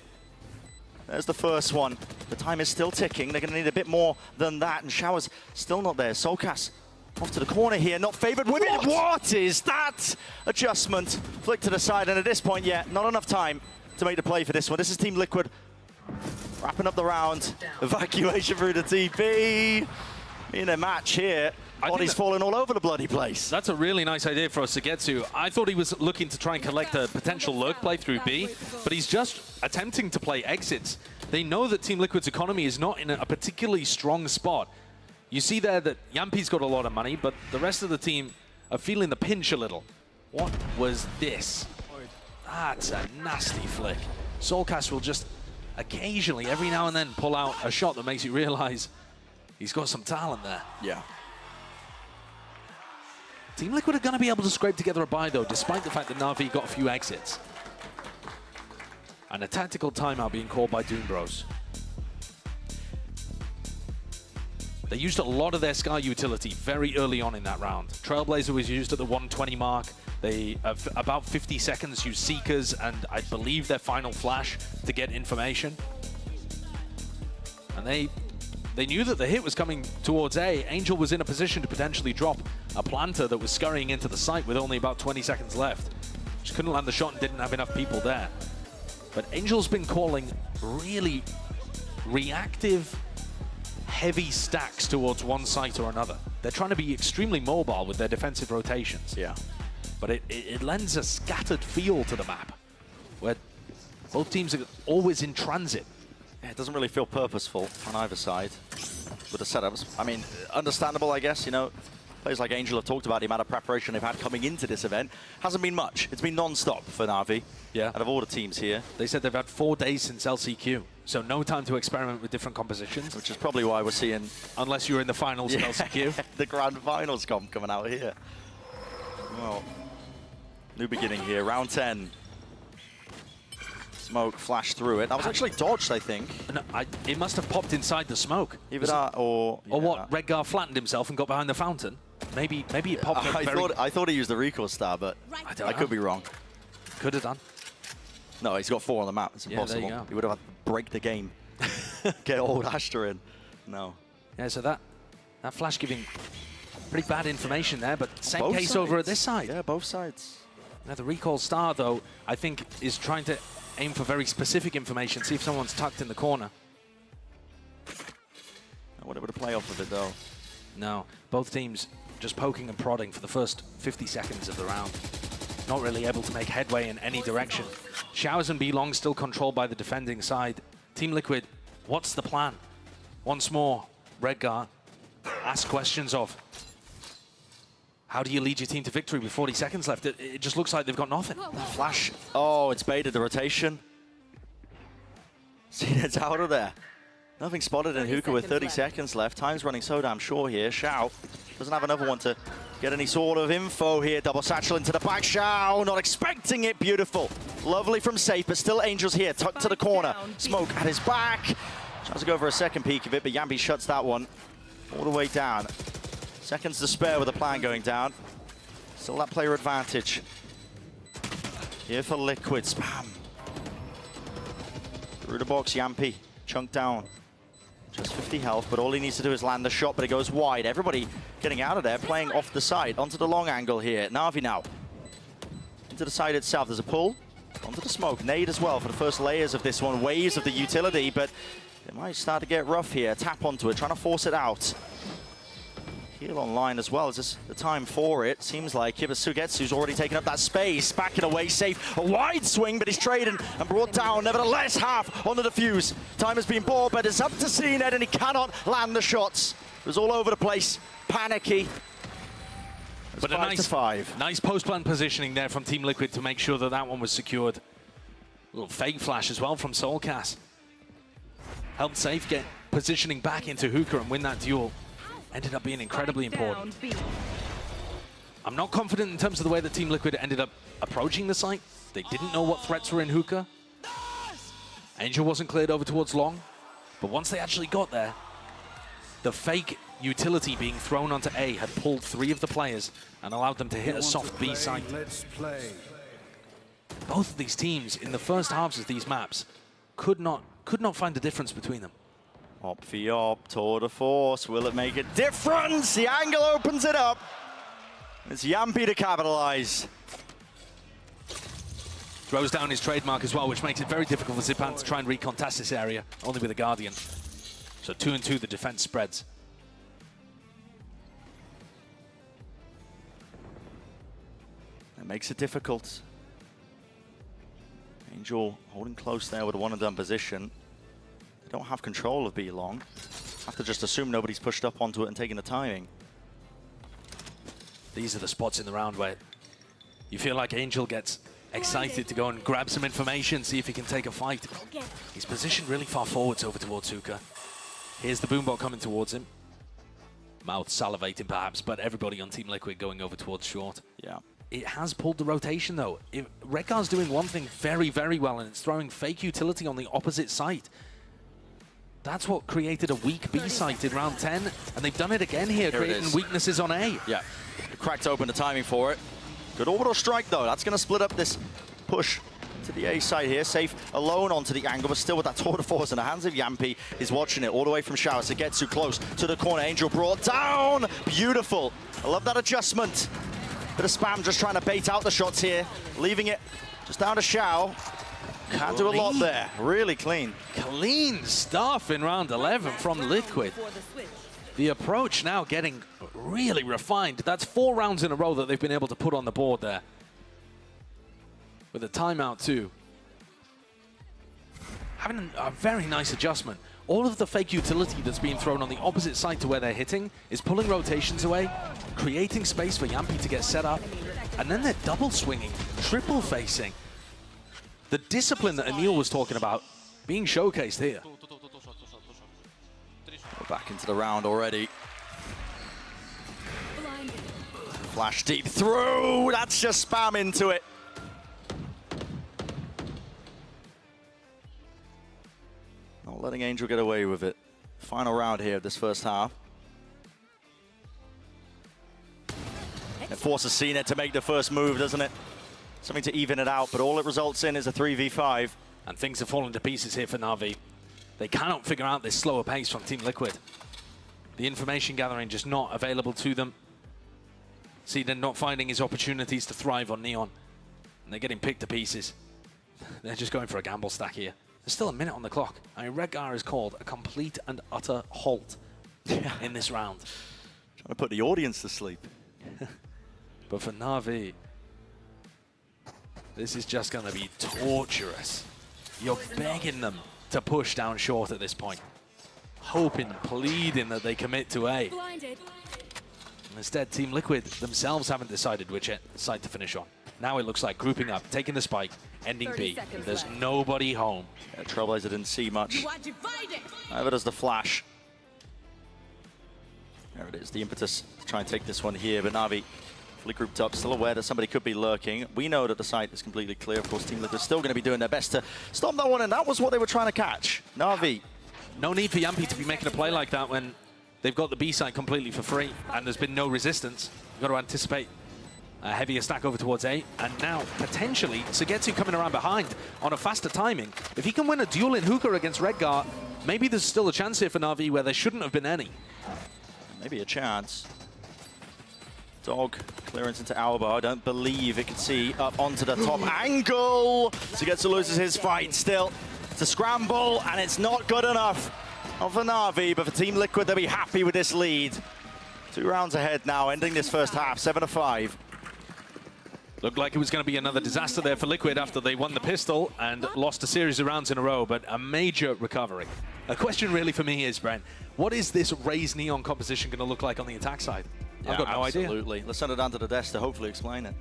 There's the first one. The time is still ticking. They're going to need a bit more than that, and Shower's still not there. Solkas off to the corner here, not favored with it. What is that? Adjustment, flick to the side, and at this point, yeah, not enough time to make the play for this one. This is Team Liquid wrapping up the round. Evacuation through the TP. In a match here, bodies falling all over the bloody place. That's a really nice idea for Sugetsu. I thought he was looking to try and collect a potential lurk play through B, but he's just attempting to play exits. They know that Team Liquid's economy is not in a particularly strong spot. You see there that Yampi's got a lot of money, but the rest of the team are feeling the pinch a little. What was this? That's a nasty flick. Solkas will just occasionally, every now and then, pull out a shot that makes you realize he's got some talent there. Yeah. Team Liquid are going to be able to scrape together a buy, though, despite the fact that Na'Vi got a few exits. And a tactical timeout being called by Doom Bros. They used a lot of their Sky utility very early on in that round. Trailblazer was used at the 120 mark. They have about 50 seconds used Seekers and I believe their final flash to get information. And they knew that the hit was coming towards A. Angel was in a position to potentially drop a planter that was scurrying into the site with only about 20 seconds left. Just couldn't land the shot and didn't have enough people there. But Angel's been calling really reactive, heavy stacks towards one site or another. They're trying to be extremely mobile with their defensive rotations. Yeah. But it lends a scattered feel to the map, where both teams are always in transit. Yeah, it doesn't really feel purposeful on either side with the setups. I mean, understandable, I guess, you know. Players like Angel have talked about the amount of preparation they've had coming into this event. Hasn't been much. It's been non-stop for Na'Vi. Yeah. Out of all the teams here. They said they've had 4 days since LCQ, so no time to experiment with different compositions. Which is probably why we're seeing... Unless you're in the finals of LCQ. The grand finals coming out here. Well, new beginning here, round 10. Smoke flashed through it. That was actually dodged, I think. No, it must have popped inside the smoke. Either that or... Or what, Redgar flattened himself and got behind the fountain? Maybe it popped up I thought he used the recoil star, but I could be wrong. Could have done. No, he's got 4 on the map. It's impossible. Yeah, there you go. He would have had to break the game. Get old Astra in. No. Yeah, so that flash giving pretty bad information there, but same Both case sides. over at this side. Yeah, both sides. Now the recall star, though, I think is trying to aim for very specific information, see if someone's tucked in the corner. I would have to play off of it, though. No, both teams just poking and prodding for the first 50 seconds of the round. Not really able to make headway in any direction. Showers and B-Long still controlled by the defending side. Team Liquid, what's the plan? Once more, Redgar asks questions of, how do you lead your team to victory with 40 seconds left? It just looks like they've got nothing. Flash. Oh, it's baited the rotation. See, it's out of there. Nothing spotted in Hookah with 30 seconds left. Time's running so damn short here. Shao doesn't have another one to get any sort of info here. Double satchel into the back. Shao not expecting it. Beautiful. Lovely from safe, but still Angel's here. Tucked to the corner. Smoke at his back. Tries to go for a second peek of it, but Yambi shuts that one all the way down. Seconds to spare with the plan going down. Still that player advantage. Here for Liquid. Spam. Through the box, Yampi. Chunked down. Just 50 health, but all he needs to do is land the shot, but it goes wide. Everybody getting out of there, playing off the side. Onto the long angle here. Na'Vi now. Into the side itself. There's a pull. Onto the smoke. Nade as well for the first layers of this one. Waves of the utility, but it might start to get rough here. Tap onto it, trying to force it out. Heal online as well. Is this the time for it? Seems like Sugetsu's already taken up that space. Backing away safe. A wide swing, but he's traded and brought down. Nevertheless, half on the defuse. Time has been bought, but it's up to CNED, and he cannot land the shots. It was all over the place. Panicky. But a nice post-plan positioning there from Team Liquid to make sure that that one was secured. A little fake flash as well from Soulcast. Helped Safe get positioning back into Hookah and win that duel. Ended up being incredibly important. I'm not confident in terms of the way that Team Liquid ended up approaching the site. They didn't know what threats were in Hookah. Angel wasn't cleared over towards Long. But once they actually got there, the fake utility being thrown onto A had pulled 3 of the players and allowed them to hit a soft B site. Let's play. Both of these teams in the first halves of these maps could not find the difference between them. Op for op, tour de force. Will it make a difference? The angle opens it up. It's Yampi to capitalize. Throws down his trademark as well, which makes it very difficult for Zipan to try and recontest this area, only with a Guardian. So 2 and 2, the defense spreads. It makes it difficult. Angel holding close there with a one-and-done position. They don't have control of B-Long. Have to just assume nobody's pushed up onto it and taken the timing. These are the spots in the round where you feel like Angel gets excited to go and grab some information, see if he can take a fight. He's positioned really far forwards over towards Hookah. Here's the boombot coming towards him. mouth salivating perhaps, but everybody on Team Liquid going over towards short. Yeah. It has pulled the rotation though. Redgar's doing one thing very, very well, and it's throwing fake utility on the opposite site. That's what created a weak B site in round 10, and they've done it again here creating weaknesses on A. Yeah, cracked open the timing for it. Good orbital strike though. That's going to split up this push to the A side here. Safe alone onto the angle, but still with that tour de force in the hands of Yampi. Is watching it all the way from Shower. Sugetsu close to the corner. Angel brought down. Beautiful. I love that adjustment. Bit of spam just trying to bait out the shots here. Leaving it just down to Shao. Can't do a lot there. Really clean. Clean stuff in round 11 from Liquid. The approach now getting really refined. That's 4 rounds in a row that they've been able to put on the board there. With a timeout too. Having a very nice adjustment. All of the fake utility that's being thrown on the opposite side to where they're hitting is pulling rotations away, creating space for Yampi to get set up, and then they're double swinging, triple facing. The discipline that Emil was talking about being showcased here. We're back into the round already. Flash deep through. That's just spam into it. Not letting Angel get away with it. Final round here of this first half. It forces CNET to make the first move, doesn't it? Something to even it out, but all it results in is a 3v5. And things have fallen to pieces here for NAVI. They cannot figure out this slower pace from Team Liquid. The information gathering just not available to them. CNET not finding his opportunities to thrive on Neon. And they're getting picked to pieces. They're just going for a gamble stack here. There's still a minute on the clock. I mean, Redgar has called a complete and utter halt in this round. Trying to put the audience to sleep. But for NAVI, this is just going to be torturous. You're begging them to push down short at this point. Hoping, pleading that they commit to A. Instead, Team Liquid themselves haven't decided which side to finish on. Now it looks like grouping up, taking the spike, ending B. There's nobody home. Yeah, Trailblazer didn't see much. Neither does the Flash. There it is, the impetus to try and take this one here, but Na'Vi fully grouped up, still aware that somebody could be lurking. We know that the site is completely clear. Of course, Team Liquid still going to be doing their best to stop that one, and that was what they were trying to catch. Na'Vi. No need for Yampi to be making a play like that when they've got the B side completely for free, and there's been no resistance. You've got to anticipate a heavier stack over towards A, and now potentially Sugetsu coming around behind on a faster timing. If he can win a duel in hookah against Redgar, maybe there's still a chance here for Na'Vi where there shouldn't have been any. Maybe a chance. Dog clearance into Alba. I don't believe it could see up onto the top angle. Sugetsu loses his fight still. It's a scramble, and it's not good enough. Not for Na'Vi, but for Team Liquid, they'll be happy with this lead. 2 rounds ahead now, ending this first half, 7-5. Looked like it was going to be another disaster there for Liquid after they won the pistol and lost a series of rounds in a row, but a major recovery. A question really for me is, Brent, what is this Raze Neon composition going to look like on the attack side? Yeah, I've got no idea. Absolutely. Let's send it down to the desk to hopefully explain it.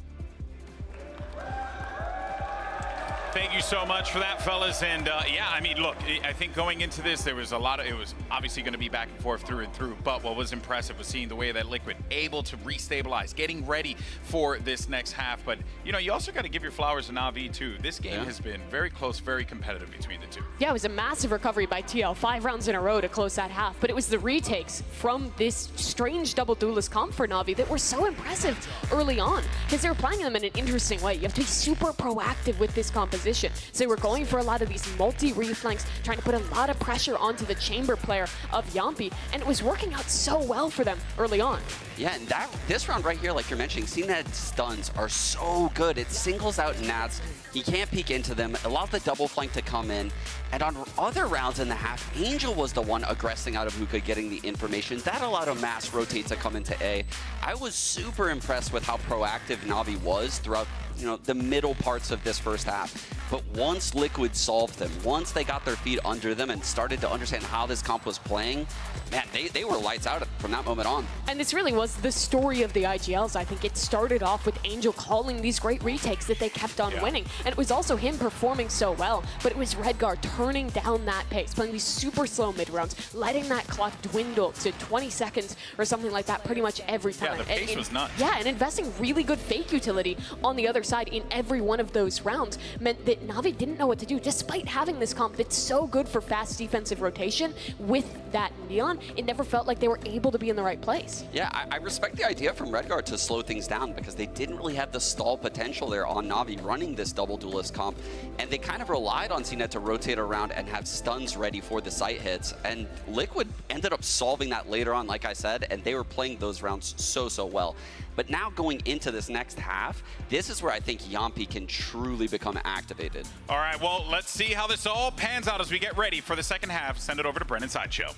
Thank you so much for that, fellas. And yeah, I mean, look, I think going into this, there was a lot of, it was obviously going to be back and forth through and through. But what was impressive was seeing the way that Liquid able to restabilize, getting ready for this next half. But, you know, you also got to give your flowers to NAVI, too. This game has been very close, very competitive between the two. Yeah, it was a massive recovery by TL, 5 rounds in a row to close that half. But it was the retakes from this strange double duelist comp for NAVI that were so impressive early on, because they were playing them in an interesting way. You have to be super proactive with this composition. So they were going for a lot of these multi-reflanks, trying to put a lot of pressure onto the chamber player of Yampi, and it was working out so well for them early on. Yeah, and this round right here, like you're mentioning, CNED's stuns are so good. It singles out Nats. He can't peek into them, allow the double flank to come in. And on other rounds in the half, Angel was the one aggressing out of hookah, getting the information. That allowed a mass rotate to come into A. I was super impressed with how proactive Na'Vi was throughout, you know, the middle parts of this first half. But once Liquid solved them, once they got their feet under them and started to understand how this comp was playing, man, they were lights out from that moment on. And this really was the story of the IGLs. I think it started off with Angel calling these great retakes that they kept on winning. And it was also him performing so well, but it was Redguard turning down that pace, playing these super slow mid rounds, letting that clock dwindle to 20 seconds or something like that pretty much every time. Yeah, the pace was nuts. Yeah, and investing really good fake utility on the other side in every one of those rounds meant that NAVI didn't know what to do, despite having this comp that's so good for fast defensive rotation with that Neon. It never felt like they were able to be in the right place. Yeah, I respect the idea from Redguard to slow things down because they didn't really have the stall potential there on NAVI running this double duelist comp, and they kind of relied on CNET to rotate around and have stuns ready for the site hits, and Liquid ended up solving that later on, like I said, and they were playing those rounds so well. But now going into this next half, this is where I think Yampi can truly become activated. All right, well, let's see how this all pans out as we get ready for the second half. Send it over to Brennan Sideshow.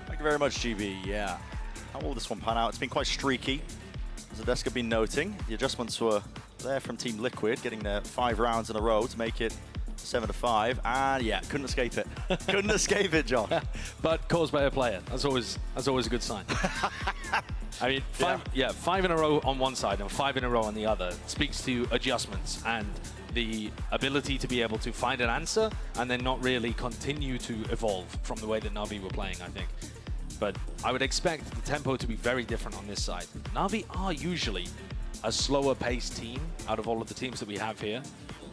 Thank you very much, GB. Yeah, how will this one pan out? It's been quite streaky, as the desk have been noting. The adjustments were there from Team Liquid, getting their 5 rounds in a row to make it 7-5, and yeah, couldn't escape it. Couldn't escape it, John. But caused by a player. That's always a good sign. I mean, 5 in a row on one side and 5 in a row on the other speaks to adjustments and the ability to be able to find an answer and then not really continue to evolve from the way that Navi were playing, I think. But I would expect the tempo to be very different on this side. Navi are usually a slower paced team out of all of the teams that we have here.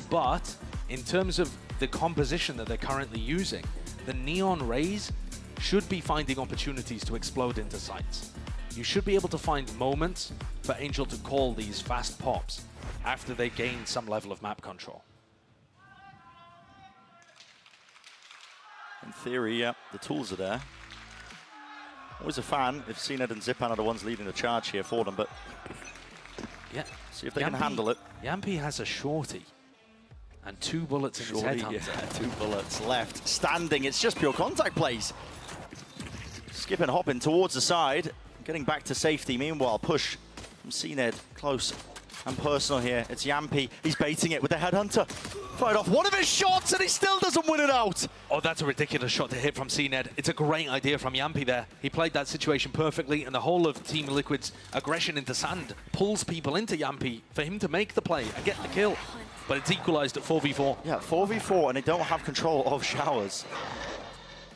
But in terms of the composition that they're currently using, the Neon Rays should be finding opportunities to explode into sites. You should be able to find moments for Angel to call these fast pops after they gain some level of map control. In theory, yeah, the tools are there. Always a fan if CNED and Zipan are the ones leading the charge here for them, but yeah, see if they can handle it. Yampi has a shorty and 2 bullets in his headhunter. Yeah, 2 bullets left. Standing, it's just pure contact plays. Skip and hopping towards the side, getting back to safety. Meanwhile, push from CNED close and personal here. It's Yampi. He's baiting it with the headhunter. Fired off one of his shots and he still doesn't win it out. Oh, that's a ridiculous shot to hit from CNED. It's a great idea from Yampi there. He played that situation perfectly, and the whole of Team Liquid's aggression into sand pulls people into Yampi for him to make the play and get the kill. But it's equalized at 4v4. Yeah, 4v4, and they don't have control of showers.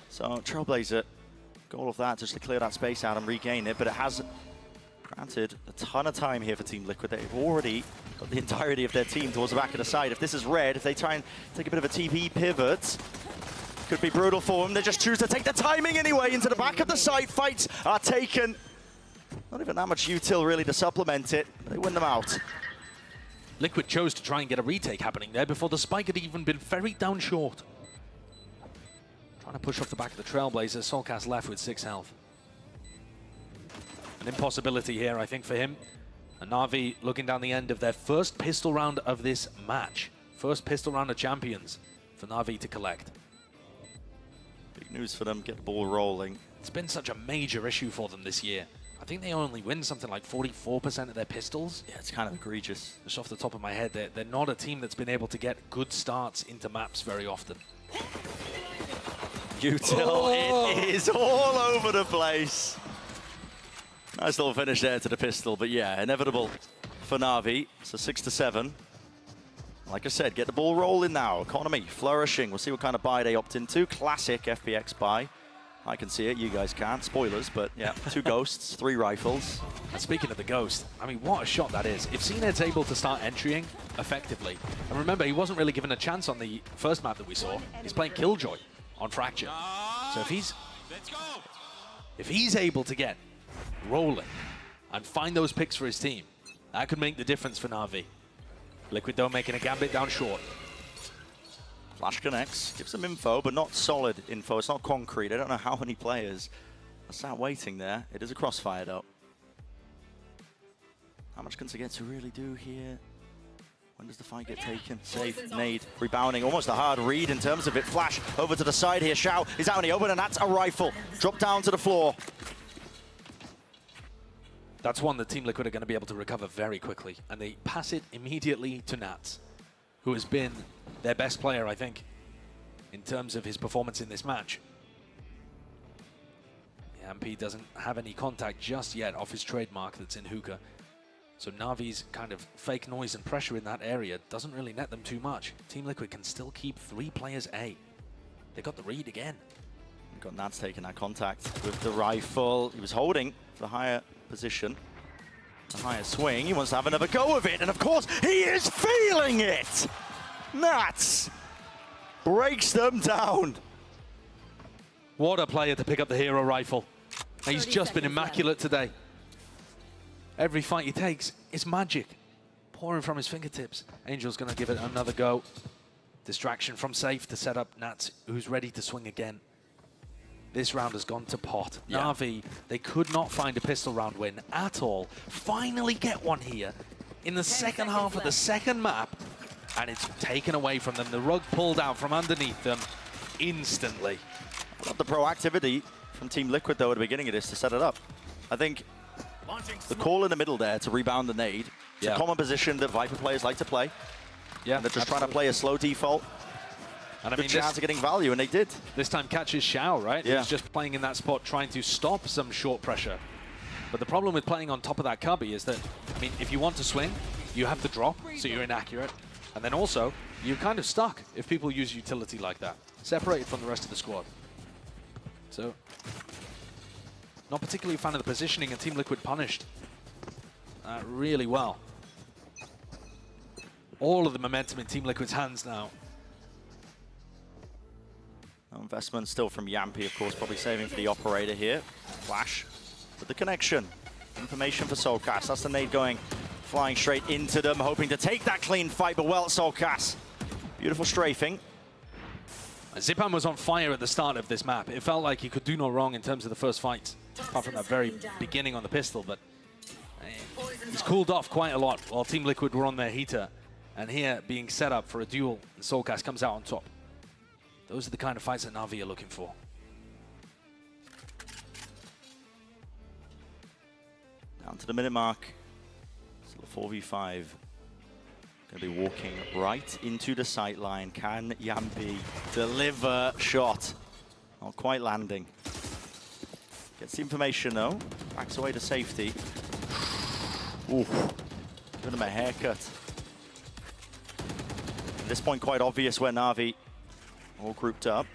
So Trailblazer got all of that just to clear that space out and regain it, but it has granted a ton of time here for Team Liquid. They've already got the entirety of their team towards the back of the side. If this is red, if they try and take a bit of a TP pivot, could be brutal for them. They just choose to take the timing anyway into the back of the site. Fights are taken. Not even that much util really to supplement it. They win them out. Liquid chose to try and get a retake happening there before the spike had even been ferried down short. Trying to push off the back of the Trailblazer. Solcast left with 6 health. An impossibility here, I think, for him. And Navi looking down the end of their first pistol round of this match. First pistol round of champions for Navi to collect. Big news for them, get the ball rolling. It's been such a major issue for them this year. I think they only win something like 44% of their pistols. Yeah, it's kind of egregious. Just off the top of my head, they're not a team that's been able to get good starts into maps very often. Util, it is all over the place. Nice little finish there to the pistol, but yeah, inevitable for Navi. So 6-7. Like I said, get the ball rolling now. Economy flourishing. We'll see what kind of buy they opt into. Classic FPX buy. I can see it, you guys can't. Spoilers, but yeah, 2 ghosts, 3 rifles. And speaking of the ghost, I mean, what a shot that is. If CNED's able to start entrying effectively, and remember, he wasn't really given a chance on the first map that we saw. He's playing Killjoy on Fracture. So if he's able to get rolling and find those picks for his team, that could make the difference for Navi. Liquid though making a gambit down short. Flash connects, gives some info, but not solid info. It's not concrete. I don't know how many players are sat waiting there. It is a crossfire though. How much can Sagetsu really do here? When does the fight get taken? Safe, nade, rebounding, almost a hard read in terms of it. Flash over to the side here. Shao is out in the open, and that's a rifle. Drop down to the floor. That's one that Team Liquid are going to be able to recover very quickly, and they pass it immediately to Nats. who has been their best player, I think, in terms of his performance in this match. Yampy doesn't have any contact just yet off his trademark that's in hookah. So Navi's kind of fake noise and pressure in that area doesn't really net them too much. Team Liquid can still keep 3 players A. They got the read again. We've got Nats taking that contact with the rifle. He was holding the higher position, the higher swing. He wants to have another go of it, and of course, he is feeling it! Nats breaks them down. What a player to pick up the hero rifle. He's just been immaculate today. Every fight he takes is magic, pouring from his fingertips. Angel's going to give it another go. Distraction from safe to set up Nats, who's ready to swing again. This round has gone to pot. Yeah. Na'Vi, they could not find a pistol round win at all. Finally get one here in the second half of the second map, and it's taken away from them. The rug pulled out from underneath them instantly. I love the proactivity from Team Liquid, though, at the beginning of this to set it up. I think the call in the middle there to rebound the nade, it's a common position that Viper players like to play. Yeah, and they're just trying to play a slow default. And I Good mean, chance of getting value, and they did. This time catches Shao, right? Yeah. He's just playing in that spot, trying to stop some short pressure. But the problem with playing on top of that cubby is that, I mean, if you want to swing, you have to drop, so you're inaccurate. And then also, you're kind of stuck if people use utility like that, separated from the rest of the squad. So, not particularly a fan of the positioning, and Team Liquid punished really well. All of the momentum in Team Liquid's hands now. No investment still from Yampy, of course, probably saving for the operator here. Flash with the connection. Information for Soulcast. That's the nade going, flying straight into them, hoping to take that clean fight, but well, Soulcast. Beautiful strafing. Zipan was on fire at the start of this map. It felt like he could do no wrong in terms of the first fight, apart from that very beginning on the pistol, but he's cooled off quite a lot while Team Liquid were on their heater. And here, being set up for a duel, and Soulcast comes out on top. Those are the kind of fights that NAVI are looking for. Down to the minute mark. Still a 4v5. Going to be walking right into the sight line. Can Yampy deliver shot? Not quite landing. Gets the information though. Backs away to safety. Ooh, giving him a haircut. At this point, quite obvious where NAVI all grouped up.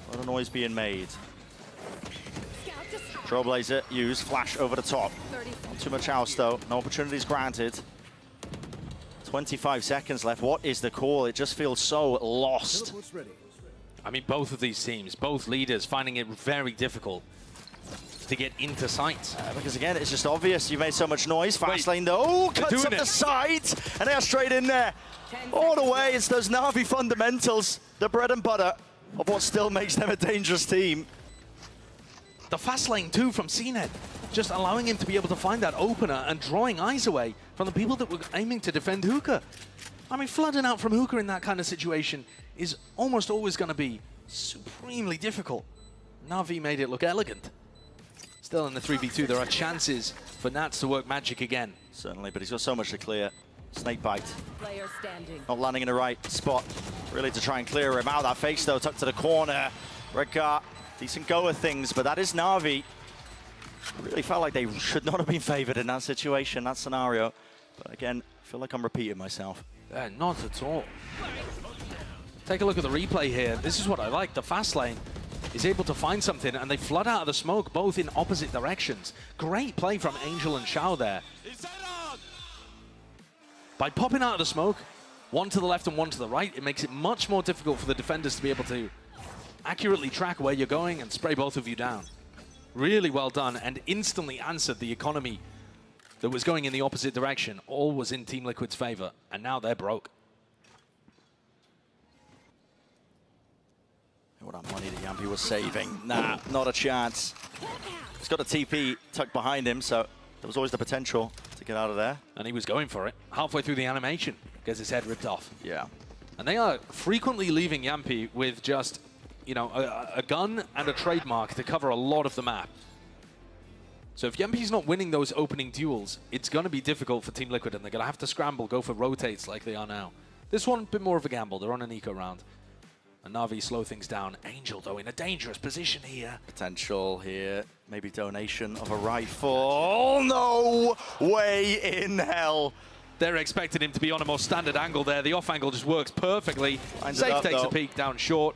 A lot of noise being made. Trailblazer used, flash over the top. Not too much else though, no opportunities granted. 25 seconds left, what is the call? It just feels so lost. I mean, both of these teams, both leaders, finding it very difficult to get into sight. Because again, it's just obvious. You made so much noise. Fast lane though. Oh, cuts up the side, and they're straight in there. All the way, it's those NAVI fundamentals, the bread and butter of what still makes them a dangerous team. The fast lane too from CNED, just allowing him to be able to find that opener and drawing eyes away from the people that were aiming to defend hookah. I mean, flooding out from hookah in that kind of situation is almost always going to be supremely difficult. NAVI made it look elegant. Still in the 3v2, there are chances for Nats to work magic again. Certainly, but he's got so much to clear. Snake bite. Player standing. Not landing in the right spot, really, to try and clear him out. That face, though, tucked to the corner. Redgar, decent go of things, but that is NAVI. Really felt like they should not have been favored in that situation, that scenario. But again, I feel like I'm repeating myself. Not at all. Take a look at the replay here. This is what I like. The fast lane is able to find something, and they flood out of the smoke, both in opposite directions. Great play from Angel and Shao there. By popping out of the smoke, one to the left and one to the right, it makes it much more difficult for the defenders to be able to accurately track where you're going and spray both of you down. Really well done, and instantly answered the economy that was going in the opposite direction. All was in Team Liquid's favor, and now they're broke. What that money that Yampy was saving. Nah, not a chance. He's got a TP tucked behind him, so there was always the potential to get out of there. And he was going for it. Halfway through the animation, gets his head ripped off. Yeah. And they are frequently leaving Yampy with just, you know, a gun and a trademark to cover a lot of the map. So if Yampy's not winning those opening duels, it's going to be difficult for Team Liquid, and they're going to have to scramble, go for rotates like they are now. This one, a bit more of a gamble. They're on an eco round. And Navi slow things down. Angel, though, in a dangerous position here. Potential here. Maybe donation of a rifle. No way in hell. They're expecting him to be on a more standard angle there. The off angle just works perfectly. Lines Safe it up, takes though. a peek down short.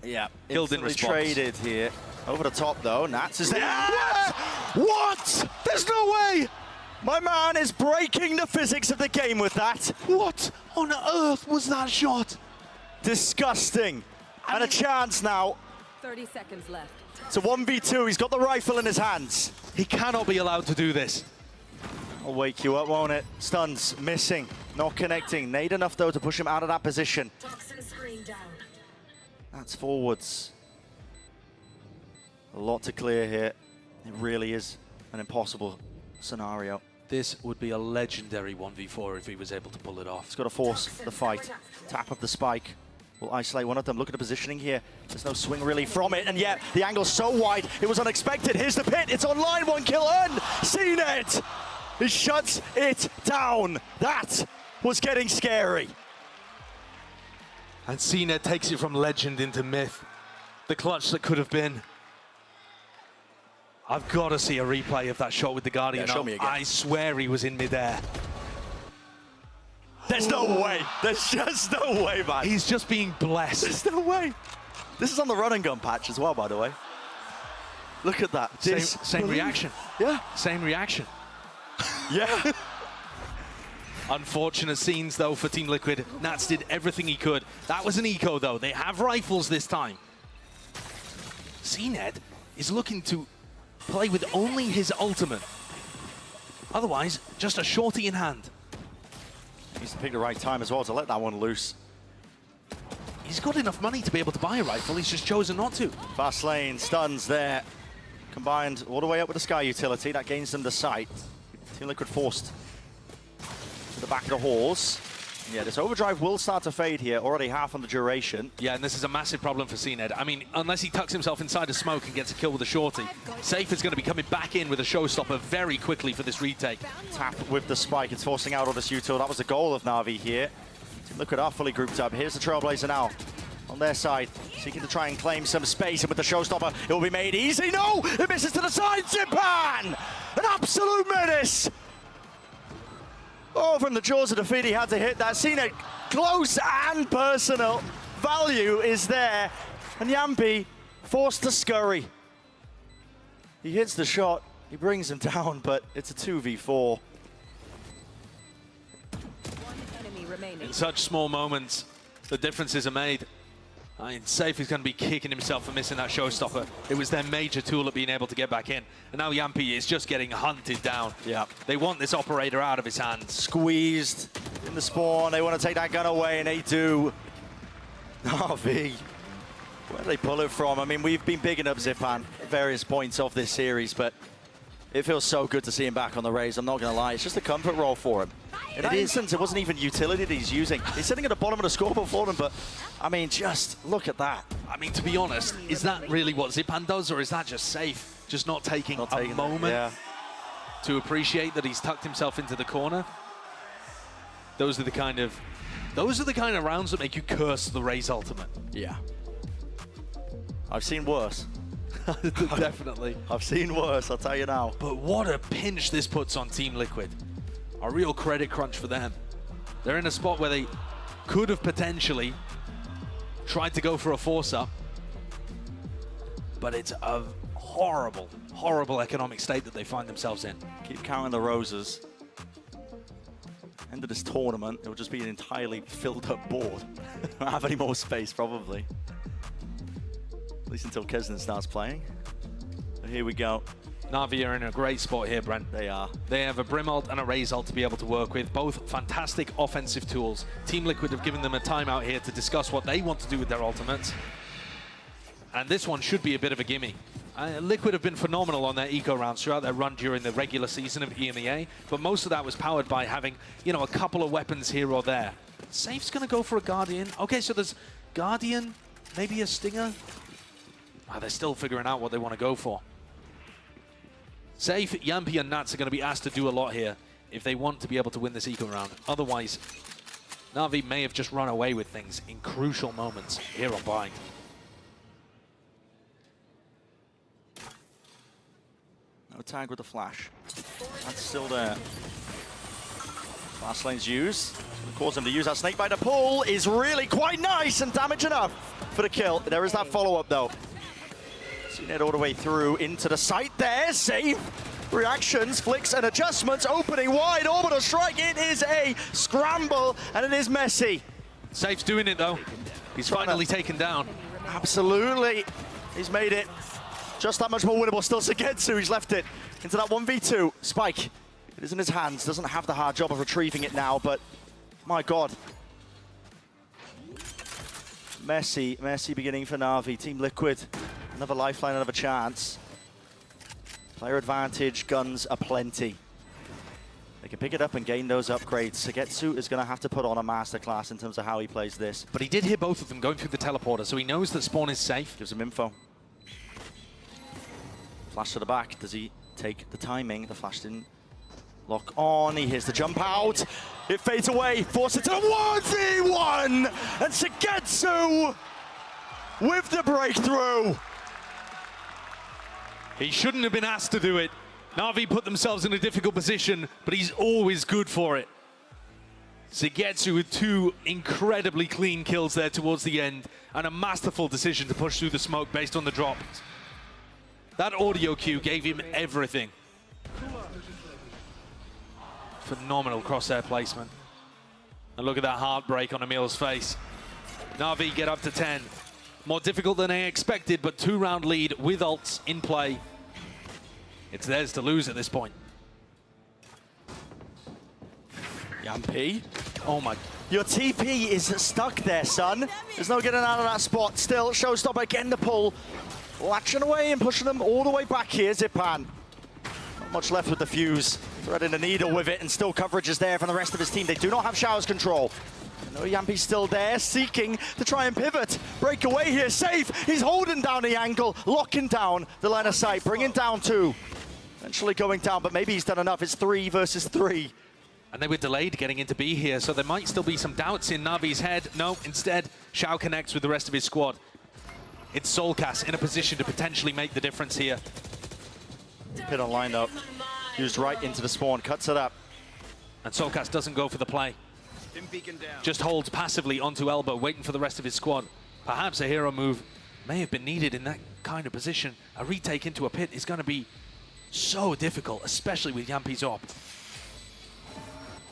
Yeah, Killed in instantly response. traded here. Over the top, though. Nats is there. Yes! What? There's no way! My man is breaking the physics of the game with that. What on earth was that shot? Disgusting. And a chance now. 30 seconds left. It's a 1v2. He's got the rifle in his hands. He cannot be allowed to do this. I'll wake you up, won't it? Stuns, missing, not connecting. Nade enough, though, to push him out of that position. Toxin screen down. That's forwards. A lot to clear here. It really is an impossible scenario. This would be a legendary 1v4 if he was able to pull it off. He's got to force the fight. Tap of the spike will isolate one of them. Look at the positioning here. There's no swing really from it, and yet the angle's so wide, it was unexpected. Here's the pit. It's online. 1 kill earned. Seen it. He shuts it down. That was getting scary. And CNET takes it from legend into myth. The clutch that could have been. I've got to see a replay of that shot with the Guardian. Yeah, show me again. I swear he was in midair. There's no way. There's just no way, man. He's just being blessed. There's no way. This is on the run and gun patch as well, by the way. Look at that. Same reaction. Yeah. Same reaction. Yeah. Unfortunate scenes, though, for Team Liquid. Nats did everything he could. That was an eco, though. They have rifles this time. CNET is looking to play with only his ultimate. Otherwise, just a shorty in hand. Needs to pick the right time as well to let that one loose. He's got enough money to be able to buy a rifle. He's just chosen not to. Fast lane, stuns there. Combined all the way up with the Sky utility. That gains them the sight. Team Liquid forced to the back of the halls. Yeah, this overdrive will start to fade here. Already half on the duration. Yeah, and this is a massive problem for CNED. I mean, unless he tucks himself inside a smoke and gets a kill with a shorty, Safe is going to be coming back in with a showstopper very quickly for this retake. Tap with the spike. It's forcing out all this util. That was the goal of Navi here. Team Liquid are fully grouped up. Here's the Trailblazer now on their side, seeking to try and claim some space. And with the showstopper, it will be made easy. No! It misses to the side. Zipan! An absolute menace! Oh, from the jaws of defeat, he had to hit that. Seen it close and personal. Value is there. And Yampi forced to scurry. He hits the shot. He brings him down, but it's a 2v4. In such small moments, the differences are made. I mean, Safe is going to be kicking himself for missing that showstopper. It was their major tool at being able to get back in. And now Yampi is just getting hunted down. Yeah. They want this operator out of his hands. Squeezed in the spawn. They want to take that gun away, and they do. NAVI. Where do they pull it from? I mean, we've been bigging up Zipan at various points of this series, but it feels so good to see him back on the Rays. I'm not going to lie. It's just a comfort role for him. In that instance, it wasn't even utility that he's using. He's sitting at the bottom of the scoreboard for them, but, I mean, just look at that. I mean, to be honest, is that really what Zipan does, or is that just Safe? Just not taking a moment to appreciate that he's tucked himself into the corner? Those are the kind of rounds that make you curse the Rays ultimate. Yeah. I've seen worse. Definitely. I've seen worse, I'll tell you now. But what a pinch this puts on Team Liquid. A real credit crunch for them. They're in a spot where they could have potentially tried to go for a force-up, but it's a horrible, horrible economic state that they find themselves in. Keep counting the roses. End of this tournament, it'll just be an entirely filled up board. Don't have any more space, probably. At least until Kesden starts playing. But here we go. Navi are in a great spot here, Brent. They are. They have a Brim ult and a Raze ult to be able to work with. Both fantastic offensive tools. Team Liquid have given them a timeout here to discuss what they want to do with their ultimates. And this one should be a bit of a gimme. Liquid have been phenomenal on their eco rounds throughout their run during the regular season of EMEA, but most of that was powered by having, you know, a couple of weapons here or there. Safe's going to go for a Guardian. Okay, so there's Guardian, maybe a Stinger. They're still figuring out what they want to go for. Safe, Yampi, and Nats are going to be asked to do a lot here if they want to be able to win this eco round. Otherwise, Na'Vi may have just run away with things in crucial moments here on Bind. No tag with the flash. That's still there. Fast lane's used. Cause him to use that snakebite. The pull is really quite nice and damage enough for the kill. There is that follow-up though. Seen it all the way through into the site there. Save. Reactions, flicks and adjustments. Opening wide. Orbital strike. It is a scramble and it is messy. Safe's doing it though. He's finally taken down. Absolutely. He's made it just that much more winnable. Still Sugetsu. He's left it into that 1v2. Spike. It is in his hands. Doesn't have the hard job of retrieving it now, but my God. Messy beginning for Na'Vi. Team Liquid, another lifeline, another chance. Player advantage, guns aplenty. They can pick it up and gain those upgrades. Sugetsu is going to have to put on a masterclass in terms of how he plays this. But he did hear both of them going through the teleporter, so he knows that spawn is safe. Gives him info. Flash to the back. Does he take the timing? The flash didn't lock on. He hears the jump out. It fades away. Force it to the 1v1. And Sugetsu with the breakthrough. He shouldn't have been asked to do it. Na'Vi put themselves in a difficult position, but he's always good for it. Sugetsu with 2 incredibly clean kills there towards the end, and a masterful decision to push through the smoke based on the drop. That audio cue gave him everything. Phenomenal crosshair placement. And look at that heartbreak on Emil's face. Na'Vi get up to 10. More difficult than I expected, but 2-round lead with ults in play. It's theirs to lose at this point. Yampi. Oh my. Your TP is stuck there, son. There's no getting out of that spot. Still, Showstopper getting the pull. Latching away and pushing them all the way back here, Zipan. Not much left with the fuse. Threading the needle with it, and still coverage is there from the rest of his team. They do not have showers control. No, Yampi's still there, seeking to try and pivot. Break away here, safe. He's holding down the angle, locking down the line of sight, bringing down 2. Eventually going down, but maybe he's done enough. It's 3 versus 3. And they were delayed getting into B here, so there might still be some doubts in Navi's head. No, instead, Shao connects with the rest of his squad. It's Solcas in a position to potentially make the difference here. Hit on lineup, used right into the spawn, cuts it up. And Solcas doesn't go for the play. Just holds passively onto elbow, waiting for the rest of his squad. Perhaps a hero move may have been needed in that kind of position. A retake into a pit is going to be so difficult, especially with Yampi's op.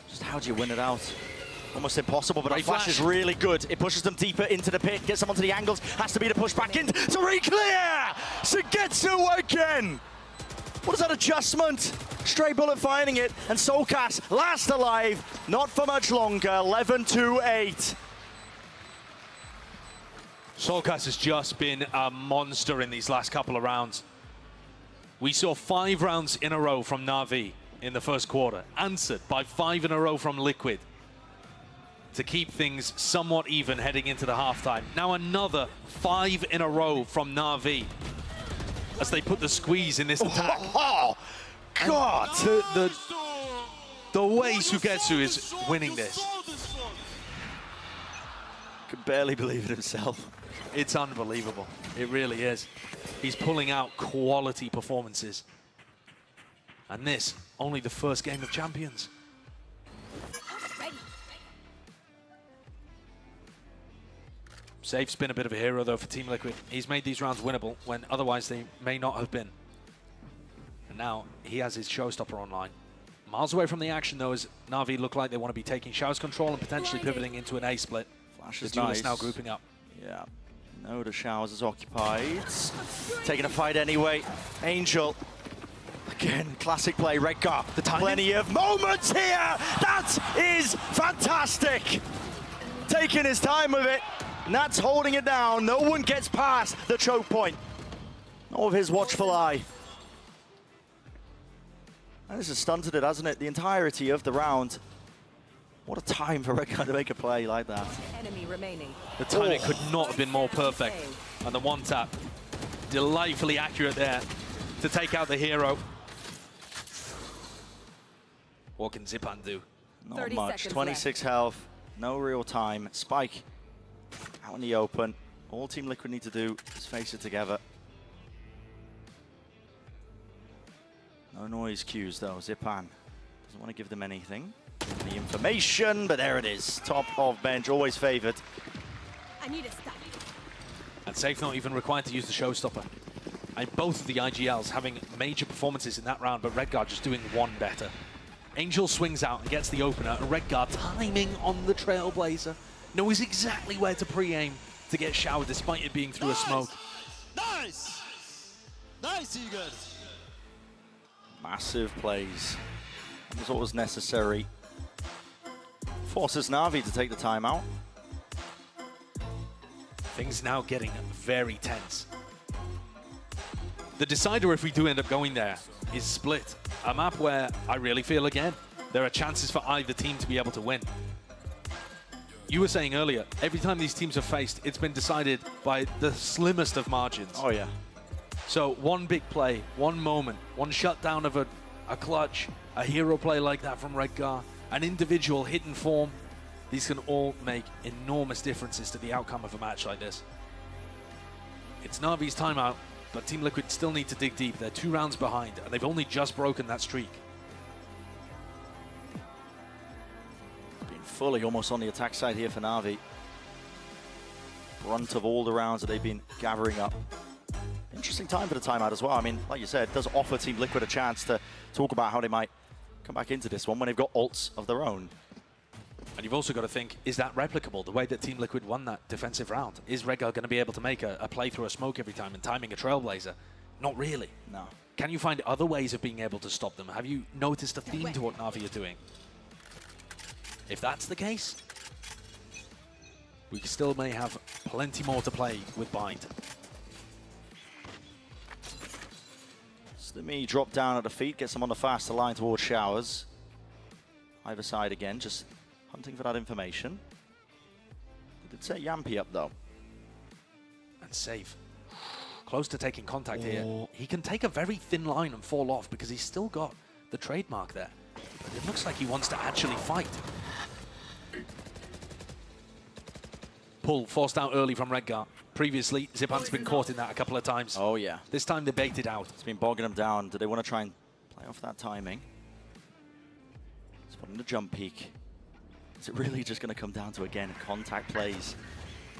Just how do you win it out? Almost impossible, but Right the flash is really good. It pushes them deeper into the pit, gets them onto the angles. Has to be the push back in to re-clear! Sugetsu again! What is that adjustment? Stray bullet finding it, and Solcas last alive. Not for much longer, 11-8. Solcas has just been a monster in these last couple of rounds. We saw 5 rounds in a row from Na'Vi in the first quarter, answered by 5 in a row from Liquid to keep things somewhat even heading into the halftime. Now another 5 in a row from Na'Vi as they put the squeeze in this attack. Oh, God! The way Sugetsu is winning this. Could barely believe it himself. It's unbelievable. It really is. He's pulling out quality performances. And this, only the first game of Champions. Safe's been a bit of a hero, though, for Team Liquid. He's made these rounds winnable when otherwise they may not have been. And now he has his Showstopper online. Miles away from the action, though, as Na'Vi look like they want to be taking Show's control and potentially pivoting into an A split. Flash is the nice. now grouping up. Yeah. No, the Showers is occupied. Taking a fight anyway. Angel. Again, classic play. Redgar. The timing. Plenty of moments here. That is fantastic. Taking his time with it. And that's holding it down. No one gets past the choke point. Not with his watchful eye. And this has stunted it, hasn't it? The entirety of the round. What a time for Redgar to make a play like that. Enemy remaining. The timing could not have been more perfect. And the one tap, delightfully accurate there to take out the hero. What can Zipan do? Not much. 26 health. No real time. Spike out in the open. All Team Liquid need to do is face it together. No noise cues though. Zipan doesn't want to give them anything. The information, but there it is. Top of bench, always favored. I need a stop. And Safe not even required to use the showstopper. And both of the IGLs having major performances in that round, but Redguard just doing one better. Angel swings out and gets the opener, and Redguard timing on the Trailblazer. Knows exactly where to pre-aim to get showered, despite it being through a smoke. Nice! Nice, Egan! Massive plays. That was what was necessary. Forces Navi to take the timeout. Things now getting very tense. The decider, if we do end up going there, is Split. A map where I really feel, again, there are chances for either team to be able to win. You were saying earlier, every time these teams have faced, it's been decided by the slimmest of margins. Oh, yeah. So one big play, one moment, one shutdown of a clutch, a hero play like that from Redguard, an individual hidden form, these can all make enormous differences to the outcome of a match like this. It's Navi's timeout, but Team Liquid still need to dig deep. They're 2 rounds behind, and they've only just broken that streak. Been fully almost on the attack side here for Navi. Brunt of all the rounds that they've been gathering up. Interesting time for the timeout as well. I mean, like you said, it does offer Team Liquid a chance to talk about how they might come back into this one when they've got ults of their own. And you've also got to think, is that replicable? The way that Team Liquid won that defensive round? Is Redguard going to be able to make a play through a smoke every time and timing a Trailblazer? Not really. No. Can you find other ways of being able to stop them? Have you noticed a theme to what Navi are doing? If that's the case, we still may have plenty more to play with Bind. Slimy drop down at the feet, gets them on the faster line towards Showers. Either side again, just hunting for that information. They did set Yampy up though. And Safe. Close to taking contact here. He can take a very thin line and fall off because he's still got the trademark there. But it looks like he wants to actually fight. Pull forced out early from Redguard. Previously, Zipan's been caught in that a couple of times. Oh yeah. This time they baited out. It's been bogging them down. Do they want to try and play off that timing? Spotting the jump peak. Is it really just going to come down to, again, contact plays?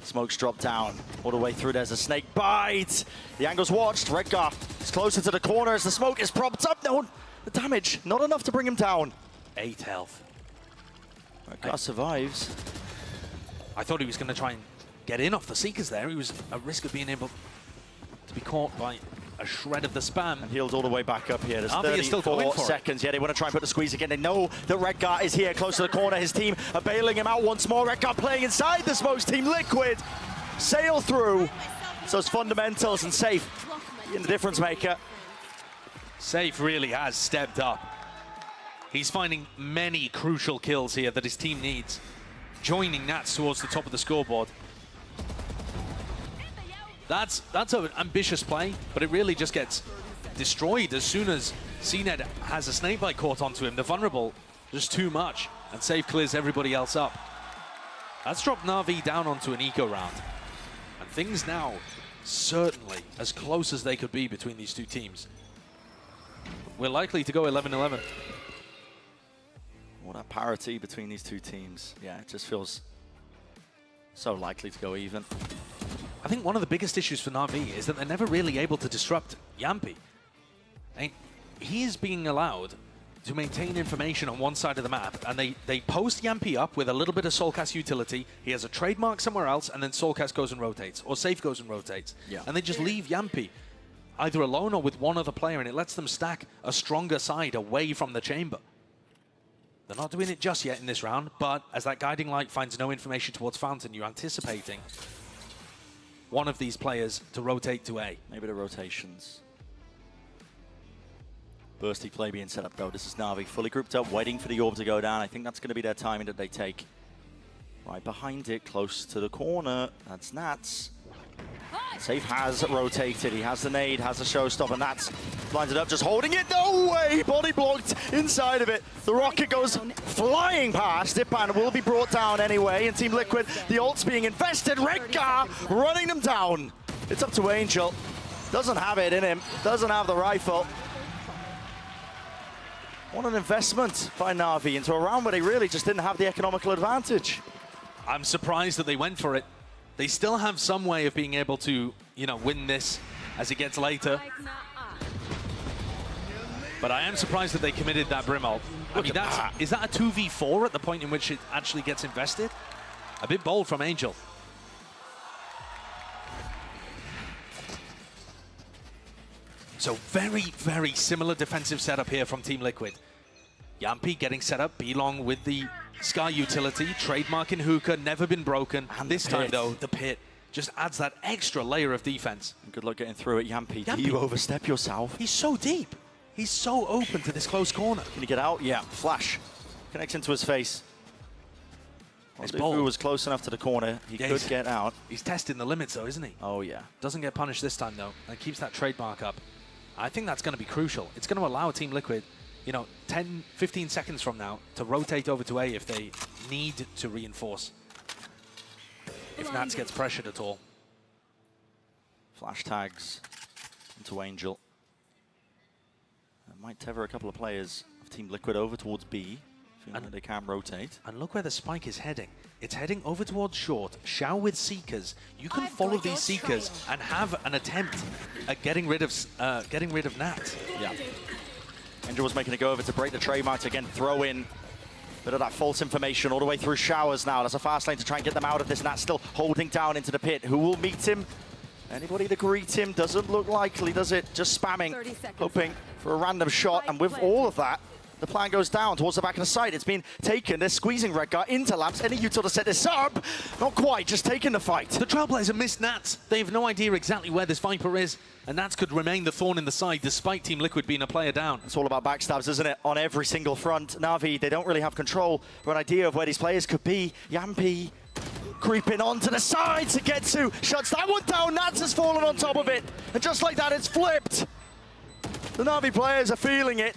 Smoke's dropped down. All the way through, there's a snake bite. The angle's watched. Redguard is closer to the corner as the smoke is propped up. No, the damage, not enough to bring him down. 8 health. Redguard survives. I thought he was going to try and get in off the Seekers there. He was at risk of being able to be caught by a shred of the spam. And healed all the way back up here. There's NAVI is still going 34 for seconds. Yeah, they want to try and put the squeeze again. They know that Redguard is here, close to the corner. His team are bailing him out once more. Redguard playing inside the smokes. Team Liquid sail through. So it's fundamentals and Safe in the difference maker. Safe really has stepped up. He's finding many crucial kills here that his team needs. Joining Nats towards the top of the scoreboard. That's an ambitious play, but it really just gets destroyed as soon as CNED has a snakebite caught onto him. The vulnerable, just too much, and Safe clears everybody else up. That's dropped Na'Vi down onto an eco round. And things now, certainly, as close as they could be between these two teams. We're likely to go 11-11. Well, that parity between these two teams, yeah, it just feels so likely to go even. I think one of the biggest issues for NAVI is that they're never really able to disrupt Yampy. And he is being allowed to maintain information on one side of the map, and they post Yampy up with a little bit of Soulcast utility. He has a trademark somewhere else, and then Soulcast goes and rotates, or Safe goes and rotates. Yeah. And they just leave Yampy either alone or with one other player, and it lets them stack a stronger side away from the chamber. They're not doing it just yet in this round, but as that guiding light finds no information towards Fountain, you're anticipating one of these players to rotate to A. Maybe the rotations. Bursty play being set up though. This is Na'Vi fully grouped up, waiting for the orb to go down. I think that's going to be their timing that they take. Right behind it, close to the corner. That's Nats. Safe has rotated. He has the nade, has the showstopper, and that's blinded up, just holding it. No way! Body blocked inside of it. The rocket goes flying past. Zipan will be brought down anyway. And Team Liquid, the ult's being invested. Redgar running them down. It's up to Angel. Doesn't have it in him. Doesn't have the rifle. What an investment by Na'Vi into a round where they really just didn't have the economical advantage. I'm surprised that they went for it. They still have some way of being able to, you know, win this as it gets later. But I am surprised that they committed that Brim ult. I mean, is that a 2v4 at the point in which it actually gets invested? A bit bold from Angel. So very, very similar defensive setup here from Team Liquid. Yampi getting set up, Belong with the Sky utility, trademark in hookah, never been broken. And this time, though, the pit just adds that extra layer of defense. And good luck getting through it, Yampi. Do you overstep yourself? He's so deep. He's so open to this close corner. Can he get out? Yeah, flash. Connects into his face. It's bold. Who was close enough to the corner, he could get out. He's testing the limits, though, isn't he? Oh, yeah. Doesn't get punished this time, though, and keeps that trademark up. I think that's going to be crucial. It's going to allow Team Liquid, you know, 10, 15 seconds from now to rotate over to A if they need to reinforce. If Nats gets pressured at all. Flash tags into Angel. That might tether a couple of players of Team Liquid over towards B. And they can rotate. And look where the spike is heading. It's heading over towards short. Xiao with Seekers. You can follow these Seekers and have an attempt at getting rid of Nat. Yeah. Angel was making a go of it to break the trademark to again throw in a bit of that false information all the way through Showers now. That's a fast lane to try and get them out of this. Nat still holding down into the pit. Who will meet him? Anybody to greet him? Doesn't look likely, does it? Just spamming, hoping for a random shot. And with all of that, the plan goes down towards the back of the site. It's been taken. They're squeezing Redgar into Lamps. Any util to set this up? Not quite, just taking the fight. The Trailblazer missed Nats. They have no idea exactly where this Viper is, and Nats could remain the thorn in the side despite Team Liquid being a player down. It's all about backstabs, isn't it? On every single front. Na'Vi, they don't really have control or an idea of where these players could be. Yampi creeping onto the side to get to. Shuts that one down. Nats has fallen on top of it. And just like that, it's flipped. The Na'Vi players are feeling it.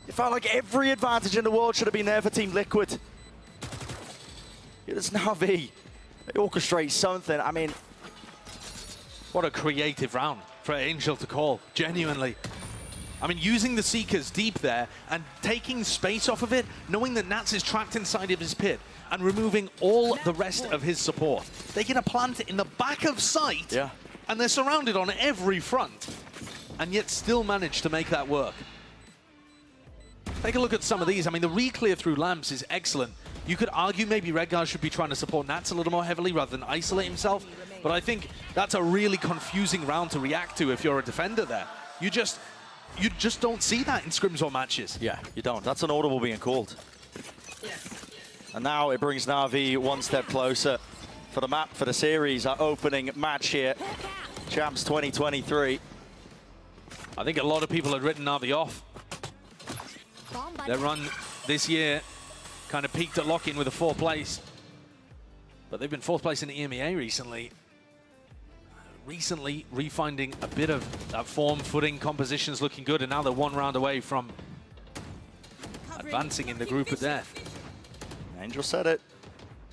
It felt like every advantage in the world should have been there for Team Liquid. It's Na'Vi. They orchestrate something. I mean, what a creative round for Angel to call, genuinely. I mean, using the Seekers deep there and taking space off of it, knowing that Nats is trapped inside of his pit and removing all the rest of his support. They get a plant in the back of sight, and they're surrounded on every front, and yet still manage to make that work. Take a look at some of these. I mean, the re-clear through Lamps is excellent. You could argue maybe Redgar should be trying to support Nats a little more heavily rather than isolate himself, but I think that's a really confusing round to react to if you're a defender there. You just don't see that in scrims or matches. Yeah, you don't. That's an audible being called. And now it brings Na'Vi one step closer for the map, for the series, our opening match here. Champs 2023. I think a lot of people had written Na'Vi off. Their run this year kind of peaked at lock-in with a 4th place. But they've been 4th place in the EMEA recently. Recently refinding a bit of that form, footing, compositions looking good, and now they're 1 round away from advancing in the group of death. Angel said it.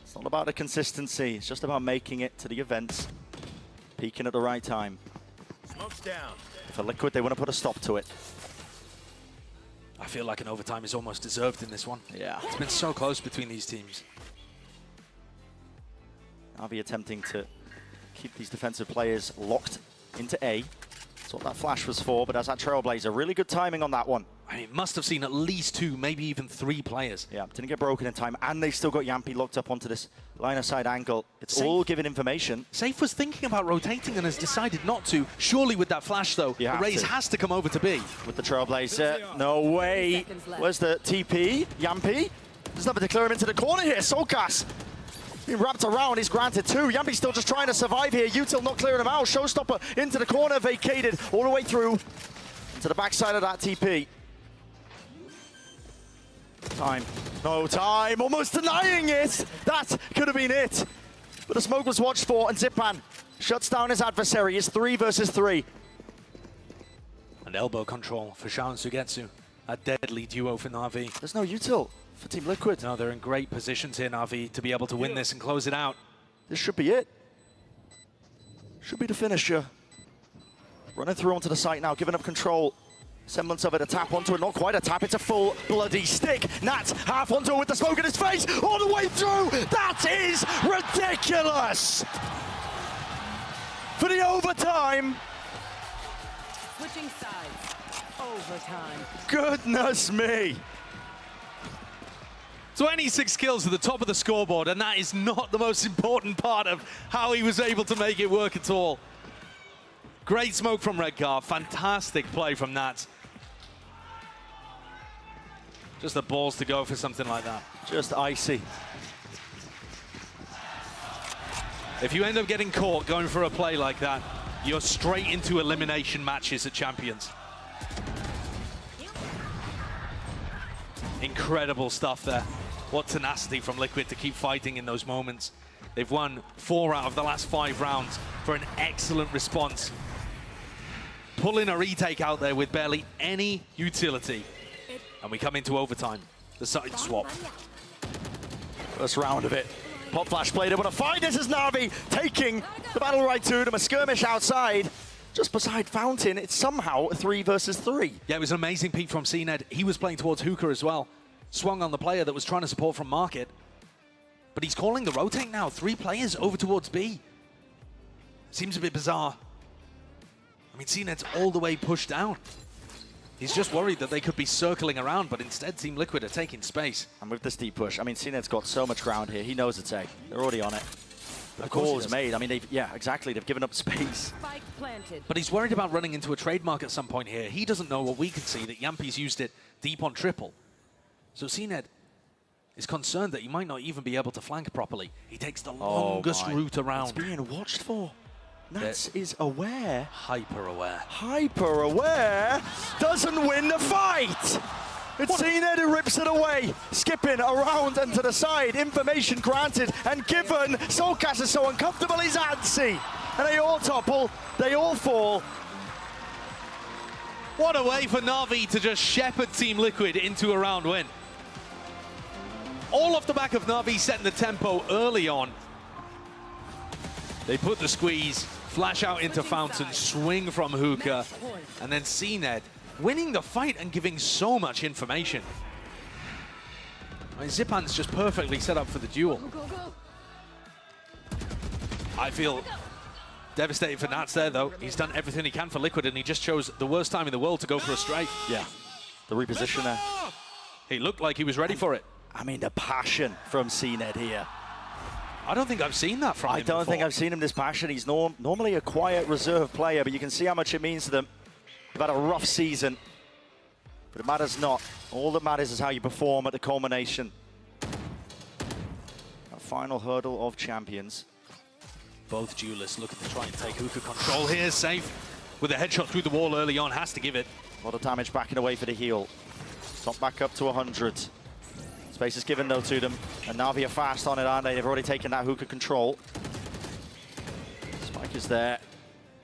It's not about the consistency. It's just about making it to the events. Peaking at the right time. Smoke's down. For Liquid, they want to put a stop to it. I feel like an overtime is almost deserved in this one. Yeah. It's been so close between these teams. Na'Vi attempting to keep these defensive players locked into A. That's what that flash was for, but as that Trailblazer, really good timing on that one. I mean, must have seen at least 2, maybe even 3 players. Yeah, didn't get broken in time, and they still got Yampi locked up onto this line-of-sight angle. It's all giving information. Safe was thinking about rotating and has decided not to. Surely with that flash, though, the Raze has to come over to B. With the Trailblazer, no way. Where's the TP? Yampi? There's nothing to clear him into the corner here. Solkas being wrapped around, he's granted 2. Yampi's still just trying to survive here. Util not clearing him out. Showstopper into the corner, vacated all the way through to the backside of that TP. Time. No time. Almost denying it. That could have been it. But the smoke was watched for, and Zipan Shuts down his adversary. It's 3 versus 3. And elbow control for Shao and Sugetsu. A deadly duo for NAVI. There's no util for Team Liquid. No, they're in great positions here, NAVI, to be able to win this and close it out. This should be it. Should be the finisher. Running through onto the site now, giving up control. Semblance of it, a tap onto it, not quite a tap, it's a full bloody stick. Nat, half onto it with the smoke in his face, all the way through! That is ridiculous! For the overtime! Switching sides. Overtime. Goodness me! 26 kills at the top of the scoreboard, and that is not the most important part of how he was able to make it work at all. Great smoke from Redcar, fantastic play from Nat. Just the balls to go for something like that. Just icy. If you end up getting caught going for a play like that, you're straight into elimination matches at Champions. Incredible stuff there. What tenacity from Liquid to keep fighting in those moments. They've won 4 out of the last 5 rounds for an excellent response. Pulling a retake out there with barely any utility. And we come into overtime. The side swap. First round of it. Pop Flash played it, what a fight! This is NAVI taking the battle right to them. A skirmish outside, just beside Fountain. It's somehow a 3 versus 3. Yeah, it was an amazing peek from CNED. He was playing towards Hookah as well. Swung on the player that was trying to support from Market. But he's calling the rotate now. 3 players over towards B. Seems a bit bizarre. I mean, CNED's all the way pushed down. He's just worried that they could be circling around, but instead Team Liquid are taking space. And with this deep push, I mean, CNED's got so much ground here. He knows it's A. They're already on it. The call is made. I mean, yeah, exactly. They've given up space. Spike planted. But he's worried about running into a trademark at some point here. He doesn't know what we can see, that Yampi's used it deep on triple. So CNED is concerned that he might not even be able to flank properly. He takes the longest route around. It's being watched for. Nats is aware. Hyper aware. Hyper aware. Doesn't win the fight. It's CNED who rips it away. Skipping around and to the side. Information granted and given. Soulcast is so uncomfortable, he's antsy. And they all topple. They all fall. What a way for NAVI to just shepherd Team Liquid into a round win. All off the back of NAVI setting the tempo early on. They put the squeeze, flash out into Fountain, swing from Hookah, and then CNED winning the fight and giving so much information. I mean, Zipan's just perfectly set up for the duel. I feel devastated for Nats there, though. He's done everything he can for Liquid, and he just chose the worst time in the world to go for a strafe. Yeah, the repositioner. He looked like he was ready for it. I mean, the passion from CNED here. I don't think I've seen that from him I don't think I've seen him this passionate. He's normally a quiet, reserved player, but you can see how much it means to them. They've had a rough season, but it matters not. All that matters is how you perform at the culmination. A final hurdle of champions. Both duelists looking to try and take Hookah control here. Safe with a headshot through the wall early on. Has to give it. A lot of damage backing away for the heal. Top back up to 100. Space is given, though, to them. And NAVI are fast on it, aren't they? They've already taken that Hookah control. Spike is there.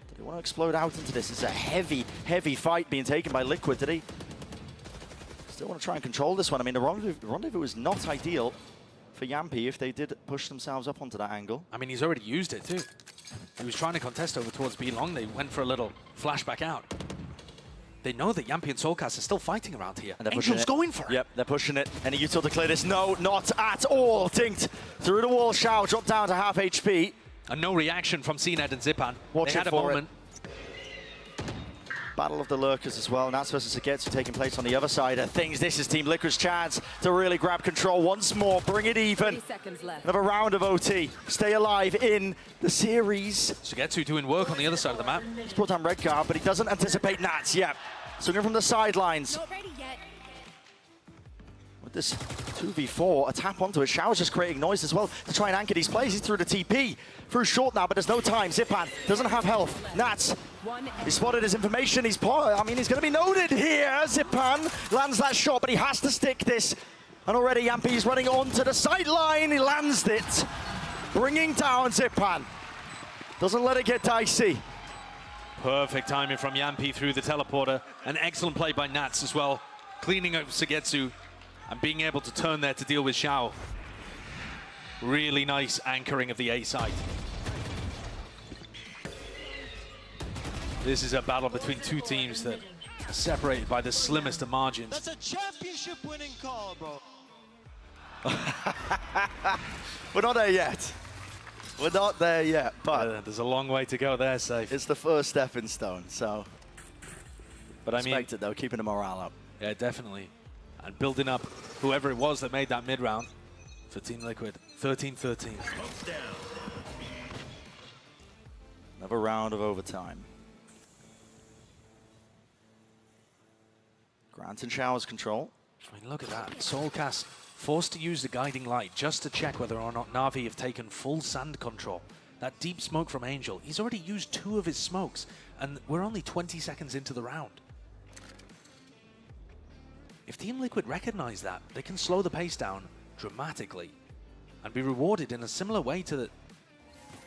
Do they want to explode out into this? It's a heavy, heavy fight being taken by Liquid. Did he still want to try and control this one? I mean, the rendezvous is not ideal for Yampi if they did push themselves up onto that angle. I mean, he's already used it, too. He was trying to contest over towards B long. They went for a little flashback out. They know that Yampi and Soulcast are still fighting around here. And Angel's going for it. Yep, they're pushing it. Any util to clear this? No, not at all. Dinked through the wall. Shao dropped down to half HP. And no reaction from CNED and Zipan. Watch they had it a for moment. Battle of the Lurkers as well. Nats versus Sugetsu taking place on the other side of things. This is Team Liquid's chance to really grab control once more. Bring it even. 30 seconds left. Another round of OT. Stay alive in the series. Sugetsu doing work on the other side of the map. He's put down Redcar, but he doesn't anticipate Nats yet. Swinging from the sidelines. Not ready yet. With this 2v4, a tap onto it. Shao's just creating noise as well to try and anchor these plays. He's through the TP. Through short now, but there's no time. Zipan doesn't have health. Nats, he spotted his information. He's going to be noted here. Zipan lands that shot, but he has to stick this. And already Yampi's running onto the sideline. He lands it, bringing down Zipan. Doesn't let it get dicey. Perfect timing from Yampi through the teleporter. An excellent play by Nats as well. Cleaning up Sugetsu and being able to turn there to deal with Xiao. Really nice anchoring of the A side. This is a battle between two teams that are separated by the slimmest of margins. That's a championship winning call, bro. We're not there yet. We're not there yet, but there's a long way to go there, Safe. It's the first stepping stone, so. But I mean, expected though, keeping the morale up. Yeah, definitely. And building up whoever it was that made that mid-round for Team Liquid. 13-13. Another round of overtime. Grant and Showers control. I mean, look at that. Soulcast forced to use the guiding light just to check whether or not Navi have taken full sand control. That deep smoke from Angel, he's already used 2 of his smokes, and we're only 20 seconds into the round. If Team Liquid recognize that, they can slow the pace down dramatically and be rewarded in a similar way to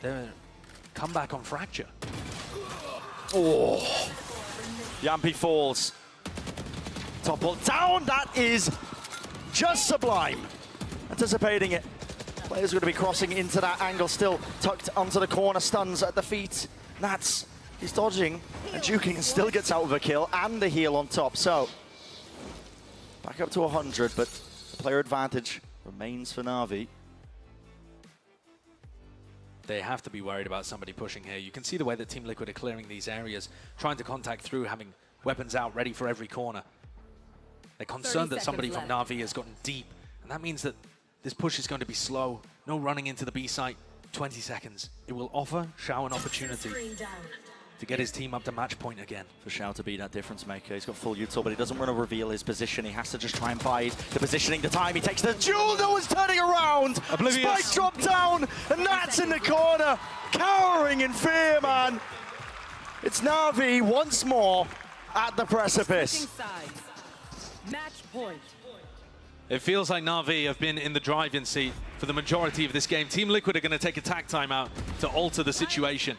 their comeback on Fracture. Oh, Yampi falls. Topple down, that is just sublime. Anticipating it. Players are going to be crossing into that angle, still tucked onto the corner, stuns at the feet. Nats, he's dodging and juking and still gets out with a kill and the heal on top. So, back up to 100, but the player advantage remains for Navi. They have to be worried about somebody pushing here. You can see the way that Team Liquid are clearing these areas, trying to contact through, having weapons out ready for every corner. They're concerned that somebody from Navi has gotten deep, and that means that this push is going to be slow. No running into the B site. 20 seconds. It will offer Xiao an opportunity to get his team up to match point again. For Xiao to be that difference maker. He's got full util, but he doesn't want to reveal his position. He has to just try and bide the positioning, the time. He takes the duel. No one's turning around. Oblivious. Spike drop down, and that's in the corner. Cowering in fear, man. It's Navi once more at the precipice. Match point. It feels like Navi have been in the driving seat for the majority of this game. Team Liquid are going to take a tack timeout to alter the situation.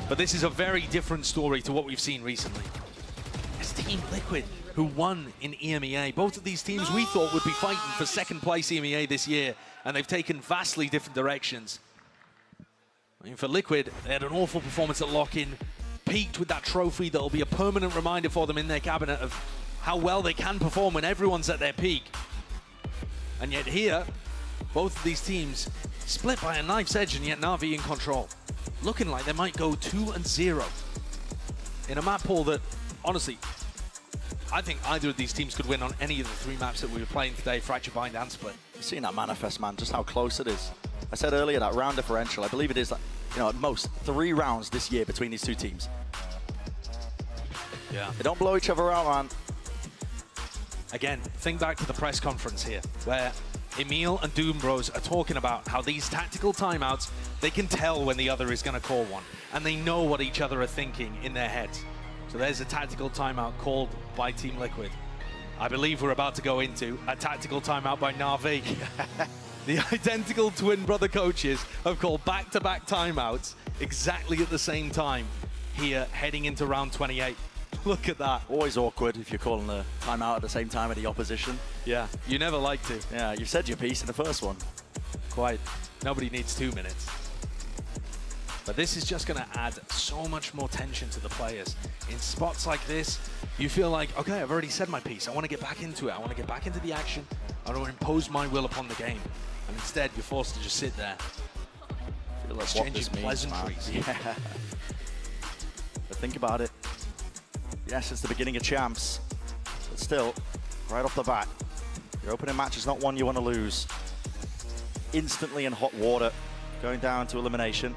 But this is a very different story to what we've seen recently. It's Team Liquid who won in EMEA. Both of these teams we thought would be fighting for second place EMEA this year, and they've taken vastly different directions. I mean, for Liquid, they had an awful performance at lock-in, peaked with that trophy that'll be a permanent reminder for them in their cabinet of how well they can perform when everyone's at their peak. And yet here, both of these teams split by a knife's edge, and yet Navi in control. Looking like they might go 2-0 in a map pool that, honestly, I think either of these teams could win on any of the 3 maps that we were playing today, Fracture, Bind, and Split. You've seen that manifest, man, just how close it is. I said earlier, that round differential, I believe it is, like, you know, at most 3 rounds this year between these 2 teams. Yeah. They don't blow each other out, man. Again, think back to the press conference here, where Emil and Doom Bros are talking about how these tactical timeouts, they can tell when the other is going to call one, and they know what each other are thinking in their heads. So there's a tactical timeout called by Team Liquid. I believe we're about to go into a tactical timeout by Navi. The identical twin brother coaches have called back-to-back timeouts exactly at the same time here heading into round 28. Look at that. Always awkward if you're calling a timeout at the same time of the opposition. Yeah, you never like to. Yeah, you said your piece in the first one. Quite. Nobody needs 2 minutes. But this is just going to add so much more tension to the players. In spots like this, you feel like, okay, I've already said my piece. I want to get back into it. I want to get back into the action. I want to impose my will upon the game. And instead, you're forced to just sit there. Feel like exchanging pleasantries. Yeah. But think about it. Yes, it's the beginning of champs, but still, right off the bat, your opening match is not one you want to lose. Instantly in hot water, going down to elimination.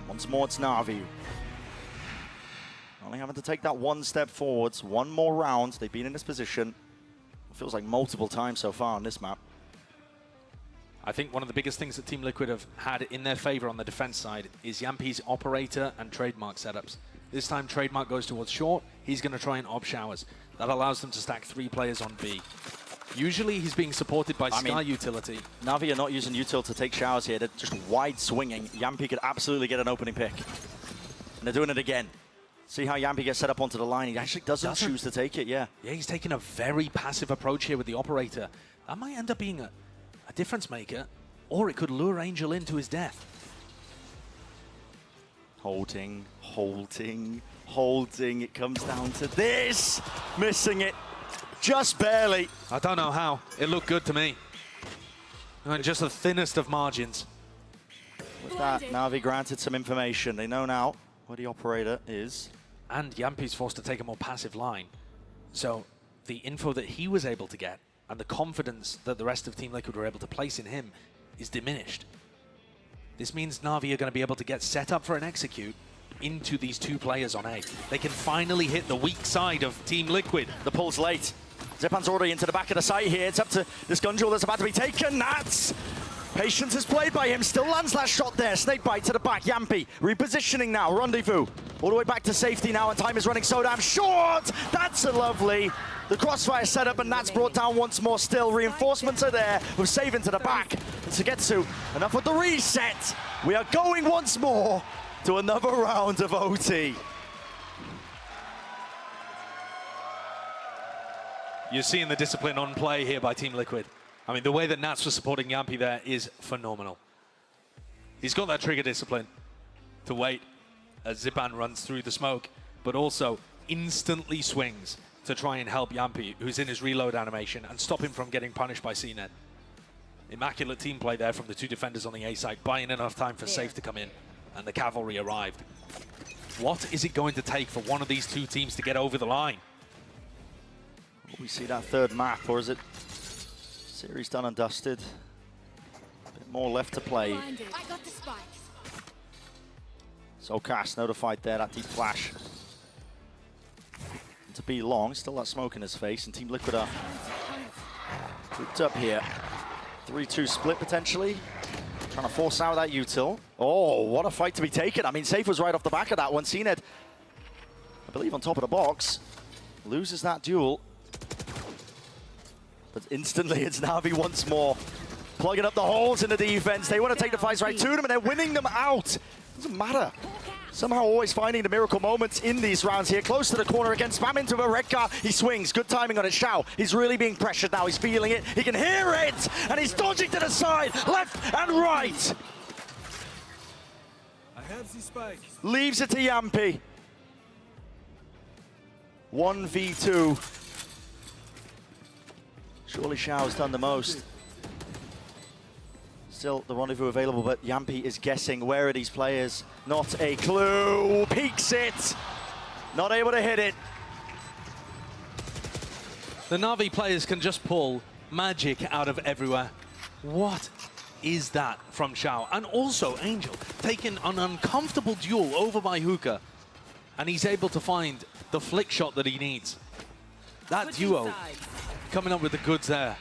Once more, it's Navi. Only having to take that 1 step forwards, 1 more round. They've been in this position, it feels like multiple times so far on this map. I think one of the biggest things that Team Liquid have had in their favor on the defense side is Yampi's operator and trademark setups. This time trademark goes towards short, he's going to try and op showers. That allows them to stack 3 players on B. Usually he's being supported by Sky utility. Navi are not using util to take showers here. They're just wide swinging. Yampi could absolutely get an opening pick. And they're doing it again. See how Yampi gets set up onto the line. He actually doesn't choose to take it, yeah. Yeah, he's taking a very passive approach here with the operator. That might end up being a difference maker, or it could lure Angel into his death. Holding, holding, holding. It comes down to this. Missing it. Just barely. I don't know how. It looked good to me. And just the thinnest of margins. With that, Navi granted some information. They know now where the operator is. And Yampi's forced to take a more passive line. So the info that he was able to get and the confidence that the rest of Team Liquid were able to place in him is diminished. This means Navi are going to be able to get set up for an execute into these two players on A. They can finally hit the weak side of Team Liquid. The pull's late. Zepan's already into the back of the site here. It's up to this gun duel that's about to be taken. Nats! Patience is played by him. Still lands that shot there. Snake bite to the back. Yampi repositioning now. Rendezvous all the way back to safety now, and time is running so damn short. That's a lovely. The crossfire setup, and Nats brought down once more still. Reinforcements are there with Savin to the back. And Sugetsu, enough with the reset. We are going once more to another round of OT. You're seeing the discipline on play here by Team Liquid. I mean, the way that Nats was supporting Yampi there is phenomenal. He's got that trigger discipline to wait as Zipan runs through the smoke, but also instantly swings to try and help Yampi, who's in his reload animation, and stop him from getting punished by CNET. Immaculate team play there from the two defenders on the A side, buying enough time for Safe to come in, and the cavalry arrived. What is it going to take for one of these two teams to get over the line? Will we see that third map, or is it series done and dusted? A bit more left to play. I got the spike. So Cass notified there, that deep flash. And to be long, still that smoke in his face, and Team Liquid are grouped up here. 3-2 split potentially. Trying to force out that util. Oh, what a fight to be taken. I mean, Safe was right off the back of that one. CNED, I believe, on top of the box. Loses that duel. But instantly, it's Navi once more. Plugging up the holes in the defense. They want to take the fights right to them, and they're winning them out. Doesn't matter. Somehow always finding the miracle moments in these rounds here. Close to the corner again, spam into a red car. He swings, good timing on it. Xiao, he's really being pressured now. He's feeling it, he can hear it, and he's dodging to the side, left and right. I have the spike. Leaves it to Yampi. 1v2. Surely Xiao's done the most. Still the rendezvous available, but Yampi is guessing. Where are these players? Not a clue. Peeks it. Not able to hit it. The Navi players can just pull magic out of everywhere. What is that from Xiao? And also Angel taking an uncomfortable duel over by Hookah, and he's able to find the flick shot that he needs. That duo coming up with the goods there.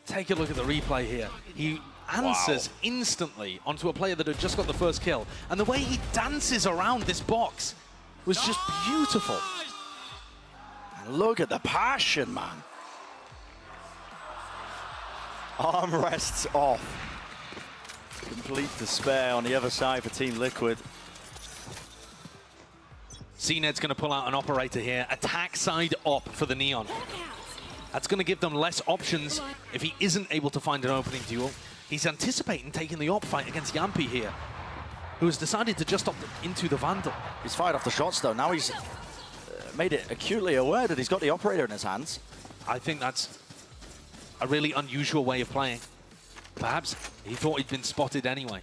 Take a look at the replay here. He answers instantly onto a player that had just got the first kill. And the way he dances around this box was just beautiful. And look at the passion, man. Armrests off. Complete despair on the other side for Team Liquid. CNED's going to pull out an operator here. Attack side op for the Neon. That's going to give them less options if he isn't able to find an opening duel. He's anticipating taking the op fight against Yampi here, who has decided to just opt into the Vandal. He's fired off the shots, though. Now he's made it acutely aware that he's got the operator in his hands. I think that's a really unusual way of playing. Perhaps he thought he'd been spotted anyway.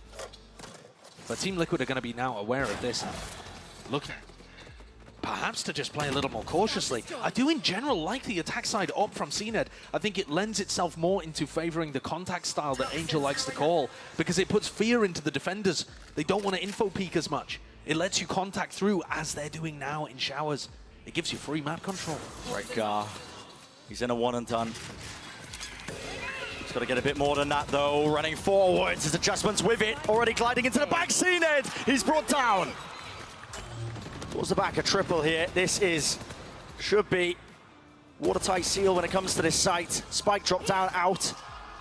But Team Liquid are going to be now aware of this. Looking perhaps to just play a little more cautiously. I do in general like the attack side op from CNED. I think it lends itself more into favoring the contact style that Angel likes to call, because it puts fear into the defenders. They don't want to info peek as much. It lets you contact through, as they're doing now in showers. It gives you free map control. Right, Gar. He's in a one and done. He's got to get a bit more than that, though. Running forwards, his adjustments with it. Already gliding into the back. CNED, he's brought down. Towards the back, a triple here. This should be watertight seal when it comes to this site. Spike dropped down out.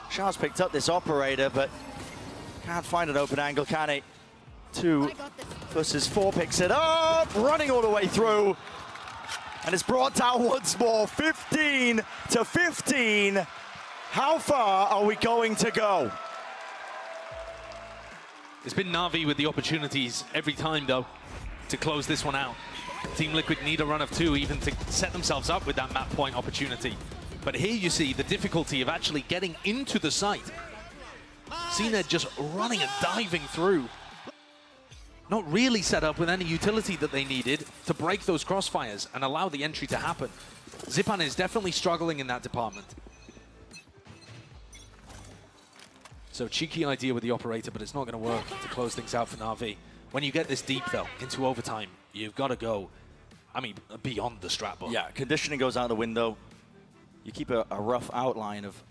Shah's picked up this operator, but can't find an open angle, can he? 2 versus 4 picks it up, running all the way through. And it's brought down once more, 15 to 15. How far are we going to go? It's been NAVI with the opportunities every time, though, to close this one out. Team Liquid need a run of 2 even to set themselves up with that map point opportunity. But here you see the difficulty of actually getting into the site. CNED just running and diving through. Not really set up with any utility that they needed to break those crossfires and allow the entry to happen. Zipan is definitely struggling in that department. So cheeky idea with the operator, but it's not going to work to close things out for NAVI. When you get this deep, though, into overtime, you've got to go, I mean, beyond the strat book. Yeah, conditioning goes out the window. You keep a rough outline of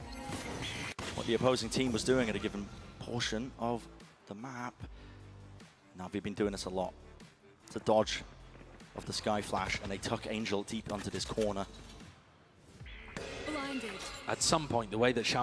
what the opposing team was doing at a given portion of the map. Now, we've been doing this a lot. It's a dodge of the Sky Flash, and they tuck Angel deep onto this corner. At some point, the way that